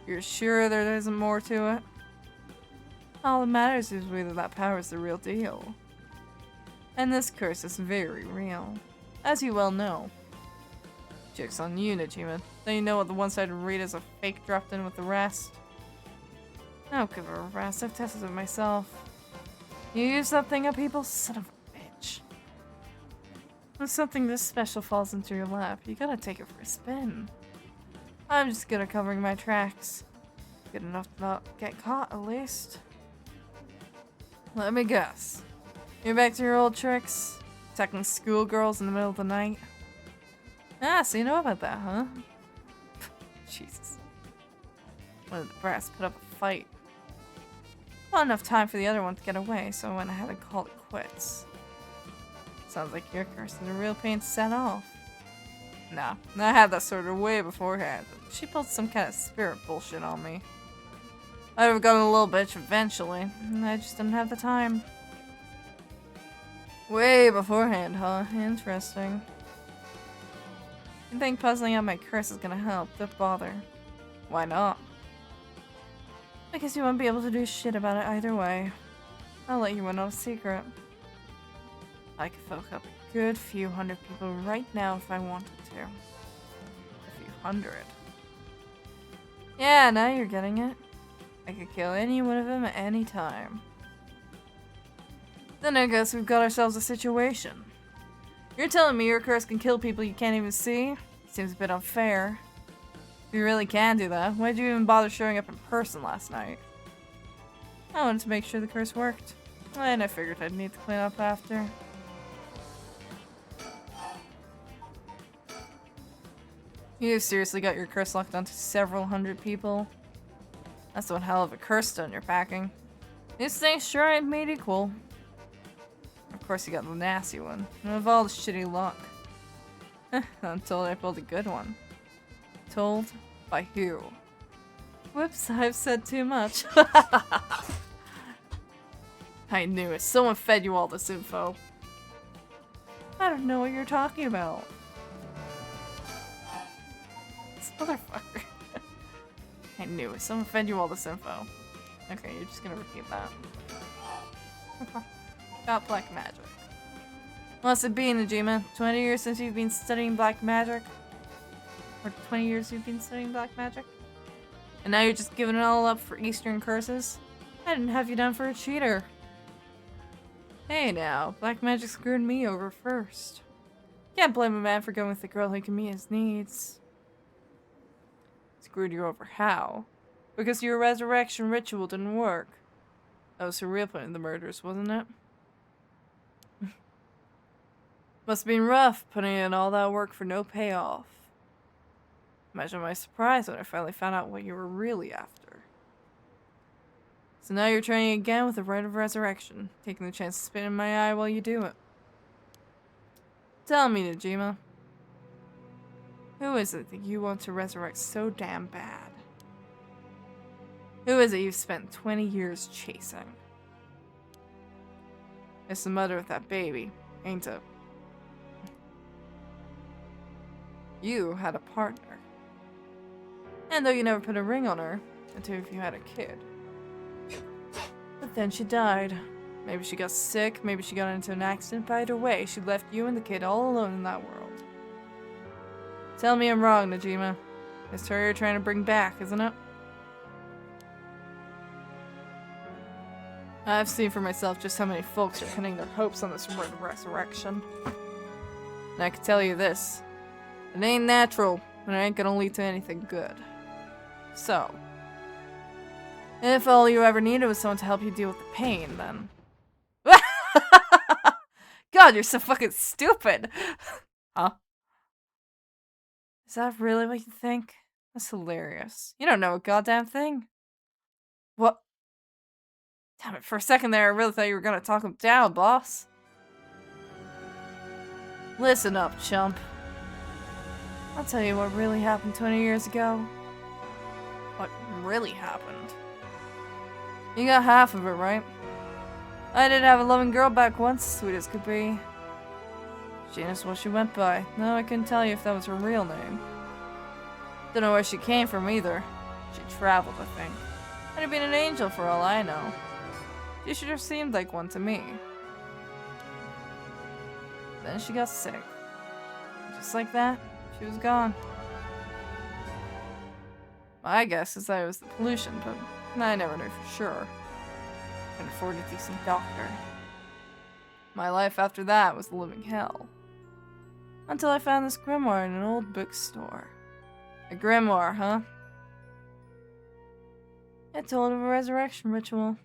You're sure there isn't more to it? All that matters is whether that power is the real deal. And this curse is very real, as you well know. Joke's on you, Najima. Don't you know what the one-sided read is a fake dropped in with the rest? I don't give a rest. I've tested it myself. You use that thing on people? Son of a bitch. When something this special falls into your lap, you gotta take it for a spin. I'm just good at covering my tracks. Good enough to not get caught, at least. Let me guess. You're back to your old tricks? Attacking schoolgirls in the middle of the night? Ah, so you know about that, huh? Jesus. One of the brass put up a fight. Not enough time for the other one to get away, so I went ahead and called it quits. Sounds like your curse is a real pain to set off. Nah, I had that sorted way beforehand. She pulled some kind of spirit bullshit on me. I'd have gotten a little bitch eventually. I just didn't have the time. Way beforehand, huh? Interesting. You think puzzling out my curse is gonna help? Don't bother. Why not? Because you won't be able to do shit about it either way. I'll let you in on a secret. I could fuck up a good few hundred people right now if I wanted to. A few hundred. Yeah, now you're getting it. I could kill any one of them at any time. Then I guess we've got ourselves a situation. You're telling me your curse can kill people you can't even see? Seems a bit unfair. If you really can do that, why'd you even bother showing up in person last night? I wanted to make sure the curse worked. And I figured I'd need to clean up after. You seriously got your curse locked onto several hundred people? That's one hell of a curse stone you're packing. These things sure ain't made equal. Of course you got the nasty one. And of all the shitty luck. I'm told I pulled a good one. Told? By who? Whoops, I've said too much. I knew it. Someone fed you all this info. I don't know what you're talking about. This motherfucker. I knew it. Someone fed you all this info. Okay, you're just gonna repeat that. About black magic. What's it be, Najima? 20 years since you've been studying black magic? Or 20 years you've been studying black magic? And now you're just giving it all up for Eastern curses? I didn't have you down for a cheater. Hey now, black magic screwed me over first. Can't blame a man for going with the girl who can meet his needs. Screwed you over how? Because your resurrection ritual didn't work. That was her real point in the murders, wasn't it? Must have been rough putting in all that work for no payoff. Imagine my surprise when I finally found out what you were really after. So now you're trying again with the rite of resurrection, taking the chance to spit in my eye while you do it. Tell me, Najima. Who is it that you want to resurrect so damn bad? Who is it you've spent 20 years chasing? It's the mother of that baby, ain't it? You had a partner. And though you never put a ring on her, until if you had a kid. But then she died. Maybe she got sick, maybe she got into an accident, but either way, she left you and the kid all alone in that world. Tell me I'm wrong, Najima. It's her you're trying to bring back, isn't it? I've seen for myself just how many folks are pinning their hopes on this word of resurrection. And I can tell you this. It ain't natural, and it ain't gonna lead to anything good. So, if all you ever needed was someone to help you deal with the pain, then... God, you're so fucking stupid! Huh? Is that really what you think? That's hilarious. You don't know a goddamn thing. What? Damn it, for a second there, I really thought you were gonna talk him down, boss. Listen up, chump. I'll tell you what really happened 20 years ago. What really happened? You got half of it, right? I did have a loving girl back once, sweet as could be. Janus was what she went by. No, I couldn't tell you if that was her real name. Don't know where she came from either. She traveled, I think. Might have been an angel for all I know. She should have seemed like one to me. Then she got sick. Just like that, she was gone. My guess is that it was the pollution, but I never knew for sure. Couldn't afford a decent doctor. My life after that was the living hell. Until I found this grimoire in an old bookstore. A grimoire, huh? It told of a resurrection ritual.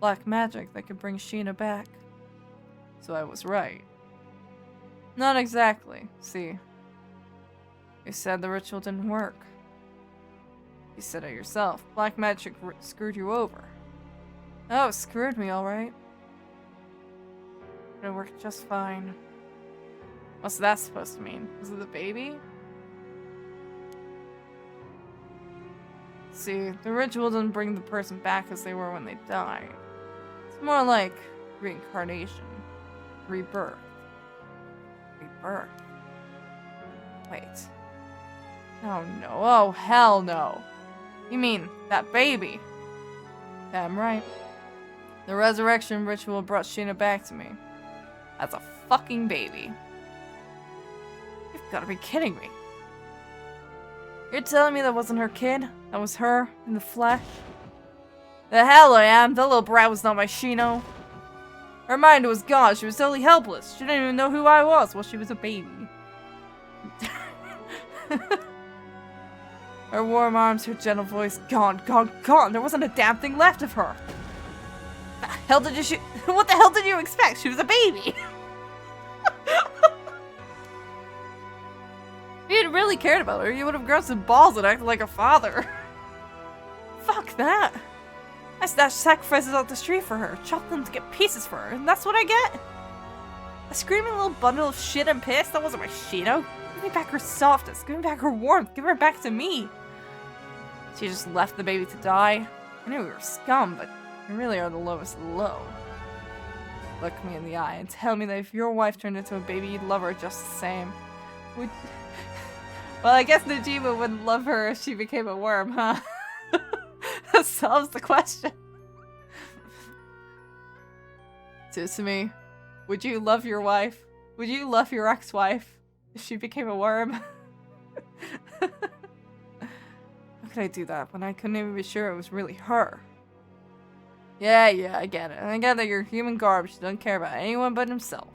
Black magic that could bring Sheena back. So I was right. Not exactly, see. You said the ritual didn't work. You said it yourself. Black magic screwed you over. Oh, it screwed me alright. But it worked just fine. What's that supposed to mean? Was it the baby? See, the ritual doesn't bring the person back as they were when they died. It's more like reincarnation. Rebirth. Rebirth. Wait. Oh no. Oh hell no. You mean that baby? Damn right. The resurrection ritual brought Sheena back to me. As a fucking baby. You've gotta be kidding me. You're telling me that wasn't her kid? That was her, in the flesh? The hell I am! That little brat was not my Shino. Her mind was gone, she was totally helpless. She didn't even know who I was while she was a baby. Her warm arms, her gentle voice, gone, gone, gone! There wasn't a damn thing left of her! The hell did you what the hell did you expect? She was a baby! If you had really cared about her, you would have grown some balls and acted like a father. Fuck that. I stashed sacrifices out the street for her, chopped them to get pieces for her, and that's what I get? A screaming little bundle of shit and piss? That wasn't my Shino. Give me back her softness, give me back her warmth, give her back to me. She just left the baby to die. I knew we were scum, but we really are the lowest low. Look me in the eye and tell me that if your wife turned into a baby, you'd love her just the same. Would... Well, I guess Najima wouldn't love her if she became a worm, huh? That solves the question. Tsutsumi, would you love your wife? Would you love your ex-wife if she became a worm? How could I do that when I couldn't even be sure it was really her? Yeah, I get it. And I get that you're human garbage. Doesn't care about anyone but himself.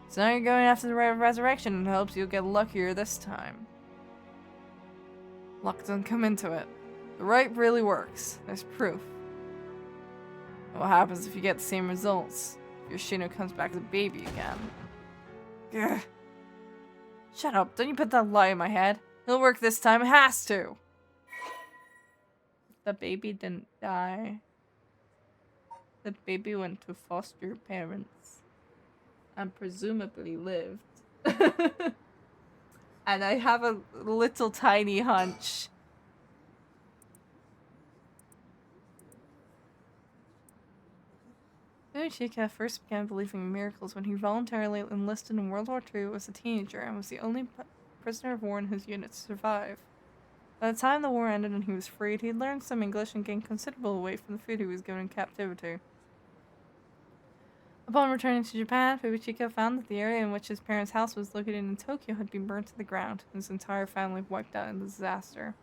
So now you're going after the resurrection and hopes you'll get luckier this time. Luck doesn't come into it. The right really works. There's proof. And what happens if you get the same results? If your Shino comes back as a baby again? Gah. Shut up, don't you put that lie in my head. It'll work this time, it has to! The baby didn't die. The baby went to foster parents. And presumably lived. And I have a little tiny hunch. Fuchika first began believing in miracles when he voluntarily enlisted in World War II as a teenager and was the only prisoner of war in his unit to survive. By the time the war ended and he was freed, he had learned some English and gained considerable weight from the food he was given in captivity. Upon returning to Japan, Fuchika found that the area in which his parents' house was located in Tokyo had been burnt to the ground, and his entire family wiped out in the disaster.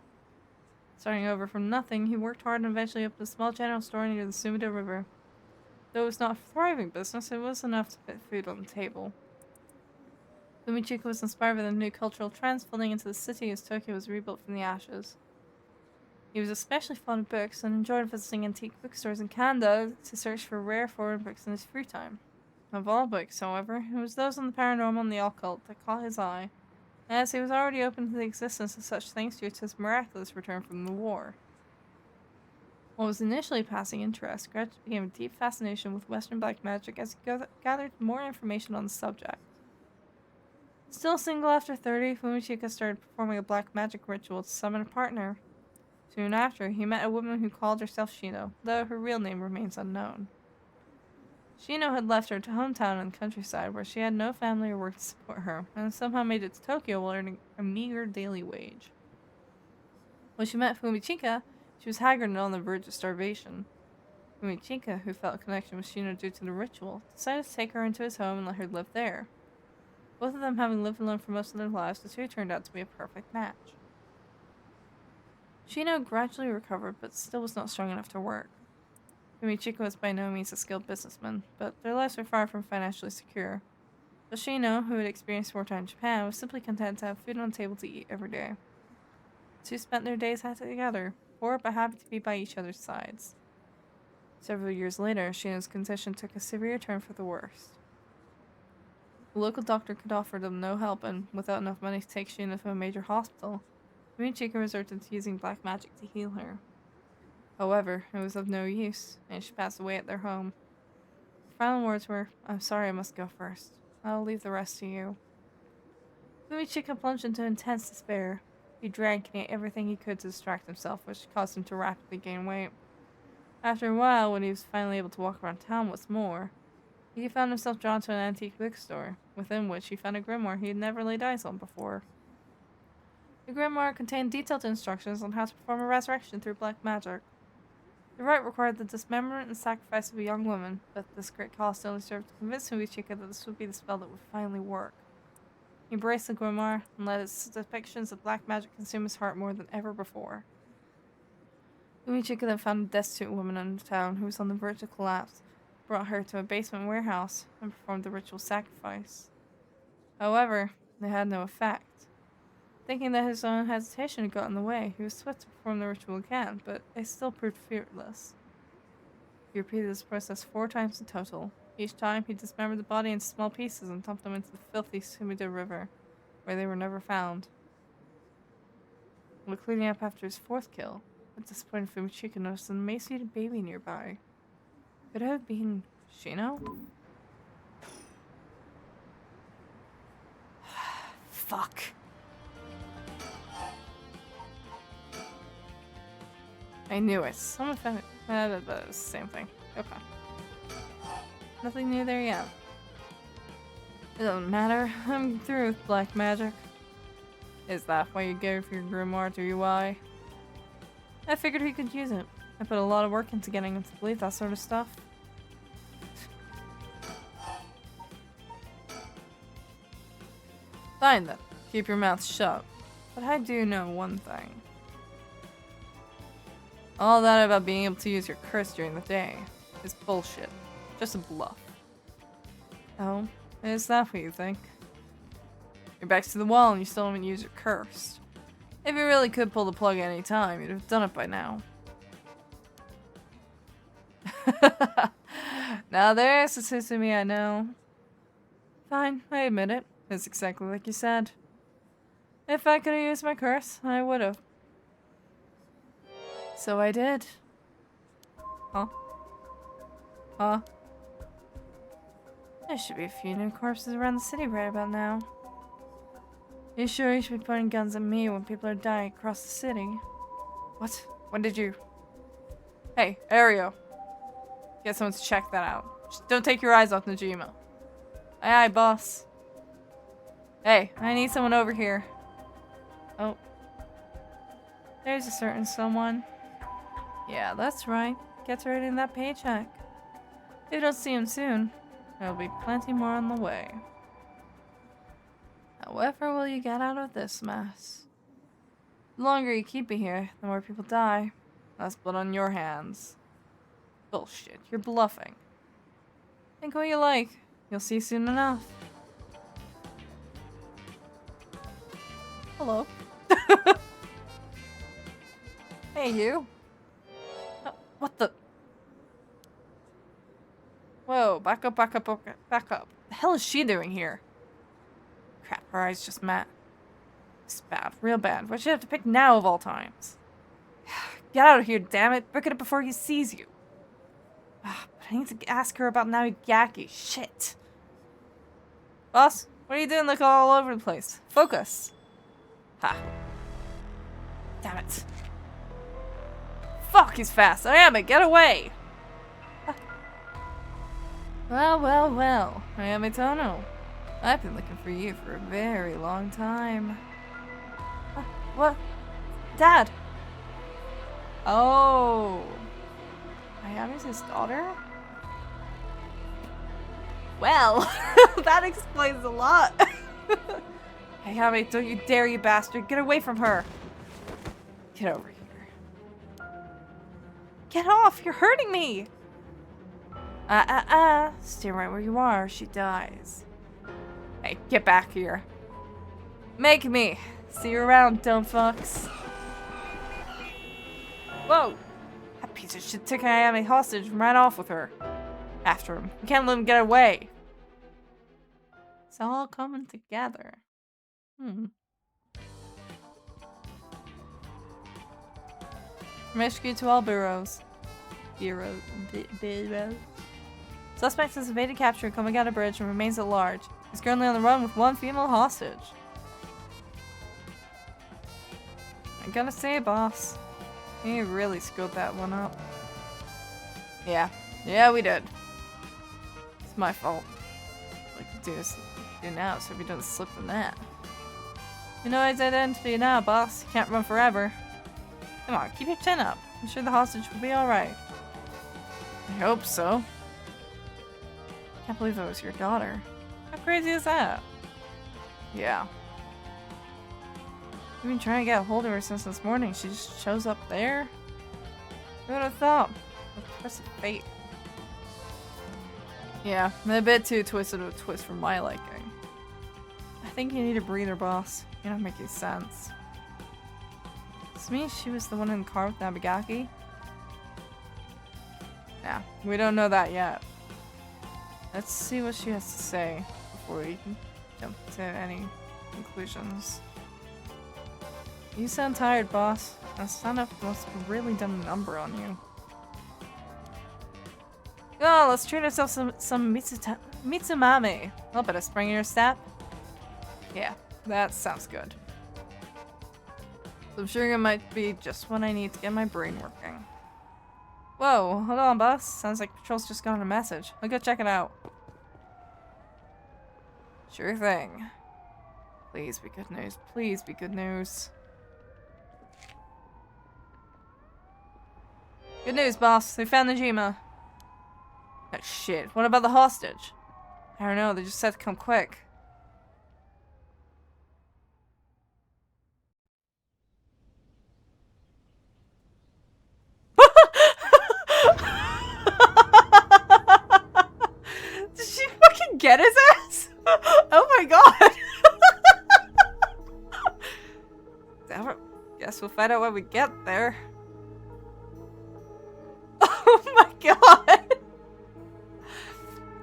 Starting over from nothing, he worked hard and eventually opened a small general store near the Sumida River. Though it was not a thriving business, it was enough to put food on the table. Fumichika was inspired by the new cultural trends flooding into the city as Tokyo was rebuilt from the ashes. He was especially fond of books and enjoyed visiting antique bookstores in Kanda to search for rare foreign books in his free time. Of all books, however, it was those on the paranormal and the occult that caught his eye, as he was already open to the existence of such things due to his miraculous return from the war. What was initially passing interest gradually became a deep fascination with Western black magic as he gathered more information on the subject. Still single after 30, Fumichika started performing a black magic ritual to summon a partner. Soon after, he met a woman who called herself Shino, though her real name remains unknown. Shino had left her hometown in the countryside where she had no family or work to support her, and somehow made it to Tokyo while earning a meager daily wage. When she met Fumichika, she was haggard and on the verge of starvation. Fumichika, who felt a connection with Shino due to the ritual, decided to take her into his home and let her live there. Both of them having lived alone for most of their lives, the two turned out to be a perfect match. Shino gradually recovered, but still was not strong enough to work. Fumichika was by no means a skilled businessman, but their lives were far from financially secure. But Shino, who had experienced wartime in Japan, was simply content to have food on the table to eat every day. The two spent their days together, poor but happy to be by each other's sides. Several years later, Shino's condition took a severe turn for the worst. The local doctor could offer them no help, and without enough money to take Shino to a major hospital, Fumichika resorted to using black magic to heal her. However, it was of no use, and she passed away at their home. Her final words were, "I'm sorry, I must go first. I'll leave the rest to you." Fumichika plunged into intense despair. He drank and ate everything he could to distract himself, which caused him to rapidly gain weight. After a while, when he was finally able to walk around town once more, he found himself drawn to an antique bookstore, within which he found a grimoire he had never laid eyes on before. The grimoire contained detailed instructions on how to perform a resurrection through black magic. The rite required the dismemberment and sacrifice of a young woman, but this great cost only served to convince Fumichika that this would be the spell that would finally work. He embraced the grimoire and let its depictions of black magic consume his heart more than ever before. Fumichika then found a destitute woman in town who was on the verge of collapse, brought her to a basement warehouse, and performed the ritual sacrifice. However, they had no effect. Thinking that his own hesitation had gotten in the way, he was swift to perform the ritual again, but it still proved fruitless. He repeated this process 4 times in total. Each time, he dismembered the body into small pieces and dumped them into the filthy Sumida River, where they were never found. While cleaning up after his 4th kill, a disappointed Fumichika noticed an emaciated baby nearby. Could it have been Shino? Fuck. I knew it. Someone found it. But it was the same thing. Okay. Nothing new there yet. It doesn't matter. I'm through with black magic. Is that why you gave your grimoire to UI? I figured he could use it. I put a lot of work into getting him to believe that sort of stuff. Fine then. Keep your mouth shut. But I do know one thing. All that about being able to use your curse during the day is bullshit. Just a bluff. Oh, is that what you think? Your back's to the wall and you still haven't used your curse. If you really could pull the plug at any time, you'd have done it by now. Now there's a Sutsumi I know. Fine, I admit it. It's exactly like you said. If I could have used my curse, I would have. So I did. Huh? Huh? There should be a few new corpses around the city right about now. You sure you should be pointing guns at me when people are dying across the city? What? When did you? Hey, Ario. Get someone to check that out. Just don't take your eyes off Najima. Aye aye, boss. Hey, I need someone over here. Oh. There's a certain someone. Yeah, that's right. Gets right in that paycheck. If you don't see him soon, there'll be plenty more on the way. However will you get out of this mess? The longer you keep me here, the more people die. That's blood on your hands. Bullshit, you're bluffing. Think what you like. You'll see soon enough. Hello. Hey, you. What the? Whoa, back up, back up, back up. The hell is she doing here? Crap, her eyes just met. It's bad, real bad. Why'd you have to pick now of all times? Get out of here, damn it. Book it before he sees you. But I need to ask her about Naoyaki. Shit. Boss, what are you doing looking all over the place? Focus. Ha. Damn it. Fuck, he's fast. I am it. Get away. Well, well, well. Ayame Tono. I've been looking for you for a very long time. What? Dad! Oh. Ayame's his daughter? Well, that explains a lot. Ayame, don't you dare, you bastard. Get away from her. Get over here. Get off! You're hurting me! Stay right where you are. She dies. Hey, get back here. Make me. See you around, dumb fucks. Whoa! That piece of shit took Ayame hostage and ran off with her. After him. We can't let him get away. It's all coming together. Rescue to all bureaus. Bureau. Suspect has evaded capture coming out of bridge and remains at large. He's currently on the run with one female hostage. I gotta say, boss, you really screwed that one up. Yeah, we did. It's my fault. All I can do now so we don't slip the net. You know his identity now, boss. You can't run forever. Come on, keep your chin up. I'm sure the hostage will be alright. I hope so. Can't believe it was your daughter. How crazy is that? Yeah. I've been trying to get a hold of her since this morning. She just shows up there? Who would have thought? A twist of fate. Yeah, a bit too twisted of a twist for my liking. I think you need a breather, boss. You're not making sense. Does it mean she was the one in the car with Nabagaki? Nah, we don't know that yet. Let's see what she has to say before we can jump to any conclusions. You sound tired, boss. That stand-up must have really done a number on you. Oh, let's treat ourselves some Mitsumame. I'll bet a spring in your step. Yeah, that sounds good. I'm sure it might be just what I need to get my brain working. Whoa, hold on, boss. Sounds like Patrol's just got a message. I'll go check it out. Sure thing. Please be good news. Please be good news. Good news, boss. They found the Jima. Oh, shit. What about the hostage? I don't know. They just said to come quick. Did she fucking get his ass? Oh my god. Damn it. Guess we'll find out when we get there. Oh my god.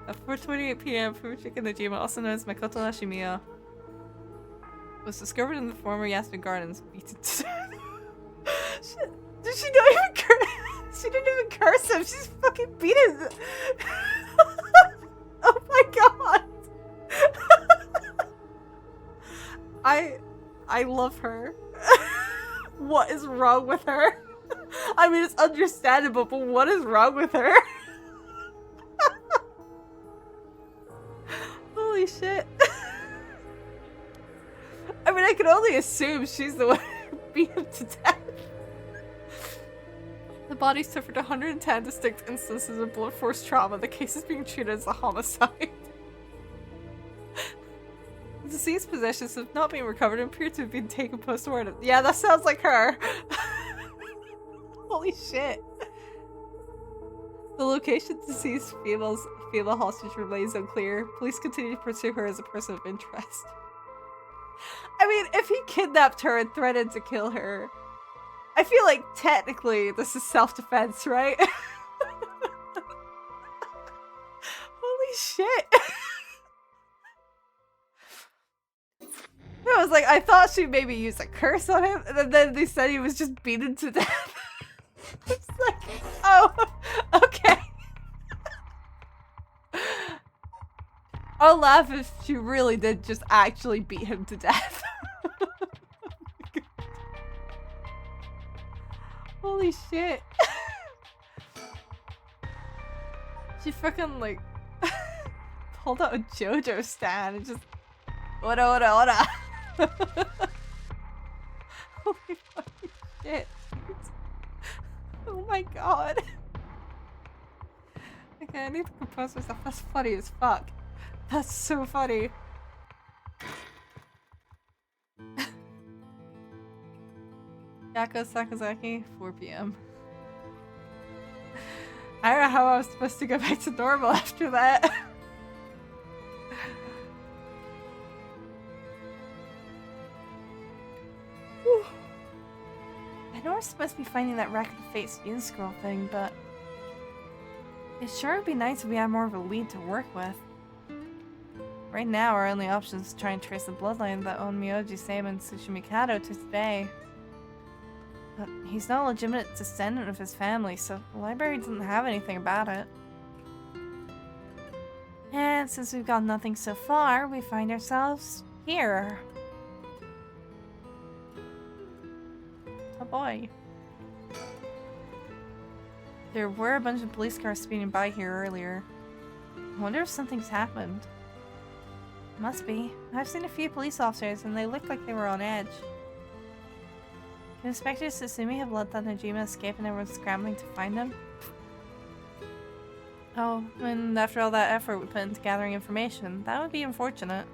At 4:28 p.m., Furuchika Najima, also known as Makoto Hashimiya, was discovered in the former Yasuda Gardens, beaten to death. Did she not even curse? She didn't even curse him. She's fucking beat him. Oh my god. I love her. What is wrong with her? I mean, it's understandable, but what is wrong with her? Holy shit. I mean, I can only assume she's the one who beat him to death. The body suffered 110 distinct instances of blunt force trauma. The case is being treated as a homicide. The deceased possessions have not been recovered and appear to have been taken post-mortem. Yeah, that sounds like her. Holy shit. The location of deceased female hostage remains unclear. Police continue to pursue her as a person of interest. I mean, if he kidnapped her and threatened to kill her, I feel like technically this is self-defense, right? Holy shit. I was like, I thought she maybe used a curse on him, and then they said he was just beaten to death. It's like, oh, okay. I'll laugh if she really did just actually beat him to death. Holy shit. She fucking like pulled out a JoJo stand and just ora ora ora. Holy fucking shit. Oh my god. Okay, I need to compose myself. That's funny as fuck. That's so funny. Yako Sakazaki, 4 p.m. I don't know how I was supposed to go back to normal after that. Whew. I know we're supposed to be finding that Record of Fate skin scroll thing, but it sure would be nice if we had more of a lead to work with. Right now, our only option is to try and trace the bloodline that owned Miyoji Seima and Tsushimikado to today. But he's not a legitimate descendant of his family, so the library doesn't have anything about it. And since we've got nothing so far, we find ourselves here. Oh boy. There were a bunch of police cars speeding by here earlier. I wonder if something's happened. Must be. I've seen a few police officers and they looked like they were on edge. Can Inspector Susumi have let that Najima escape and everyone's scrambling to find him? Oh, and after all that effort we put into gathering information, that would be unfortunate.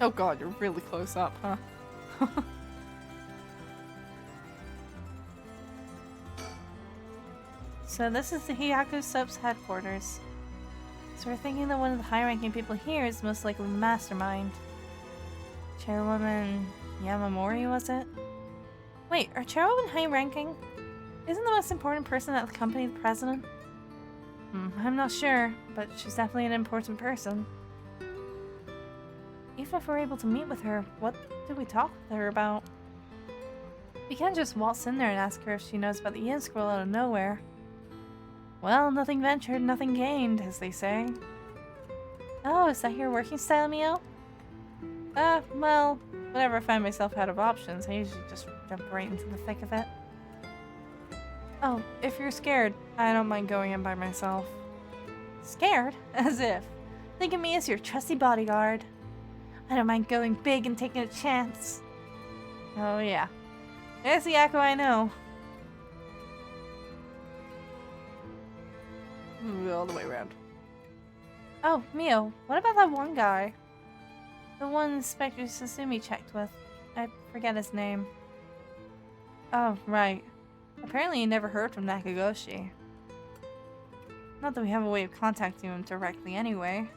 Oh god, you're really close up, huh? So this is the Hiyaku Soap's headquarters. So we're thinking that one of the high-ranking people here is most likely the mastermind. Chairwoman Yamamori, was it? Wait, are chairwomen high-ranking? Isn't the most important person at the company the president? I'm not sure, but she's definitely an important person. Even if we're able to meet with her, what do we talk with her about? We can't just waltz in there and ask her if she knows about the Yin Scroll out of nowhere. Well, nothing ventured, nothing gained, as they say. Oh, is that your working style, Mio? Well, whenever I find myself out of options, I usually just jump right into the thick of it. Oh, if you're scared, I don't mind going in by myself. Scared? As if. Think of me as your trusty bodyguard. I don't mind going big and taking a chance. Oh yeah. There's the Yako I know. All the way around. Oh, Mio, what about that one guy? The one Inspector Susumi checked with. I forget his name. Oh, right. Apparently you never heard from Nakagoshi. Not that we have a way of contacting him directly anyway.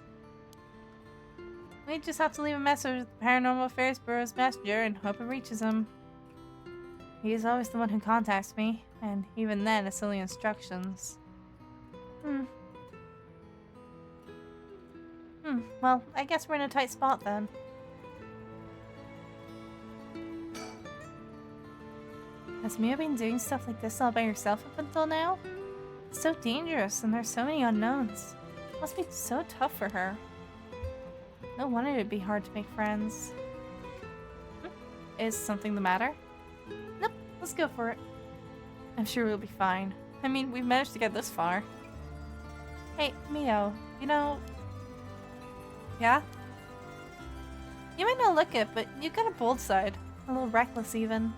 We just have to leave a message with the Paranormal Affairs Bureau's messenger and hope it reaches him. He's always the one who contacts me, and even then it's only instructions. Well, I guess we're in a tight spot then. Has Mia been doing stuff like this all by herself up until now? It's so dangerous and there's so many unknowns. It must be so tough for her. No wonder it'd be hard to make friends. Is something the matter? Nope, let's go for it. I'm sure we'll be fine. I mean, we've managed to get this far. Hey, Mio, you know... Yeah? You might not look it, but you got a bold side. A little reckless, even.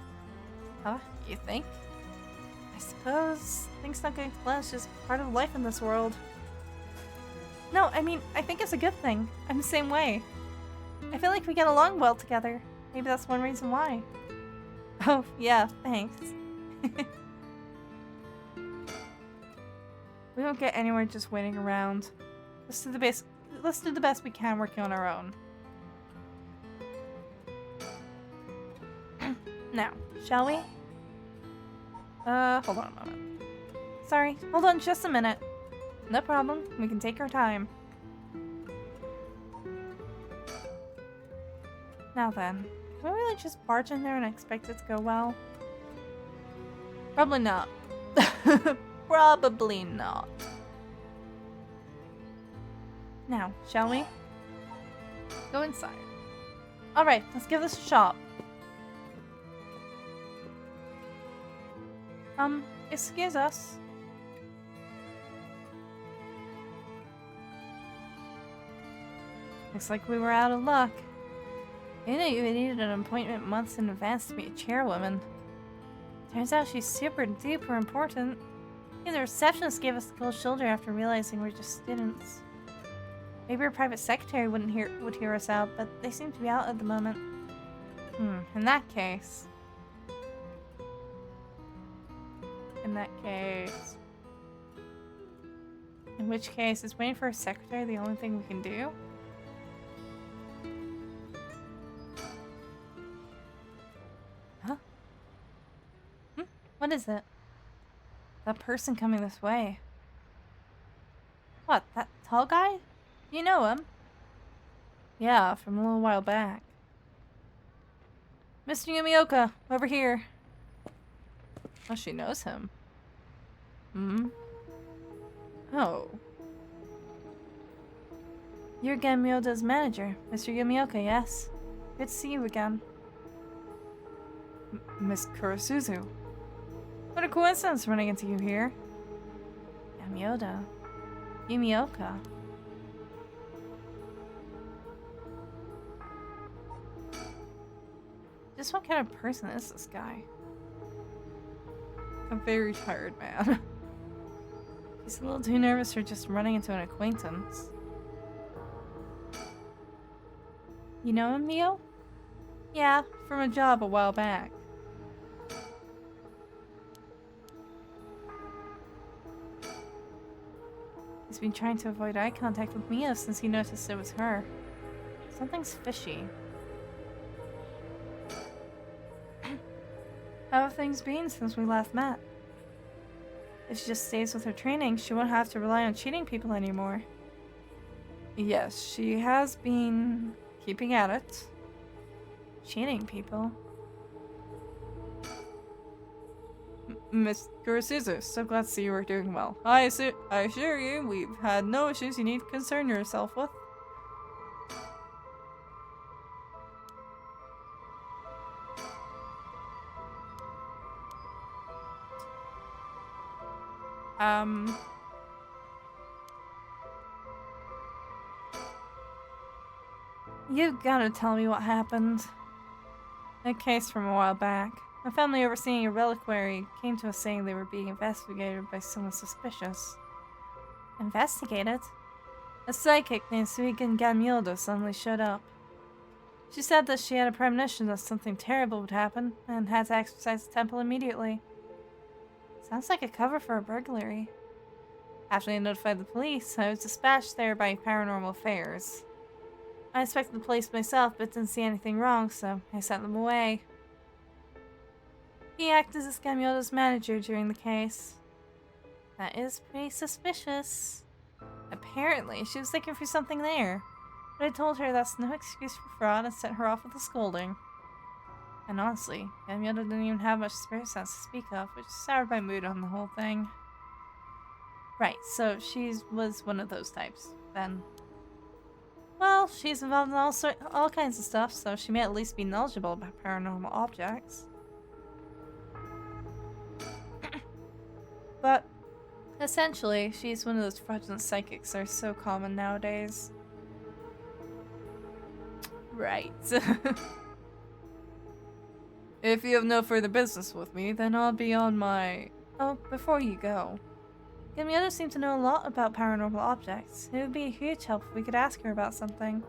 Huh? You think? I suppose things not going to plan is just part of life in this world. No, I mean, I think it's a good thing. I'm the same way. I feel like we get along well together. Maybe that's one reason why. Oh, yeah, thanks. We won't get anywhere just waiting around. Let's do the best we can working on our own. Now, shall we? Hold on a moment. Sorry, hold on just a minute. No problem, we can take our time. Now then, can we really just barge in there and expect it to go well? Probably not. Probably not. Now, shall we? Go inside. Alright, let's give this a shot. Excuse us. Looks like we were out of luck. You know you needed an appointment months in advance to be a chairwoman. Turns out she's super duper important. Even the receptionist gave us the cold shoulder after realizing we're just students. Maybe her private secretary would hear us out, but they seem to be out at the moment. In that case... In which case, is waiting for a secretary the only thing we can do? Huh? What is it? That person coming this way. What, that tall guy? You know him? Yeah, from a little while back. Mr. Yumioka, over here. Oh, she knows him. Oh. You're Gamyoda's manager, Mr. Yumioka, yes? Good to see you again. Miss Kurosuzu. What a coincidence running into you here. Gamyoda. Yumioka. Just what kind of person is this guy? A very tired man. He's a little too nervous for just running into an acquaintance. You know him, Mio? Yeah, from a job a while back. He's been trying to avoid eye contact with Mio since he noticed it was her. Something's fishy. How have things been since we last met? If she just stays with her training, she won't have to rely on cheating people anymore. Yes, she has been keeping at it. Cheating people? Miss Kurosuzu, so glad to see you are doing well. I assure you, we've had no issues you need to concern yourself with. You gotta tell me what happened. A case from a while back. A family overseeing a reliquary came to us saying they were being investigated by someone suspicious. Investigated? A psychic named Suigen Gamyodo suddenly showed up. She said that she had a premonition that something terrible would happen and had to exorcise the temple immediately. Sounds like a cover for a burglary. After they notified the police, I was dispatched there by Paranormal Affairs. I inspected the place myself but didn't see anything wrong, so I sent them away. He acted as Gamyoda's manager during the case. That is pretty suspicious. Apparently, she was looking for something there, but I told her that's no excuse for fraud and sent her off with a scolding. And honestly, Gamyoda didn't even have much spirit sense to speak of, which soured my mood on the whole thing. Right, so she was one of those types, then. Well, she's involved in all kinds of stuff, so she may at least be knowledgeable about paranormal objects. But, essentially, she's one of those fraudulent psychics that are so common nowadays. Right. If you have no further business with me, then I'll be on my... Oh, before you go. Gamyoda seemed to know a lot about paranormal objects. It would be a huge help if we could ask her about something.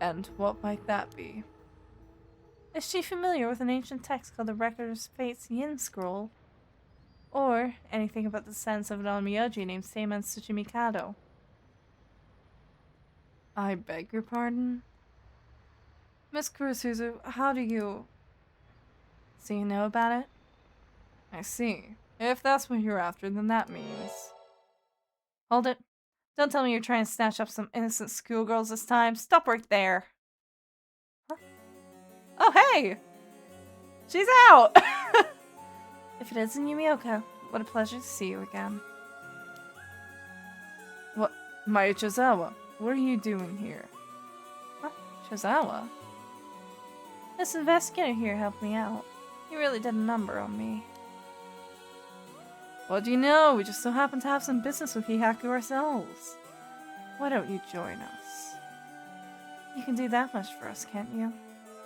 And what might that be? Is she familiar with an ancient text called the Record of Fate's Yin Scroll? Or anything about the descendants of an Onmyoji named Seiman Tsuchimikado? I beg your pardon? Miss Kurosuzu, how do you... So you know about it? I see. If that's what you're after, then that means... Hold it. Don't tell me you're trying to snatch up some innocent schoolgirls this time. Stop right there. Huh? Oh, hey! She's out! If it isn't Yumioka, what a pleasure to see you again. What? Mai Chozawa, what are you doing here? Huh? Chozawa? This investigator here helped me out. He really did a number on me. What do you know? We just so happen to have some business with Hihaku ourselves. Why don't you join us? You can do that much for us, can't you?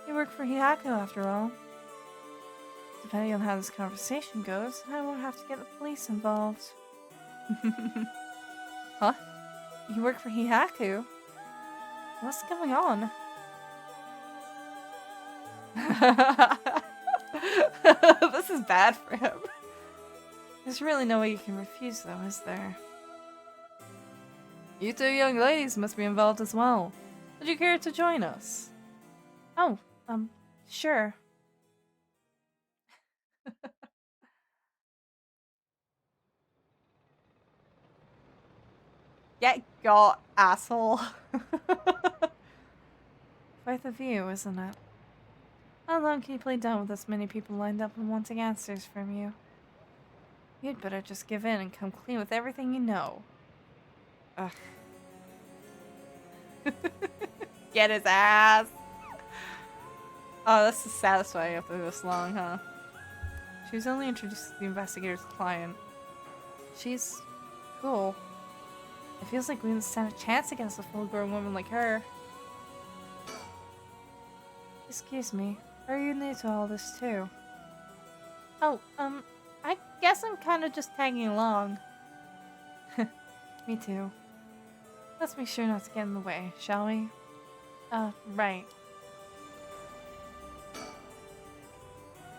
You work for Hyaku after all. Depending on how this conversation goes, I won't have to get the police involved. Huh? You work for Hyaku? What's going on? This is bad for him. There's really no way you can refuse, though, is there? You two young ladies must be involved as well. Would you care to join us? Oh, sure. Get got, asshole. Quite the view, isn't it? How long can you play dumb with this many people lined up and wanting answers from you? You'd better just give in and come clean with everything you know. Ugh. Get his ass. Oh, this is satisfying after this long, huh? She was only introduced to the investigator's client. She's cool. It feels like we didn't stand a chance against a full-grown woman like her. Excuse me, are you new to all this too? Oh, I guess I'm kind of just tagging along. Me too. Let's make sure not to get in the way, shall we? Right.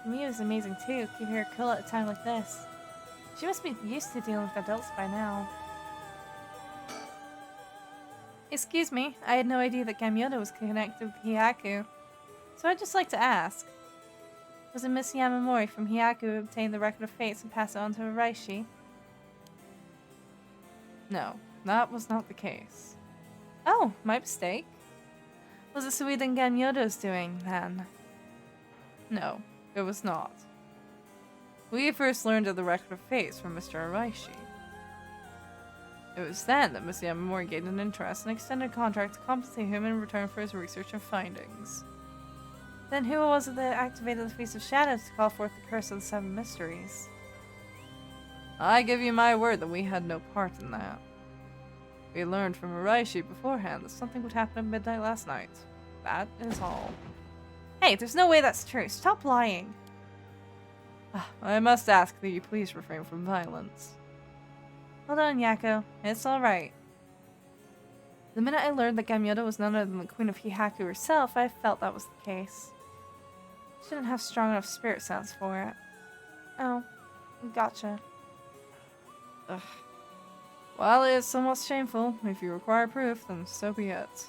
Mia's amazing too, keep her cool at a time like this. She must be used to dealing with adults by now. Excuse me, I had no idea that Gamyoda was connected with Hyaku. So I'd just like to ask. Was it Miss Yamamori from Hyaku who obtained the record of fates and passed it on to Araishi? No, that was not the case. Oh, my mistake. Was it Suiden Gamyoda's doing, then? No, it was not. We first learned of the record of fates from Mr. Araishi. It was then that Miss Yamamori gained an interest and extended a contract to compensate him in return for his research and findings. Then who was it that activated the Feast of Shadows to call forth the Curse of the Seven Mysteries? I give you my word that we had no part in that. We learned from Araishi beforehand that something would happen at midnight last night. That is all. Hey, there's no way that's true. Stop lying. I must ask that you please refrain from violence. Hold on, Yako. It's alright. The minute I learned that Gamyoda was none other than the Queen of Hyaku herself, I felt that was the case. She didn't have strong enough spirit sense for it. Oh, gotcha. Ugh. While it is somewhat shameful, if you require proof, then so be it.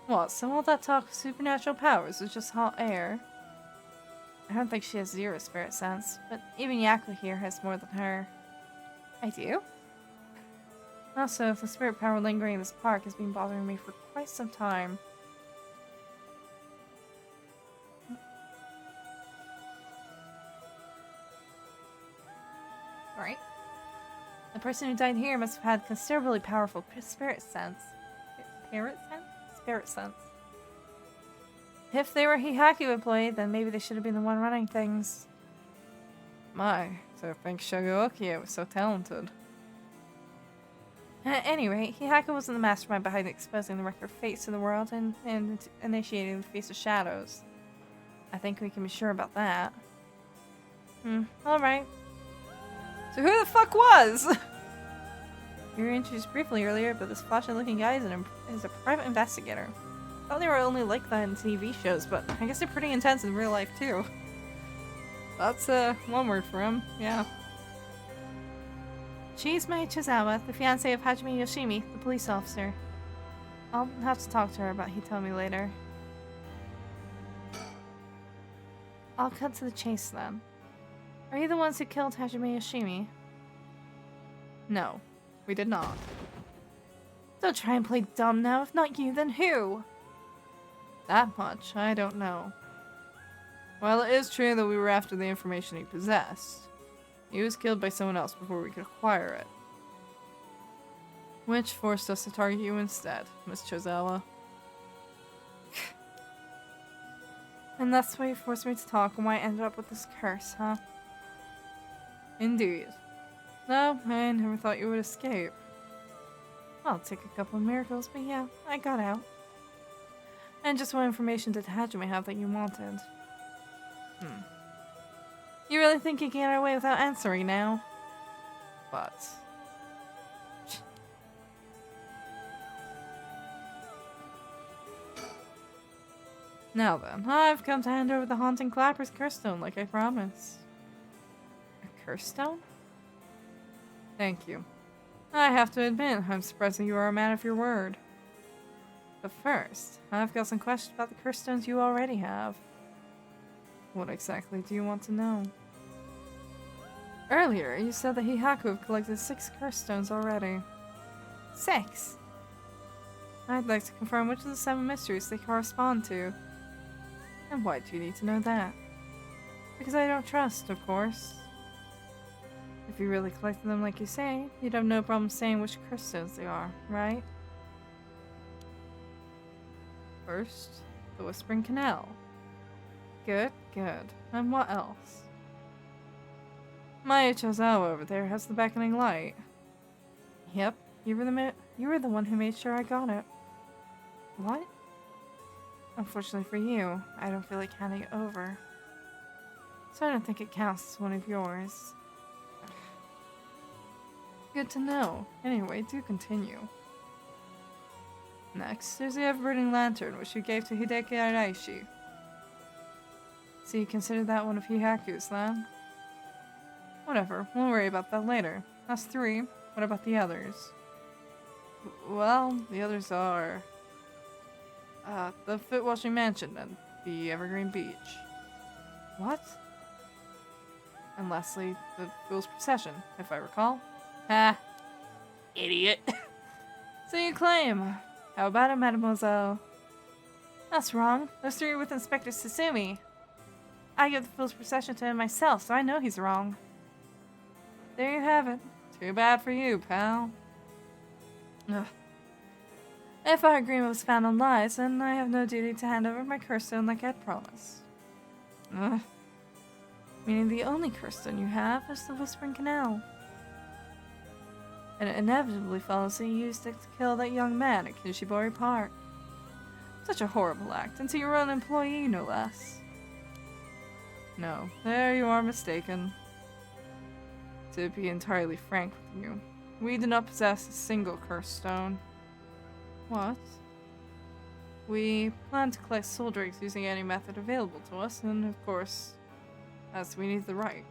What, so all that talk of supernatural powers is just hot air? I don't think she has zero spirit sense, but even Yako here has more than her. I do? Also, the spirit power lingering in this park has been bothering me for quite some time. Right. The person who died here must have had considerably powerful spirit sense. Spirit sense? Spirit sense. If they were Hyaku employee, then maybe they should have been the one running things. My, to think Shogookie was so talented. At any rate, Hyaku wasn't the mastermind behind exposing the record of fates to the world and initiating the Feast of Shadows. I think we can be sure about that. Alright. So who the fuck was? You were introduced briefly earlier, but this flashy-looking guy is a private investigator. Thought they were only like that in TV shows, but I guess they're pretty intense in real life too. That's one word for him, yeah. She's Mai Chizawa, the fiancée of Hajime Yoshimi, the police officer. I'll have to talk to her about Hitomi later. I'll cut to the chase then. Are you the ones who killed Hajime Yoshimi? No, we did not. Don't try and play dumb now. If not you, then who? That much, I don't know. While it is true that we were after the information he possessed, he was killed by someone else before we could acquire it. Which forced us to target you instead, Miss Chozawa. And that's why you forced me to talk and why I ended up with this curse, huh? Indeed. No, I never thought you would escape. Well, it took a couple of miracles, but yeah, I got out. And just what information did Hajime have that you wanted? You really think you can get away without answering now? But... Now then, I've come to hand over the Haunting Clapper's curse stone like I promised. A curse stone? Thank you. I have to admit, I'm surprised that you are a man of your word. But first, I've got some questions about the curse stones you already have. What exactly do you want to know? Earlier, you said that Hihaku have collected 6 curse stones already. 6? I'd like to confirm which of the 7 mysteries they correspond to. And why do you need to know that? Because I don't trust, of course. If you really collected them like you say, you'd have no problem saying which curse stones they are, right? First, the Whispering Canal. Good, good. And what else? Maya Chozawa over there has the beckoning light. Yep, you were the one who made sure I got it. What? Unfortunately for you, I don't feel like handing it over. So I don't think it counts as one of yours. Good to know. Anyway, do continue. Next, there's the ever-burning lantern, which you gave to Hideki Araishi. So you consider that one of Hihaku's, then? Whatever, we'll worry about that later. That's 3. What about the others? Well, the others are... the foot washing mansion and the Evergreen Beach. What? And lastly, the Fool's Procession, if I recall. Ha! Idiot! So you claim. How about it, mademoiselle? That's wrong. Those 3 are with Inspector Susumi. I give the Fool's Procession to him myself, so I know he's wrong. There you have it. Too bad for you, pal. Ugh. If our agreement was found on lies, then I have no duty to hand over my curse stone like I'd promised. Ugh. Meaning the only curse stone you have is the Whispering Canal. And it inevitably follows that you used it to kill that young man at Kinshibori Park. Such a horrible act, and to your own employee, no less. No, there you are mistaken. To be entirely frank with you, we do not possess a single curse stone. What? We plan to collect soul drakes using any method available to us, and of course, as we need the right.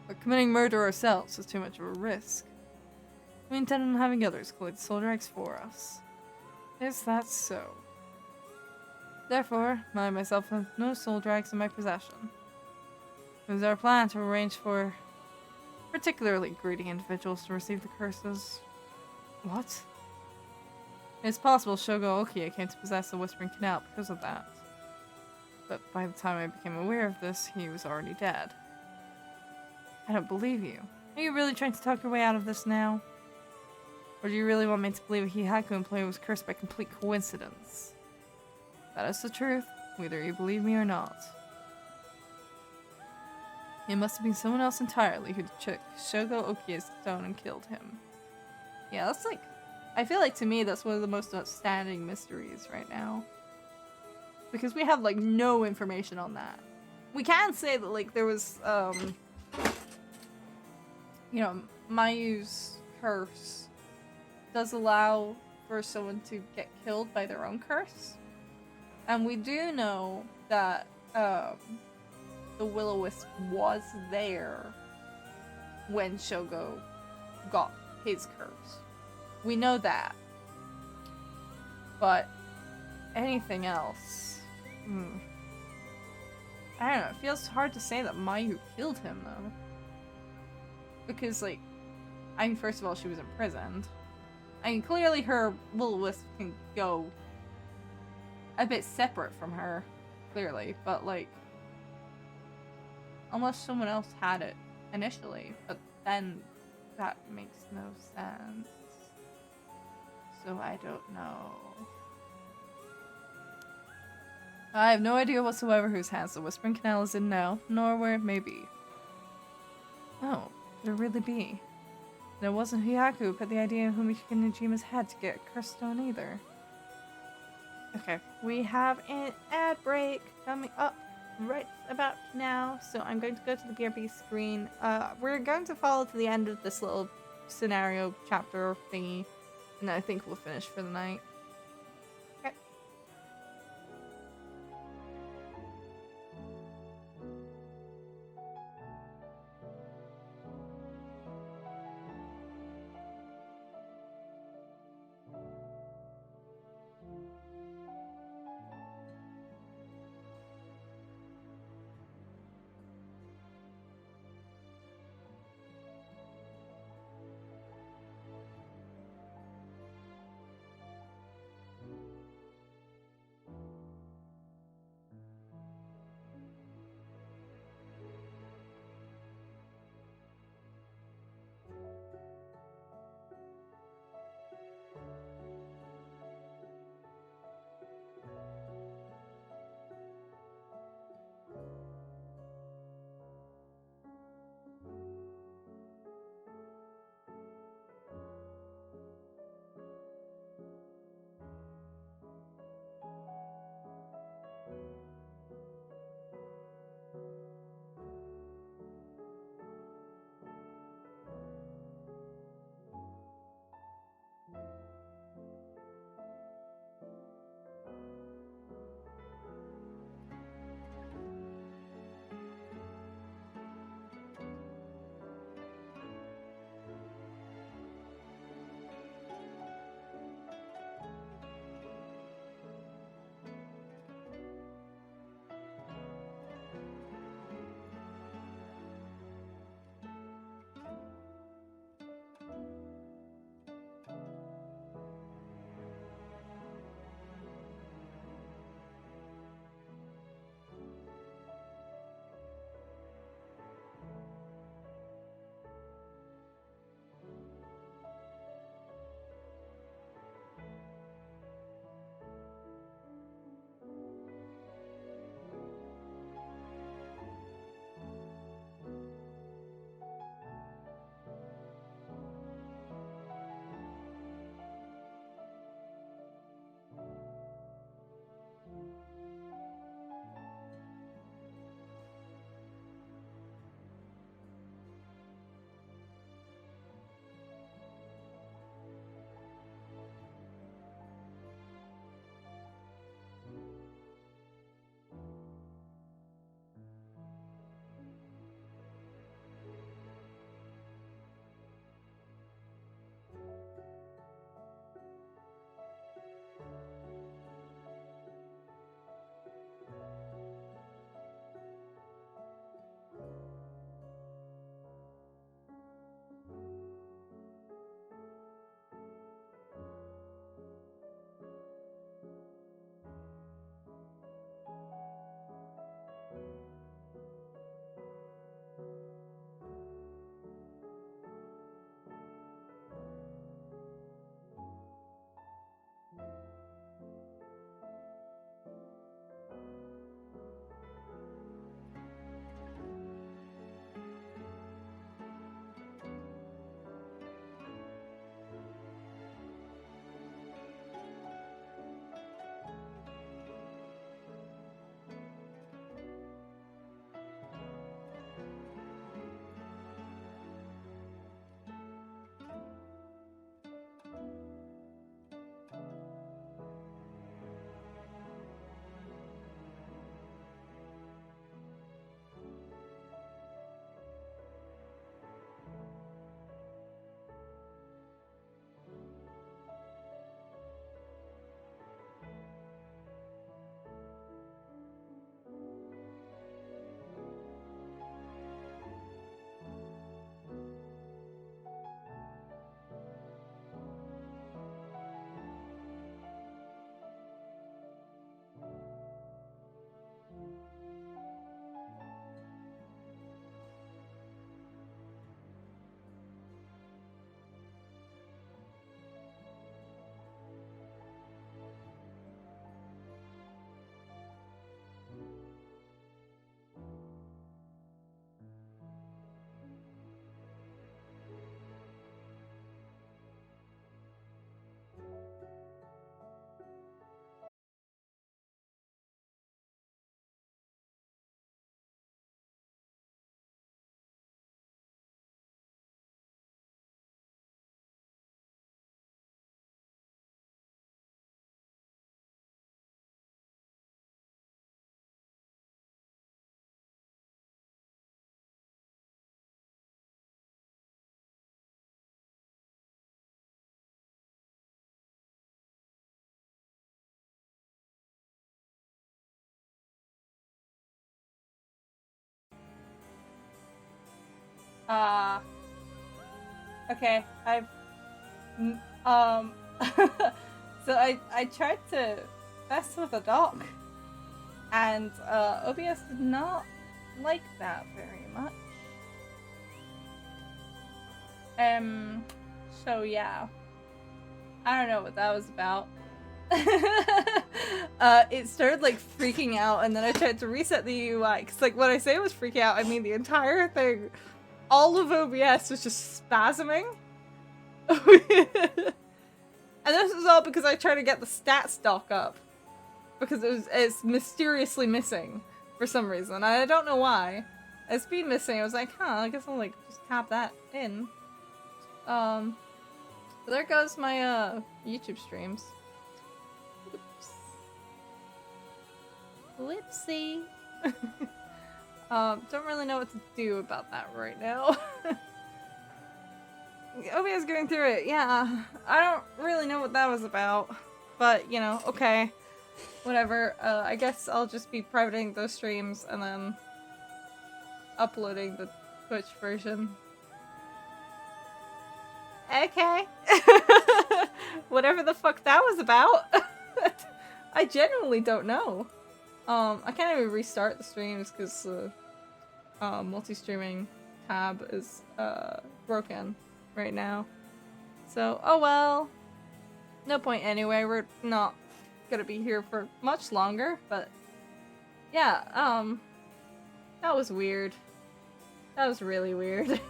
But committing murder ourselves is too much of a risk. We intend on having others collect soul drakes for us. Is that so? Therefore, I myself have no soul drakes in my possession. It was our plan to arrange for particularly greedy individuals to receive the curses. What? It's possible Shogo Okiya came to possess the Whispering Canal because of that. But by the time I became aware of this, he was already dead. I don't believe you. Are you really trying to talk your way out of this now? Or do you really want me to believe a Hihaku employee was cursed by complete coincidence? That is the truth, whether you believe me or not. It must have been someone else entirely who took Shogo Okiya's stone and killed him. Yeah, that's like... I feel like to me that's one of the most outstanding mysteries right now. Because we have like no information on that. We can say that like there was, you know, Mayu's curse does allow for someone to get killed by their own curse. And we do know that the Will-O-Wisp was there when Shogo got his curse. We know that. But anything else? I don't know. It feels hard to say that Mayu killed him, though. Because, like, I mean, first of all, she was imprisoned. I mean, clearly her Will-O-Wisp can go a bit separate from her, clearly. But, like, unless someone else had it initially. But then that makes no sense. So I don't know. I have no idea whatsoever whose hands the Whispering Canal is in now, nor where it may be. Oh, could it really be? And it wasn't Hyaku who put the idea in Fumika Nijima's head to get a cursed stone either. Okay, we have an ad break coming up right about now, so I'm going to go to the BRB screen. We're going to follow to the end of this little scenario chapter thingy, and I think we'll finish for the night. Okay. Okay, so I tried to mess with the dock, and OBS did not like that very much. So yeah, I don't know what that was about. It started like freaking out, and then I tried to reset the UI, because like when I say it was freaking out, I mean the entire thing, all of OBS was just spasming. And this is all because I tried to get the stats dock up, because it's mysteriously missing for some reason, and I don't know why. It's been missing. I was like, huh, I guess I'll like just tap that in. So there goes my YouTube streams. Oops. Whoopsie. Don't really know what to do about that right now. OBS going through it, yeah. I don't really know what that was about. But, you know, okay. Whatever. I guess I'll just be privating those streams and then uploading the Twitch version. Okay. Whatever the fuck that was about. I genuinely don't know. I can't even restart the streams because the multi-streaming tab is broken right now. So, oh well. No point anyway. We're not gonna be here for much longer, but yeah, that was weird. That was really weird.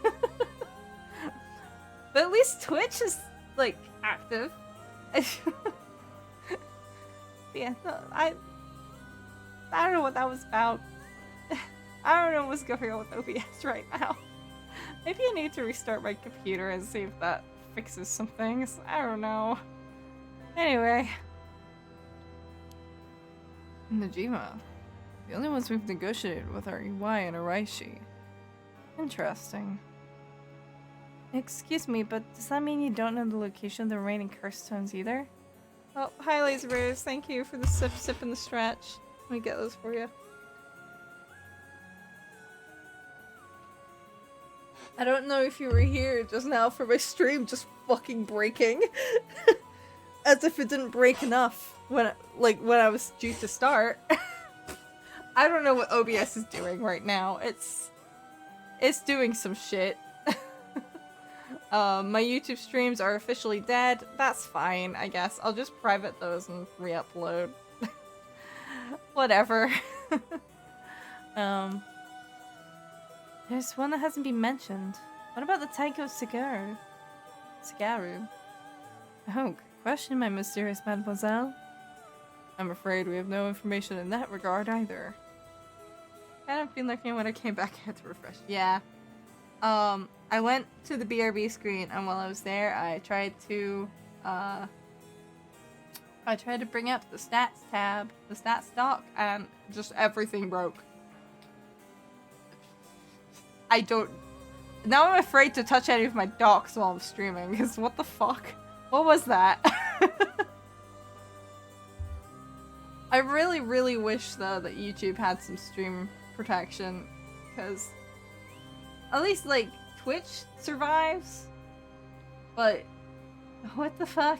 But at least Twitch is, like, active. Yeah, I don't know what that was about. I don't know what's going on with OBS right now. Maybe I need to restart my computer and see if that fixes some things. I don't know. Anyway. Najima. The only ones we've negotiated with are Iwai and Araishi. Interesting. Excuse me, but does that mean you don't know the location of the remaining curse stones either? Oh, hi Lazy Bears. Thank you for the sip and the stretch. Let me get those for you. I don't know if you were here just now for my stream just fucking breaking. As if it didn't break enough when I was due to start. I don't know what OBS is doing right now. It's doing some shit. My YouTube streams are officially dead. That's fine, I guess. I'll just private those and re-upload. Whatever. There's one that hasn't been mentioned. What about the Taiko Sigaru? Oh, good question, my mysterious mademoiselle. I'm afraid we have no information in that regard either. Kind of been looking when I came back. I had to refresh. Yeah. I went to the BRB screen, and while I was there, I tried to bring up the stats tab, the stats dock, and just everything broke. Now I'm afraid to touch any of my docks while I'm streaming, because what the fuck? What was that? I really, really wish, though, that YouTube had some stream protection, because at least, like, Twitch survives, but what the fuck?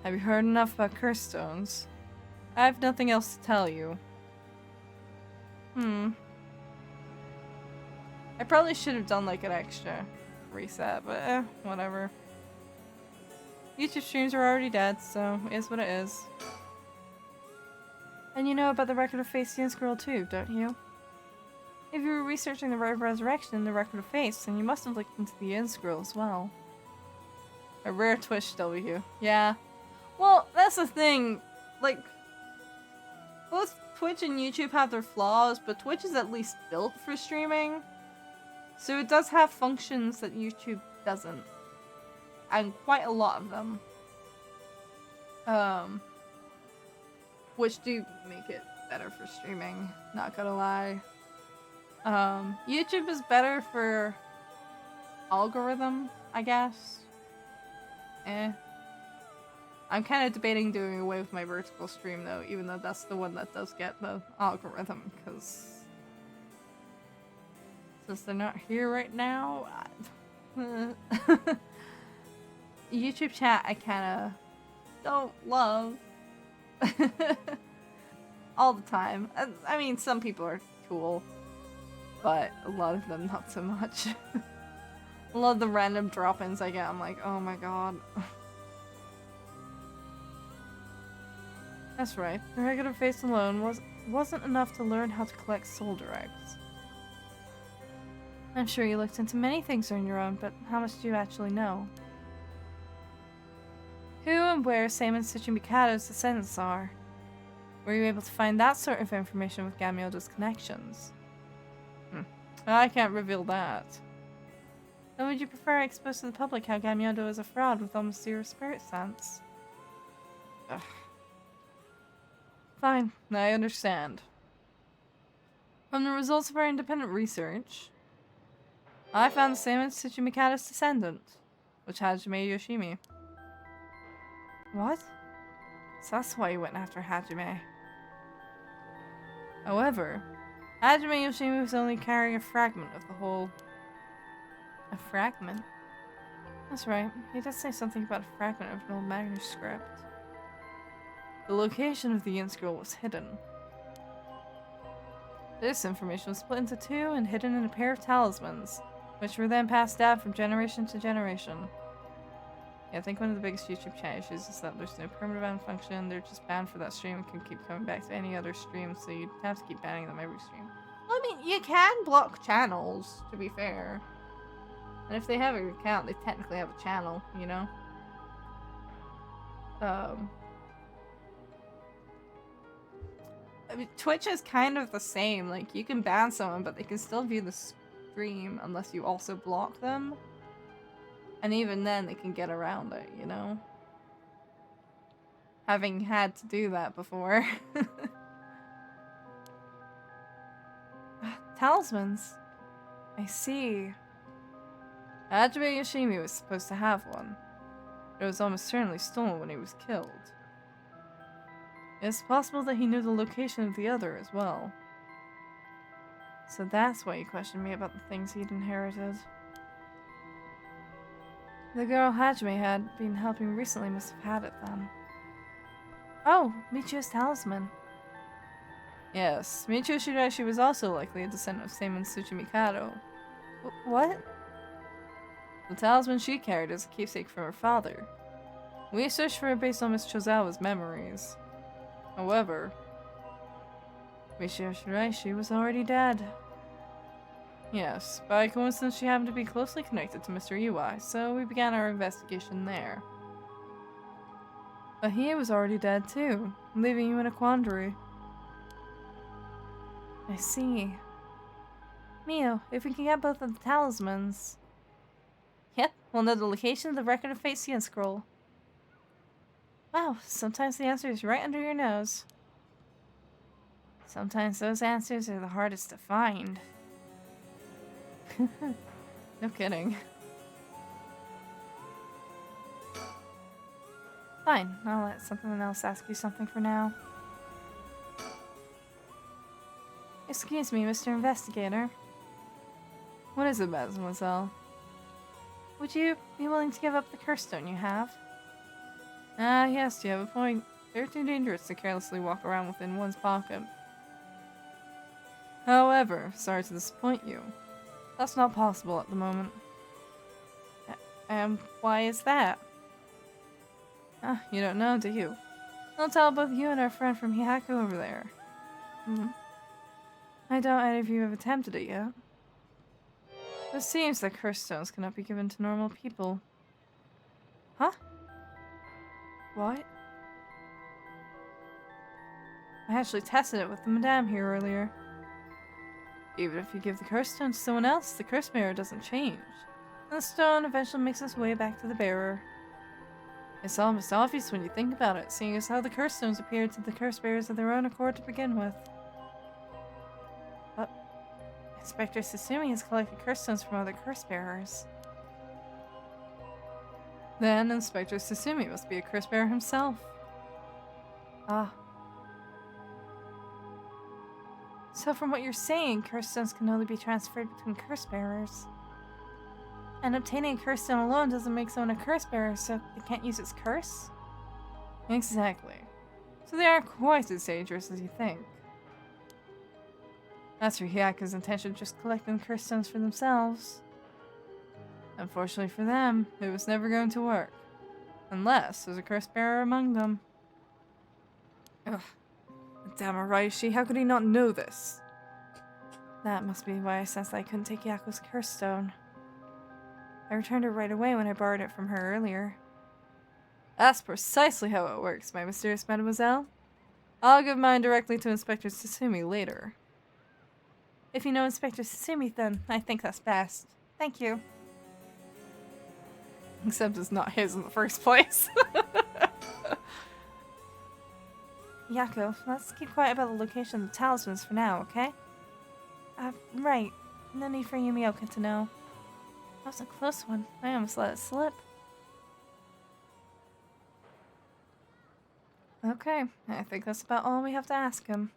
Have you heard enough about curse stones? I have nothing else to tell you. I probably should have done, like, an extra reset, but whatever. YouTube streams are already dead, so it is what it is. And you know about the Record of Face Yin Scroll too, don't you? If you were researching the Road of Resurrection and the Record of Face, then you must have looked into the Yin Scroll as well. A rare Twitch W. Yeah. Well, that's the thing. Like, both Twitch and YouTube have their flaws, but Twitch is at least built for streaming. So it does have functions that YouTube doesn't. And quite a lot of them. Which do make it better for streaming, not gonna lie. YouTube is better for algorithm, I guess. I'm kind of debating doing away with my vertical stream though, even though that's the one that does get the algorithm, because Since they're not here right now. YouTube chat I kinda don't love. All the time. I mean, some people are cool, but a lot of them not so much. A lot of the random drop-ins I get, I'm like, oh my god. That's right. The regular face alone wasn't enough to learn how to collect soldier eggs. I'm sure you looked into many things on your own, but how much do you actually know? Who and where Seimon Tsuchimikado's descendants are? Were you able to find that sort of information with Gamyodo's connections? I can't reveal that. Then would you prefer I expose to the public how Gamyodo is a fraud with almost zero spirit sense? Ugh. Fine. I understand. From the results of our independent research, I found the Seimon Tsuchimikado's descendant, which Hajime Yoshimi. What? So that's why you went after Hajime. However, Hajime Yoshimi was only carrying a fragment of the whole. A fragment? That's right, he does say something about a fragment of an old manuscript. The location of the int scroll was hidden. This information was split into two and hidden in a pair of talismans, which were then passed down from generation to generation. Yeah, I think one of the biggest YouTube chat issues is that there's no permanent ban function, they're just banned for that stream and can keep coming back to any other stream, so you'd have to keep banning them every stream. I mean, you can block channels, to be fair. And if they have an account, they technically have a channel, you know? I mean, Twitch is kind of the same. Like, you can ban someone, but they can still view the stream unless you also block them. And even then, they can get around it, you know? Having had to do that before. Talismans? I see. Hajime Yoshimi was supposed to have one. It was almost certainly stolen when he was killed. It's possible that he knew the location of the other as well. So that's why you questioned me about the things he'd inherited. The girl Hajime had been helping recently must have had it then. Oh, Michio's talisman. Yes, Michio Shiraishi was also likely a descendant of Seimon Tsuchimikado. What? The talisman she carried is a keepsake from her father. We searched for it based on Miss Chozawa's memories. However, Michio Shiraishi was already dead. Yes, by coincidence she happened to be closely connected to Mr. Iwai, so we began our investigation there. But he was already dead too, leaving you in a quandary. I see. Mio, if we can get both of the talismans... Yep, we'll know the location of the record of Fate Sien scroll. Wow, sometimes the answer is right under your nose. Sometimes those answers are the hardest to find. No kidding. Fine, I'll let someone else ask you something for now. Excuse me, Mr. Investigator. What is it, mademoiselle? Would you be willing to give up the curse stone you have? Ah, yes, you have a point. They're too dangerous to carelessly walk around within one's pocket. However, sorry to disappoint you. That's not possible at the moment. Why is that? Ah, you don't know, do you? I'll tell both you and our friend from Hihaku over there. I doubt any of you have attempted it yet. It seems that curse stones cannot be given to normal people. Huh? What? I actually tested it with the madame here earlier. Even if you give the curse stone to someone else, the curse mirror doesn't change. The stone eventually makes its way back to the bearer. It's almost obvious when you think about it, seeing as how the curse stones appeared to the curse bearers of their own accord to begin with. But Inspector Susumi has collected curse stones from other curse bearers. Then Inspector Susumi must be a curse bearer himself. Ah. So from what you're saying, curse stones can only be transferred between curse bearers. And obtaining a curse stone alone doesn't make someone a curse bearer, so they can't use its curse? Exactly. So they aren't quite as dangerous as you think. As for Hyaku's intention of just collecting curse stones for themselves, unfortunately for them, it was never going to work. Unless there's a curse bearer among them. Ugh. Damn Araishi, how could he not know this? that must be why I sensed I couldn't take Hyaku's curse stone. I returned it right away when I borrowed it from her earlier. That's precisely how it works, my mysterious mademoiselle. I'll give mine directly to Inspector Tsutsumi later. If you know Inspector Tsutsumi, then I think that's best. Thank you. Except it's not his in the first place. Hyaku, let's keep quiet about the location of the talismans for now, okay? Right. No need for Yumioka to know. That was a close one. I almost let it slip. Okay, I think that's about all we have to ask him.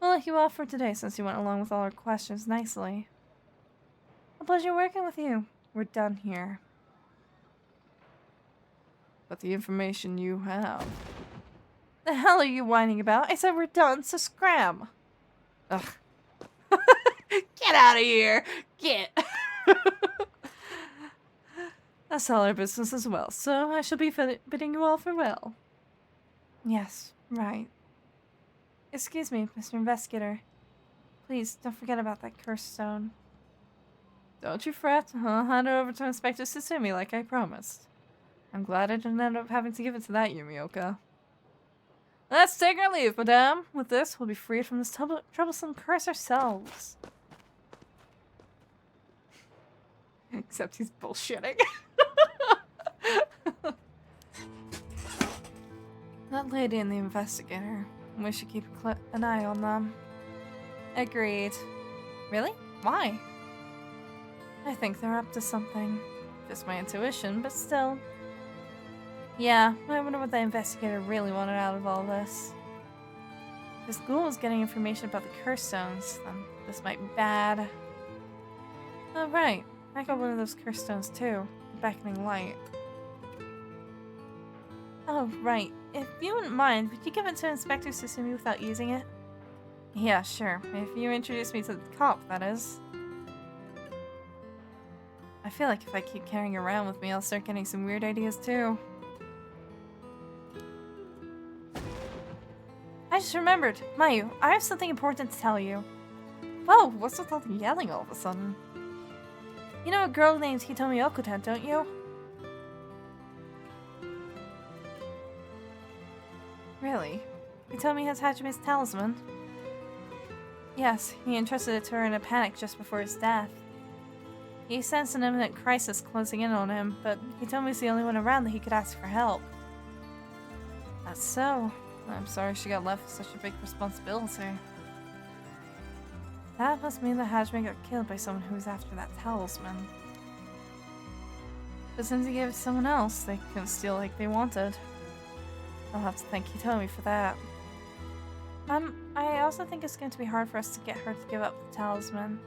We'll let you off for today since you went along with all our questions nicely. A pleasure working with you. We're done here. But the information you have... The hell are you whining about? I said we're done, so scram! Ugh. Get out of here! Get! That's all our business as well, so I shall be bidding you all farewell. Yes, right. Excuse me, Mr. Investigator. Please, don't forget about that curse stone. Don't you fret. I'll hand it over to Inspector Tsutsumi like I promised. I'm glad I didn't end up having to give it to that Yumioka. Let's take our leave, madame. With this, we'll be freed from this troublesome curse ourselves. Except he's bullshitting. That lady and the investigator. We should keep an eye on them. Agreed. Really? Why? I think they're up to something. Just my intuition, but still. Yeah, I wonder what the investigator really wanted out of all this. If the school was getting information about the curse stones, then this might be bad. Oh, right. I got one of those curse stones too. The beckoning light. Oh, right. If you wouldn't mind, would you give it to Inspector Tsutsumi without using it? Yeah, sure. If you introduce me to the cop, that is. I feel like if I keep carrying it around with me, I'll start getting some weird ideas too. I just remembered. Mayu, I have something important to tell you. Whoa, what's with all the yelling all of a sudden? You know a girl named Hitomi Okuta, don't you? Really? Hitomi has Hajime's talisman. Yes, he entrusted it to her in a panic just before his death. He sensed an imminent crisis closing in on him, but Hitomi's the only one around that he could ask for help. That's so. I'm sorry she got left with such a big responsibility. That must mean that Hajime got killed by someone who was after that talisman. But since he gave it to someone else, they couldn't steal like they wanted. I'll have to thank Hitomi for that. I also think it's going to be hard for us to get her to give up the talisman.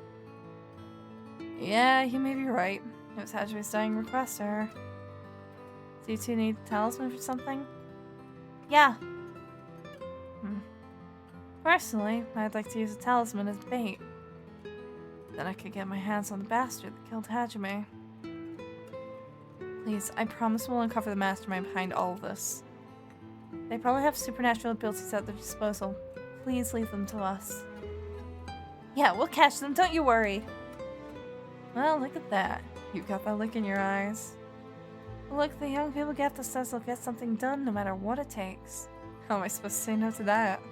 Yeah, you may be right. It was Hajime's dying request to her. Do you two need the talisman for something? Yeah. Personally, I'd like to use the talisman as bait. Then I could get my hands on the bastard that killed Hajime. Please, I promise we'll uncover the mastermind behind all of this. They probably have supernatural abilities at their disposal. Please leave them to us. Yeah, we'll catch them, don't you worry. Well, look at that. You've got that look in your eyes. Look, the young people get this says they'll get something done no matter what it takes. How am I supposed to say no to that?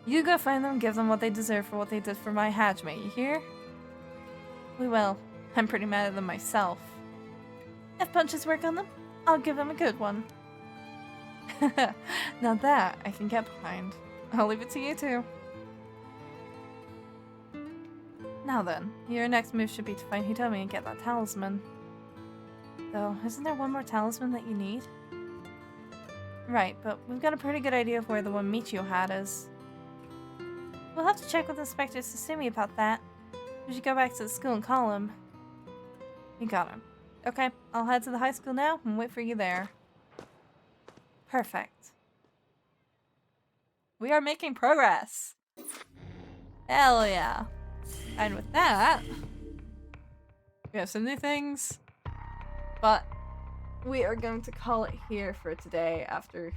You go find them and give them what they deserve for what they did for my Hajime, you hear? We will. I'm pretty mad at them myself. If punches work on them, I'll give them a good one. Now that I can get behind. I'll leave it to you too. Now then, your next move should be to find Hitomi and get that talisman. Though, isn't there one more talisman that you need? Right, but we've got a pretty good idea of where the one Michio had is. We'll have to check with Inspector Sasumi about that. We should go back to the school and call him. You got him. Okay, I'll head to the high school now and wait for you there. Perfect. We are making progress. Hell yeah. And with that, we have some new things, but we are going to call it here for today after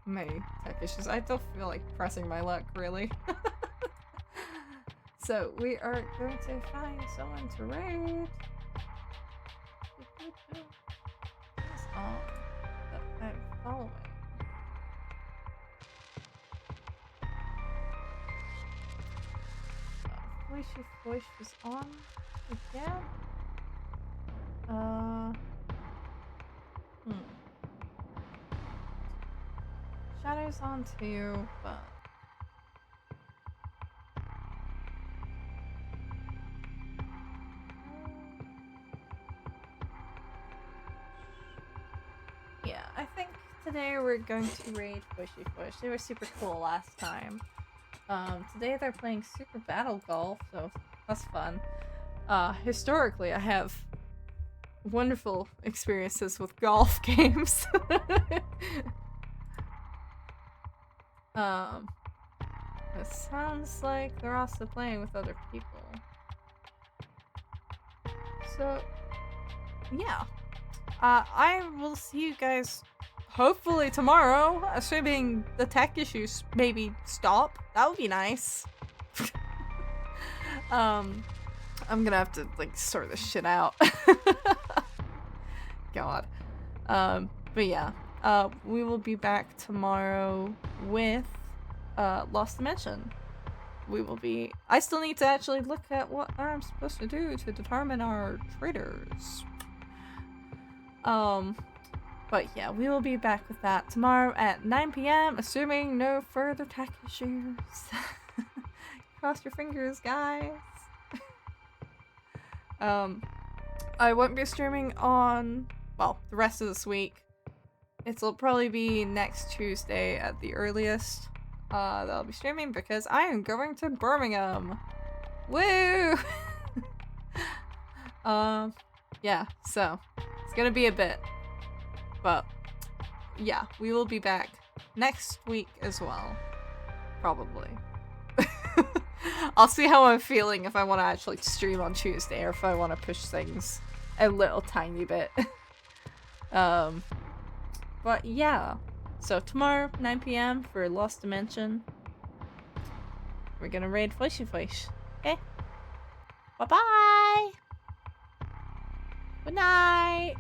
many tech issues. I don't feel like pressing my luck, really. So we are going to find someone to raid. Who's on that I'm following? Voice was on again. Shadow's on too, but yeah, I think today we're going to raid Fushy Fush. They were super cool last time. Today they're playing Super Battle Golf, so that's fun. Historically, I have wonderful experiences with golf games. It sounds like they're also playing with other people. So, yeah. I will see you guys hopefully tomorrow, assuming the tech issues maybe stop. That would be nice. I'm gonna have to like sort this shit out. God. But yeah. We will be back tomorrow with Lost Dimension. I still need to actually look at what I'm supposed to do to determine our traders. But yeah, we will be back with that tomorrow at 9 p.m. assuming no further tech issues. Cross your fingers, guys. I won't be streaming on, well, the rest of this week. It'll probably be next Tuesday at the earliest that I'll be streaming because I am going to Birmingham. Woo! Yeah, so it's gonna be a bit. But yeah, we will be back next week as well. Probably. I'll see how I'm feeling if I want to actually stream on Tuesday or if I want to push things a little tiny bit. But yeah. So tomorrow, 9 p.m. for Lost Dimension. We're gonna raid Fushy Fush. Okay? Bye-bye! Good night!